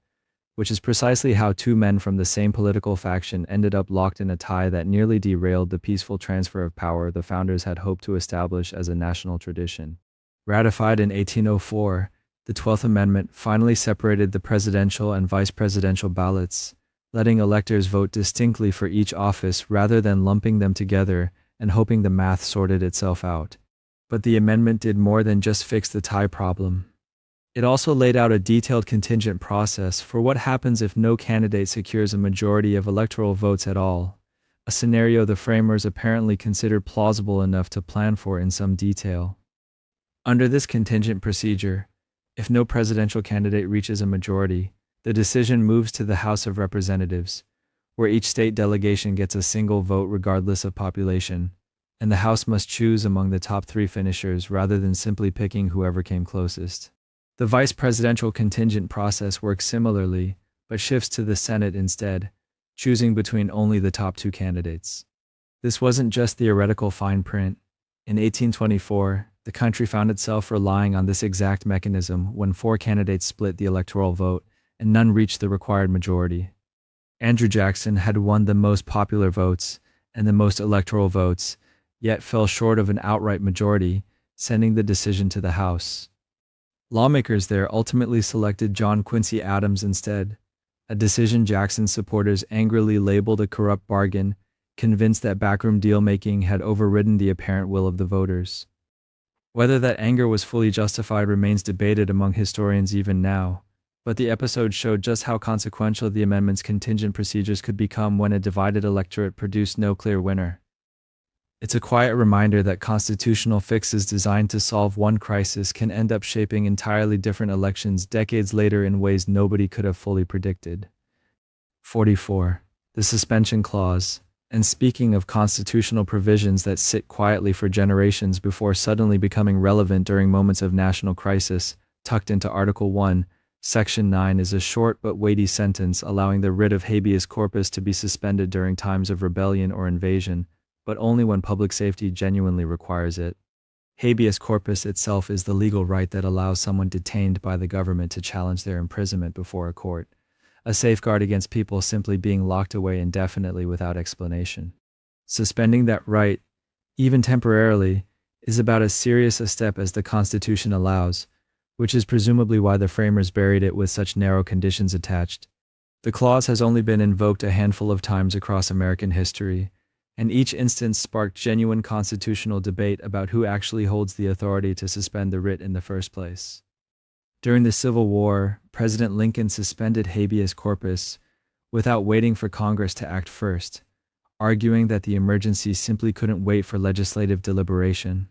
which is precisely how 2 men from the same political faction ended up locked in a tie that nearly derailed the peaceful transfer of power the founders had hoped to establish as a national tradition. Ratified in 1804, the 12th Amendment finally separated the presidential and vice presidential ballots, letting electors vote distinctly for each office rather than lumping them together and hoping the math sorted itself out. But the amendment did more than just fix the tie problem. It also laid out a detailed contingent process for what happens if no candidate secures a majority of electoral votes at all, a scenario the framers apparently considered plausible enough to plan for in some detail. Under this contingent procedure, if no presidential candidate reaches a majority, the decision moves to the House of Representatives, where each state delegation gets a single vote regardless of population, and the House must choose among the top 3 finishers rather than simply picking whoever came closest. The vice presidential contingent process works similarly, but shifts to the Senate instead, choosing between only the top 2 candidates. This wasn't just theoretical fine print. In 1824, the country found itself relying on this exact mechanism when 4 candidates split the electoral vote and none reached the required majority. Andrew Jackson had won the most popular votes and the most electoral votes, yet fell short of an outright majority, sending the decision to the House. Lawmakers there ultimately selected John Quincy Adams instead, a decision Jackson's supporters angrily labeled a corrupt bargain, convinced that backroom deal-making had overridden the apparent will of the voters. Whether that anger was fully justified remains debated among historians even now, but the episode showed just how consequential the amendment's contingent procedures could become when a divided electorate produced no clear winner. It's a quiet reminder that constitutional fixes designed to solve one crisis can end up shaping entirely different elections decades later in ways nobody could have fully predicted. 44. The suspension clause, And speaking of constitutional provisions that sit quietly for generations before suddenly becoming relevant during moments of national crisis, tucked into Article 1, Section 9 is a short but weighty sentence allowing the writ of habeas corpus to be suspended during times of rebellion or invasion, but only when public safety genuinely requires it. Habeas corpus itself is the legal right that allows someone detained by the government to challenge their imprisonment before a court, a safeguard against people simply being locked away indefinitely without explanation. Suspending that right, even temporarily, is about as serious a step as the Constitution allows, which is presumably why the framers buried it with such narrow conditions attached. The clause has only been invoked a handful of times across American history, and each instance sparked genuine constitutional debate about who actually holds the authority to suspend the writ in the first place. During the Civil War, President Lincoln suspended habeas corpus without waiting for Congress to act first, arguing that the emergency simply couldn't wait for legislative deliberation.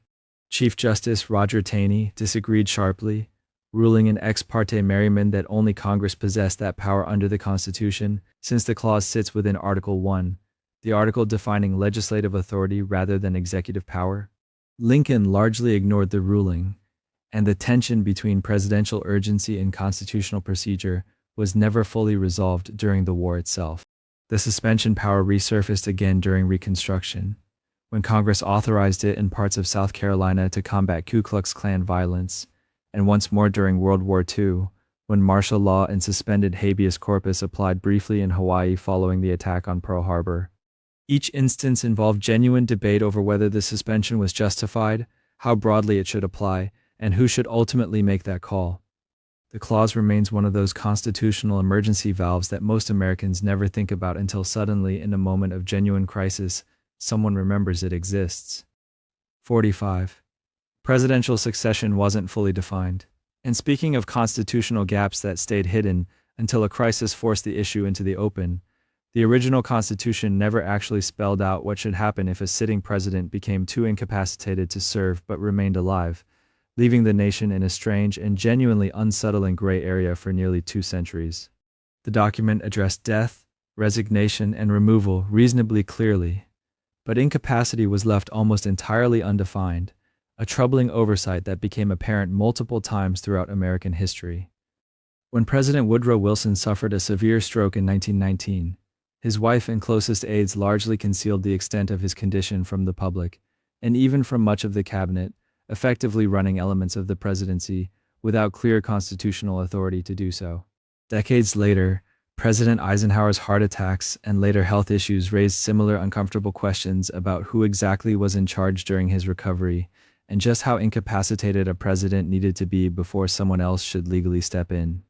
Chief Justice Roger Taney disagreed sharply, ruling in ex parte Merriman that only Congress possessed that power under the Constitution, since the clause sits within Article 1, the article defining legislative authority rather than executive power. Lincoln largely ignored the ruling, and the tension between presidential urgency and constitutional procedure was never fully resolved during the war itself. The suspension power resurfaced again during Reconstruction, when Congress authorized it in parts of South Carolina to combat Ku Klux Klan violence, and once more during World War II, when martial law and suspended habeas corpus applied briefly in Hawaii following the attack on Pearl Harbor. Each instance involved genuine debate over whether the suspension was justified, how broadly it should apply, and who should ultimately make that call. The clause remains one of those constitutional emergency valves that most Americans never think about until suddenly, in a moment of genuine crisis, someone remembers it exists. 45. Presidential succession wasn't fully defined. And speaking of constitutional gaps that stayed hidden until a crisis forced the issue into the open, the original Constitution never actually spelled out what should happen if a sitting president became too incapacitated to serve but remained alive, leaving the nation in a strange and genuinely unsettling gray area for nearly 2 centuries. The document addressed death, resignation, and removal reasonably clearly, but incapacity was left almost entirely undefined, a troubling oversight that became apparent multiple times throughout American history. When President Woodrow Wilson suffered a severe stroke in 1919, his wife and closest aides largely concealed the extent of his condition from the public, and even from much of the cabinet, effectively running elements of the presidency without clear constitutional authority to do so. Decades later, President Eisenhower's heart attacks and later health issues raised similar uncomfortable questions about who exactly was in charge during his recovery, and just how incapacitated a president needed to be before someone else should legally step in.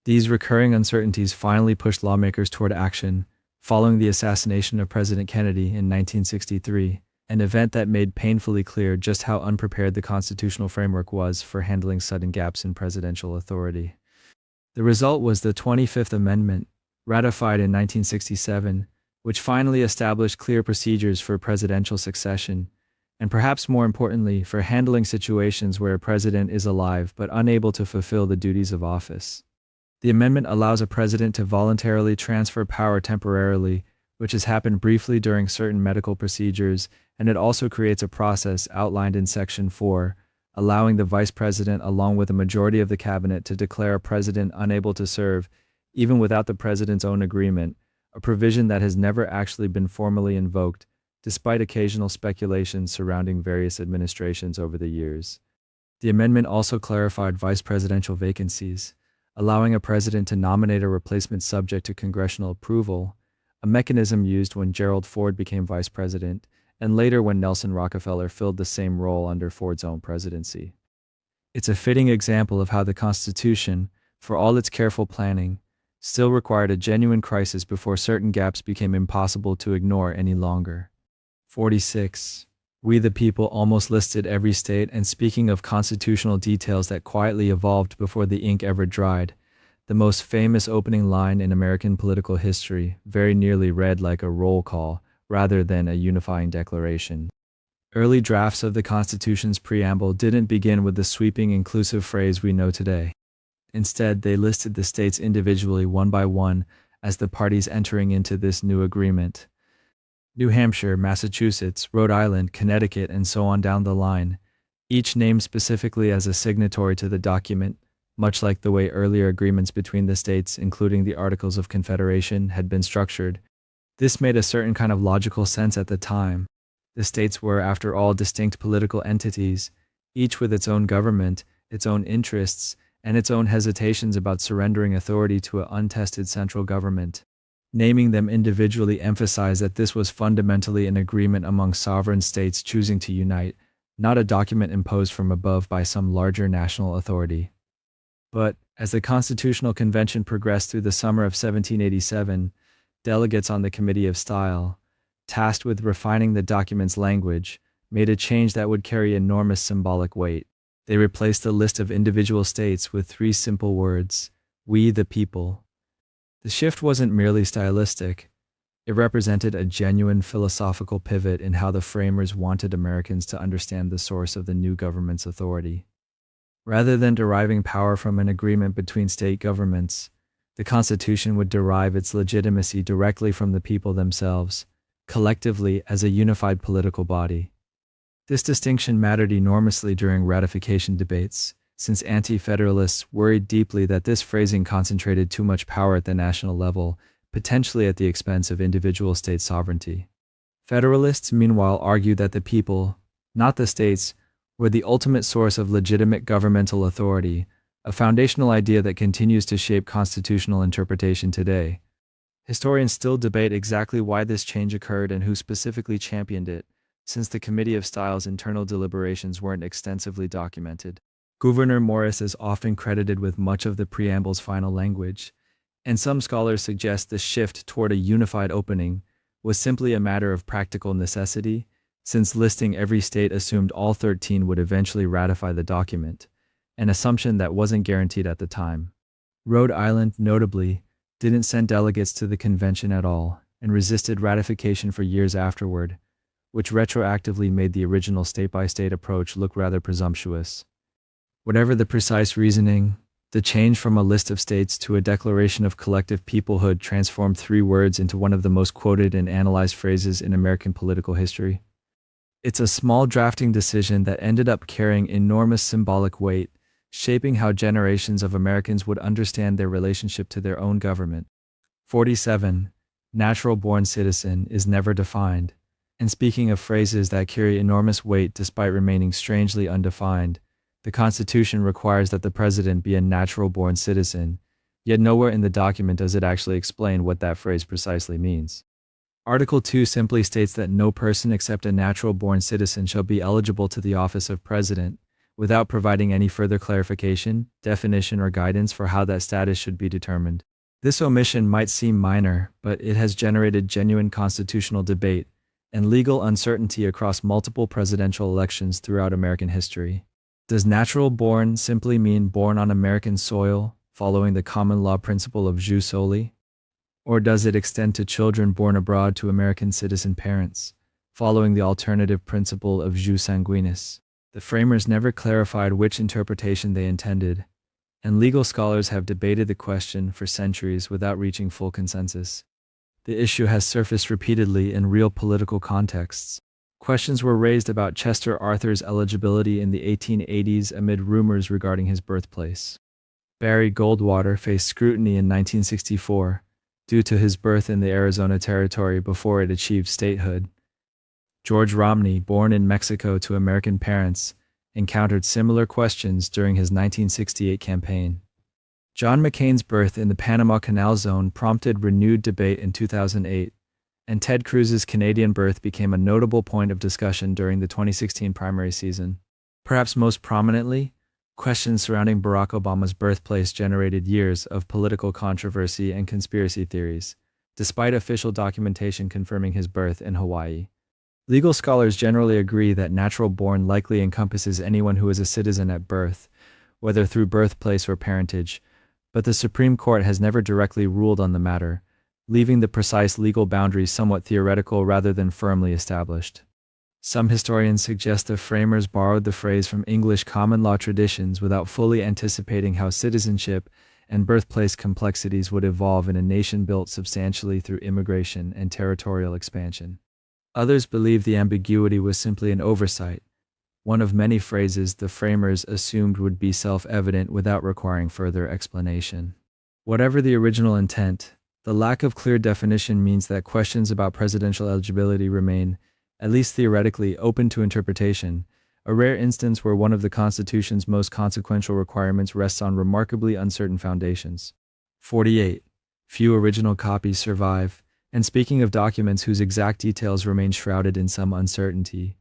These recurring uncertainties finally pushed lawmakers toward action, following the assassination of President Kennedy in 1963, an event that made painfully clear just how unprepared the constitutional framework was for handling sudden gaps in presidential authority. The result was the 25th Amendment, ratified in 1967, which finally established clear procedures for presidential succession, and perhaps more importantly, for handling situations where a president is alive but unable to fulfill the duties of office. The amendment allows a president to voluntarily transfer power temporarily, which has happened briefly during certain medical procedures, and it also creates a process outlined in Section 4, allowing the vice president along with a majority of the cabinet to declare a president unable to serve, even without the president's own agreement, a provision that has never actually been formally invoked, despite occasional speculation surrounding various administrations over the years. The amendment also clarified vice presidential vacancies, allowing a president to nominate a replacement subject to congressional approval, a mechanism used when Gerald Ford became vice president, and later when Nelson Rockefeller filled the same role under Ford's own presidency. It's a fitting example of how the Constitution, for all its careful planning, still required a genuine crisis before certain gaps became impossible to ignore any longer. 46. We the People almost listed every state, and speaking of constitutional details that quietly evolved before the ink ever dried, the most famous opening line in American political history very nearly read like a roll call rather than a unifying declaration. Early drafts of the Constitution's preamble didn't begin with the sweeping inclusive phrase we know today. Instead, they listed the states individually one by one as the parties entering into this new agreement. New Hampshire, Massachusetts, Rhode Island, Connecticut, and so on down the line, each named specifically as a signatory to the document, much like the way earlier agreements between the states, including the Articles of Confederation, had been structured. This made a certain kind of logical sense at the time. The states were, after all, distinct political entities, each with its own government, its own interests, and its own hesitations about surrendering authority to an untested central government. Naming them individually emphasized that this was fundamentally an agreement among sovereign states choosing to unite, not a document imposed from above by some larger national authority. But, as the Constitutional Convention progressed through the summer of 1787, delegates on the Committee of Style, tasked with refining the document's language, made a change that would carry enormous symbolic weight. They replaced the list of individual states with three simple words: "We the people." The shift wasn't merely stylistic. It represented a genuine philosophical pivot in how the framers wanted Americans to understand the source of the new government's authority. Rather than deriving power from an agreement between state governments, the Constitution would derive its legitimacy directly from the people themselves, collectively as a unified political body. This distinction mattered enormously during ratification debates, since anti-federalists worried deeply that this phrasing concentrated too much power at the national level, potentially at the expense of individual state sovereignty. Federalists, meanwhile, argued that the people, not the states, were the ultimate source of legitimate governmental authority, a foundational idea that continues to shape constitutional interpretation today. Historians still debate exactly why this change occurred and who specifically championed it, since the Committee of Style's internal deliberations weren't extensively documented. Gouverneur Morris is often credited with much of the preamble's final language, and some scholars suggest the shift toward a unified opening was simply a matter of practical necessity, since listing every state assumed all 13 would eventually ratify the document, an assumption that wasn't guaranteed at the time. Rhode Island, notably, didn't send delegates to the convention at all, and resisted ratification for years afterward, which retroactively made the original state-by-state approach look rather presumptuous. Whatever the precise reasoning, the change from a list of states to a declaration of collective peoplehood transformed three words into one of the most quoted and analyzed phrases in American political history. It's a small drafting decision that ended up carrying enormous symbolic weight, shaping how generations of Americans would understand their relationship to their own government. 47. Natural-born citizen is never defined. And speaking of phrases that carry enormous weight despite remaining strangely undefined, the Constitution requires that the president be a natural-born citizen, yet nowhere in the document does it actually explain what that phrase precisely means. Article 2 simply states that no person except a natural-born citizen shall be eligible to the office of president, without providing any further clarification, definition, or guidance for how that status should be determined. This omission might seem minor, but it has generated genuine constitutional debate and legal uncertainty across multiple presidential elections throughout American history. Does natural born simply mean born on American soil, following the common law principle of jus soli? Or does it extend to children born abroad to American citizen parents, following the alternative principle of jus sanguinis? The framers never clarified which interpretation they intended, and legal scholars have debated the question for centuries without reaching full consensus. The issue has surfaced repeatedly in real political contexts. Questions were raised about Chester Arthur's eligibility in the 1880s amid rumors regarding his birthplace. Barry Goldwater faced scrutiny in 1964 due to his birth in the Arizona Territory before it achieved statehood. George Romney, born in Mexico to American parents, encountered similar questions during his 1968 campaign. John McCain's birth in the Panama Canal Zone prompted renewed debate in 2008, and Ted Cruz's Canadian birth became a notable point of discussion during the 2016 primary season. Perhaps most prominently, questions surrounding Barack Obama's birthplace generated years of political controversy and conspiracy theories, despite official documentation confirming his birth in Hawaii. Legal scholars generally agree that natural born likely encompasses anyone who is a citizen at birth, whether through birthplace or parentage, but the Supreme Court has never directly ruled on the matter, leaving the precise legal boundaries somewhat theoretical rather than firmly established. Some historians suggest the framers borrowed the phrase from English common law traditions without fully anticipating how citizenship and birthplace complexities would evolve in a nation built substantially through immigration and territorial expansion. Others believe the ambiguity was simply an oversight, one of many phrases the framers assumed would be self-evident without requiring further explanation. Whatever the original intent, the lack of clear definition means that questions about presidential eligibility remain, at least theoretically, open to interpretation, a rare instance where one of the Constitution's most consequential requirements rests on remarkably uncertain foundations. 48. Few original copies survive, and speaking of documents whose exact details remain shrouded in some uncertainty,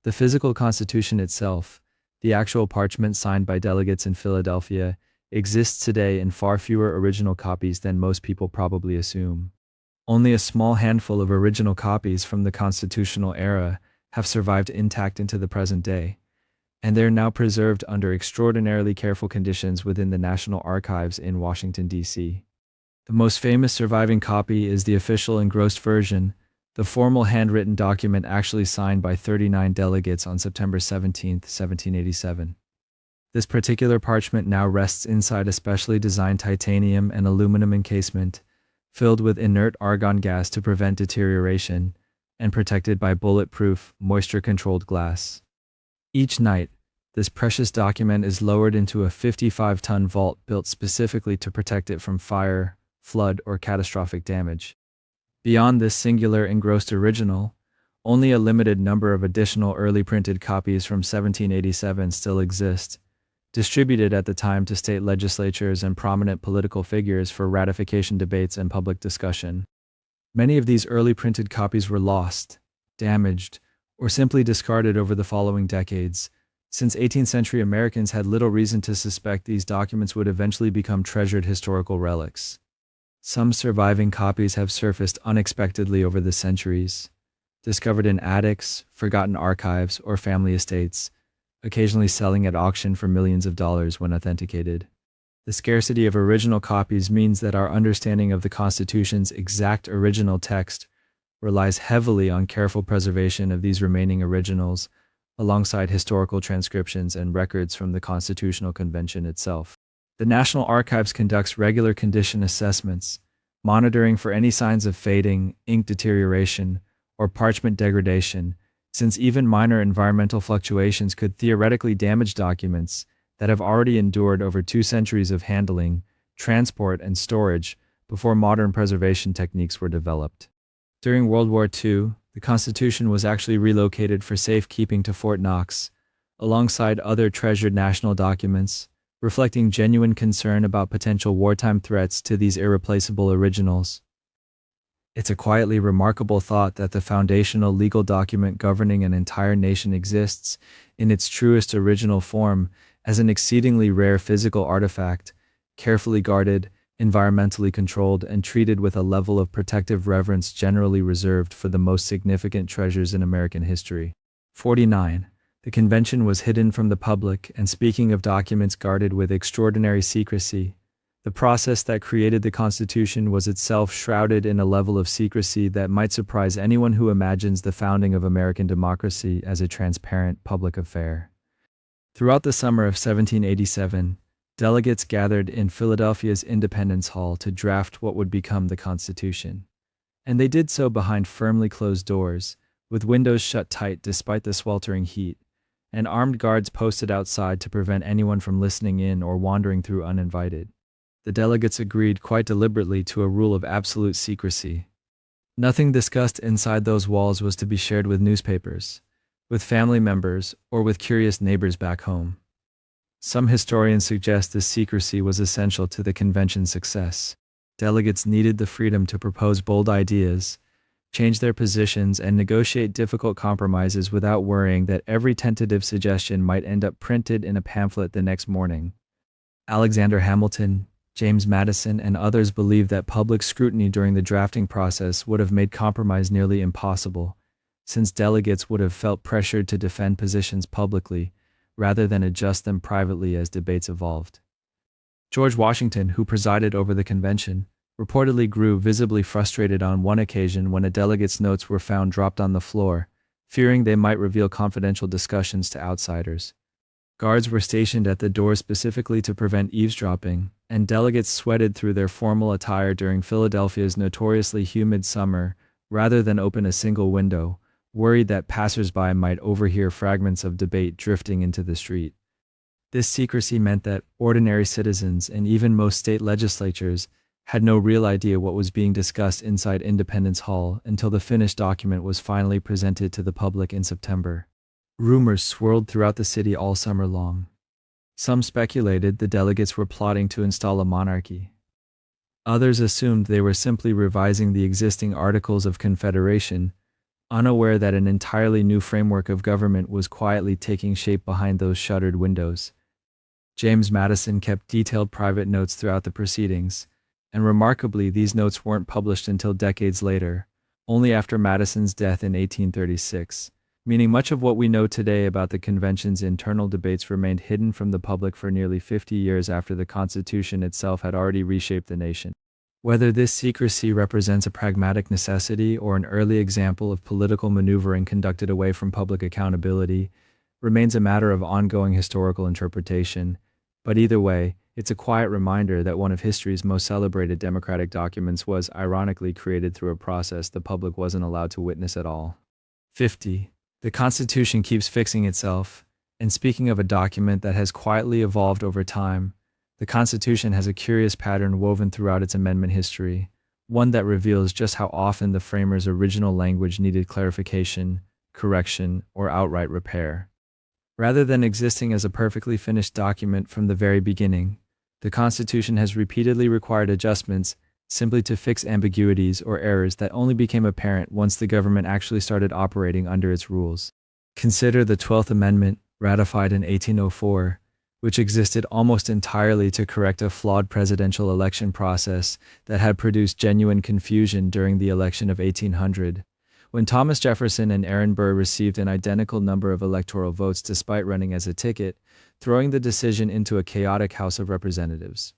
the physical Constitution itself, the actual parchment signed by delegates in Philadelphia, exists today in far fewer original copies than most people probably assume. Only a small handful of original copies from the constitutional era have survived intact into the present day, and they're now preserved under extraordinarily careful conditions within the National Archives in Washington, D.C. The most famous surviving copy is the official engrossed version, the formal handwritten document actually signed by 39 delegates on September 17, 1787. This particular parchment now rests inside a specially designed titanium and aluminum encasement, filled with inert argon gas to prevent deterioration, and protected by bulletproof, moisture-controlled glass. Each night, this precious document is lowered into a 55-ton vault built specifically to protect it from fire, flood, or catastrophic damage. Beyond this singular engrossed original, only a limited number of additional early printed copies from 1787 still exist, distributed at the time to state legislatures and prominent political figures for ratification debates and public discussion. Many of these early printed copies were lost, damaged, or simply discarded over the following decades, since 18th century Americans had little reason to suspect these documents would eventually become treasured historical relics. Some surviving copies have surfaced unexpectedly over the centuries, discovered in attics, forgotten archives, or family estates, occasionally selling at auction for millions of dollars when authenticated. The scarcity of original copies means that our understanding of the Constitution's exact original text relies heavily on careful preservation of these remaining originals, alongside historical transcriptions and records from the Constitutional Convention itself. The National Archives conducts regular condition assessments, monitoring for any signs of fading, ink deterioration, or parchment degradation, since even minor environmental fluctuations could theoretically damage documents that have already endured over 2 centuries of handling, transport, and storage before modern preservation techniques were developed. During World War II, the Constitution was actually relocated for safekeeping to Fort Knox, alongside other treasured national documents, reflecting genuine concern about potential wartime threats to these irreplaceable originals. It's a quietly remarkable thought that the foundational legal document governing an entire nation exists, in its truest original form, as an exceedingly rare physical artifact, carefully guarded, environmentally controlled, and treated with a level of protective reverence generally reserved for the most significant treasures in American history. 49. The convention was hidden from the public, and speaking of documents guarded with extraordinary secrecy, the process that created the Constitution was itself shrouded in a level of secrecy that might surprise anyone who imagines the founding of American democracy as a transparent public affair. Throughout the summer of 1787, delegates gathered in Philadelphia's Independence Hall to draft what would become the Constitution. And they did so behind firmly closed doors, with windows shut tight despite the sweltering heat, and armed guards posted outside to prevent anyone from listening in or wandering through uninvited. The delegates agreed quite deliberately to a rule of absolute secrecy. Nothing discussed inside those walls was to be shared with newspapers, with family members, or with curious neighbors back home. Some historians suggest this secrecy was essential to the convention's success. Delegates needed the freedom to propose bold ideas, change their positions, and negotiate difficult compromises without worrying that every tentative suggestion might end up printed in a pamphlet the next morning. Alexander Hamilton, James Madison, and others believed that public scrutiny during the drafting process would have made compromise nearly impossible, since delegates would have felt pressured to defend positions publicly, rather than adjust them privately as debates evolved. George Washington, who presided over the convention, reportedly grew visibly frustrated on one occasion when a delegate's notes were found dropped on the floor, fearing they might reveal confidential discussions to outsiders. Guards were stationed at the door specifically to prevent eavesdropping, and delegates sweated through their formal attire during Philadelphia's notoriously humid summer rather than open a single window, worried that passersby might overhear fragments of debate drifting into the street. This secrecy meant that ordinary citizens and even most state legislatures had no real idea what was being discussed inside Independence Hall until the finished document was finally presented to the public in September. Rumors swirled throughout the city all summer long. Some speculated the delegates were plotting to install a monarchy. Others assumed they were simply revising the existing Articles of Confederation, unaware that an entirely new framework of government was quietly taking shape behind those shuttered windows. James Madison kept detailed private notes throughout the proceedings, and remarkably, these notes weren't published until decades later, only after Madison's death in 1836, meaning much of what we know today about the convention's internal debates remained hidden from the public for nearly 50 years after the Constitution itself had already reshaped the nation. Whether this secrecy represents a pragmatic necessity or an early example of political maneuvering conducted away from public accountability remains a matter of ongoing historical interpretation, but either way, it's a quiet reminder that one of history's most celebrated democratic documents was ironically created through a process the public wasn't allowed to witness at all. 50. The Constitution keeps fixing itself, and speaking of a document that has quietly evolved over time, the Constitution has a curious pattern woven throughout its amendment history, one that reveals just how often the framers' original language needed clarification, correction, or outright repair. Rather than existing as a perfectly finished document from the very beginning, the Constitution has repeatedly required adjustments simply to fix ambiguities or errors that only became apparent once the government actually started operating under its rules. Consider the 12th Amendment, ratified in 1804, which existed almost entirely to correct a flawed presidential election process that had produced genuine confusion during the election of 1800, when Thomas Jefferson and Aaron Burr received an identical number of electoral votes despite running as a ticket, throwing the decision into a chaotic House of Representatives.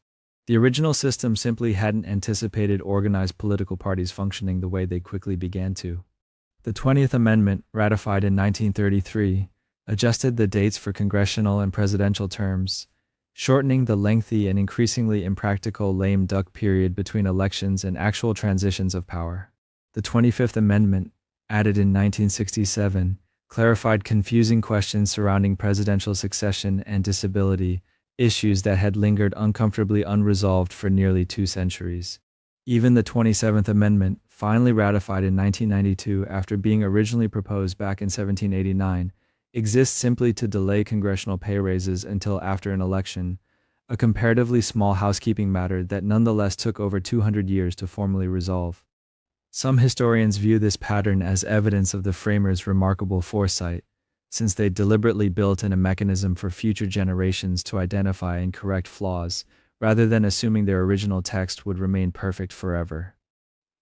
The original system simply hadn't anticipated organized political parties functioning the way they quickly began to. The 20th Amendment, ratified in 1933, adjusted the dates for congressional and presidential terms, shortening the lengthy and increasingly impractical lame duck period between elections and actual transitions of power. The 25th Amendment, added in 1967, clarified confusing questions surrounding presidential succession and disability, issues that had lingered uncomfortably unresolved for nearly 2 centuries. Even the 27th Amendment, finally ratified in 1992 after being originally proposed back in 1789, exists simply to delay congressional pay raises until after an election, a comparatively small housekeeping matter that nonetheless took over 200 years to formally resolve. Some historians view this pattern as evidence of the framers' remarkable foresight, since they deliberately built in a mechanism for future generations to identify and correct flaws, rather than assuming their original text would remain perfect forever.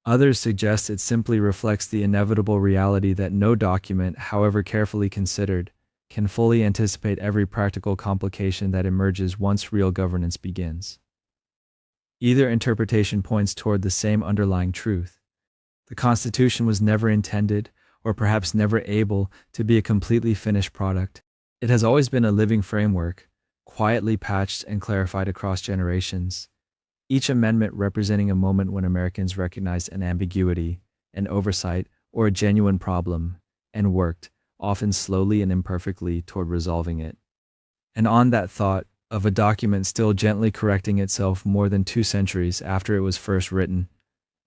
Others suggest it simply reflects the inevitable reality that no document, however carefully considered, can fully anticipate every practical complication that emerges once real governance begins. Either interpretation points toward the same underlying truth. The Constitution was never intended, or perhaps never able, to be a completely finished product. It has always been a living framework, quietly patched and clarified across generations, each amendment representing a moment when Americans recognized an ambiguity, an oversight, or a genuine problem, and worked, often slowly and imperfectly, toward resolving it. And on that thought, of a document still gently correcting itself more than 2 centuries after it was first written,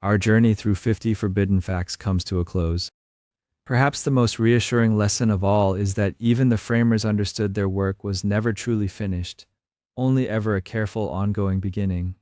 our journey through 50 forbidden facts comes to a close. Perhaps the most reassuring lesson of all is that even the framers understood their work was never truly finished, only ever a careful ongoing beginning.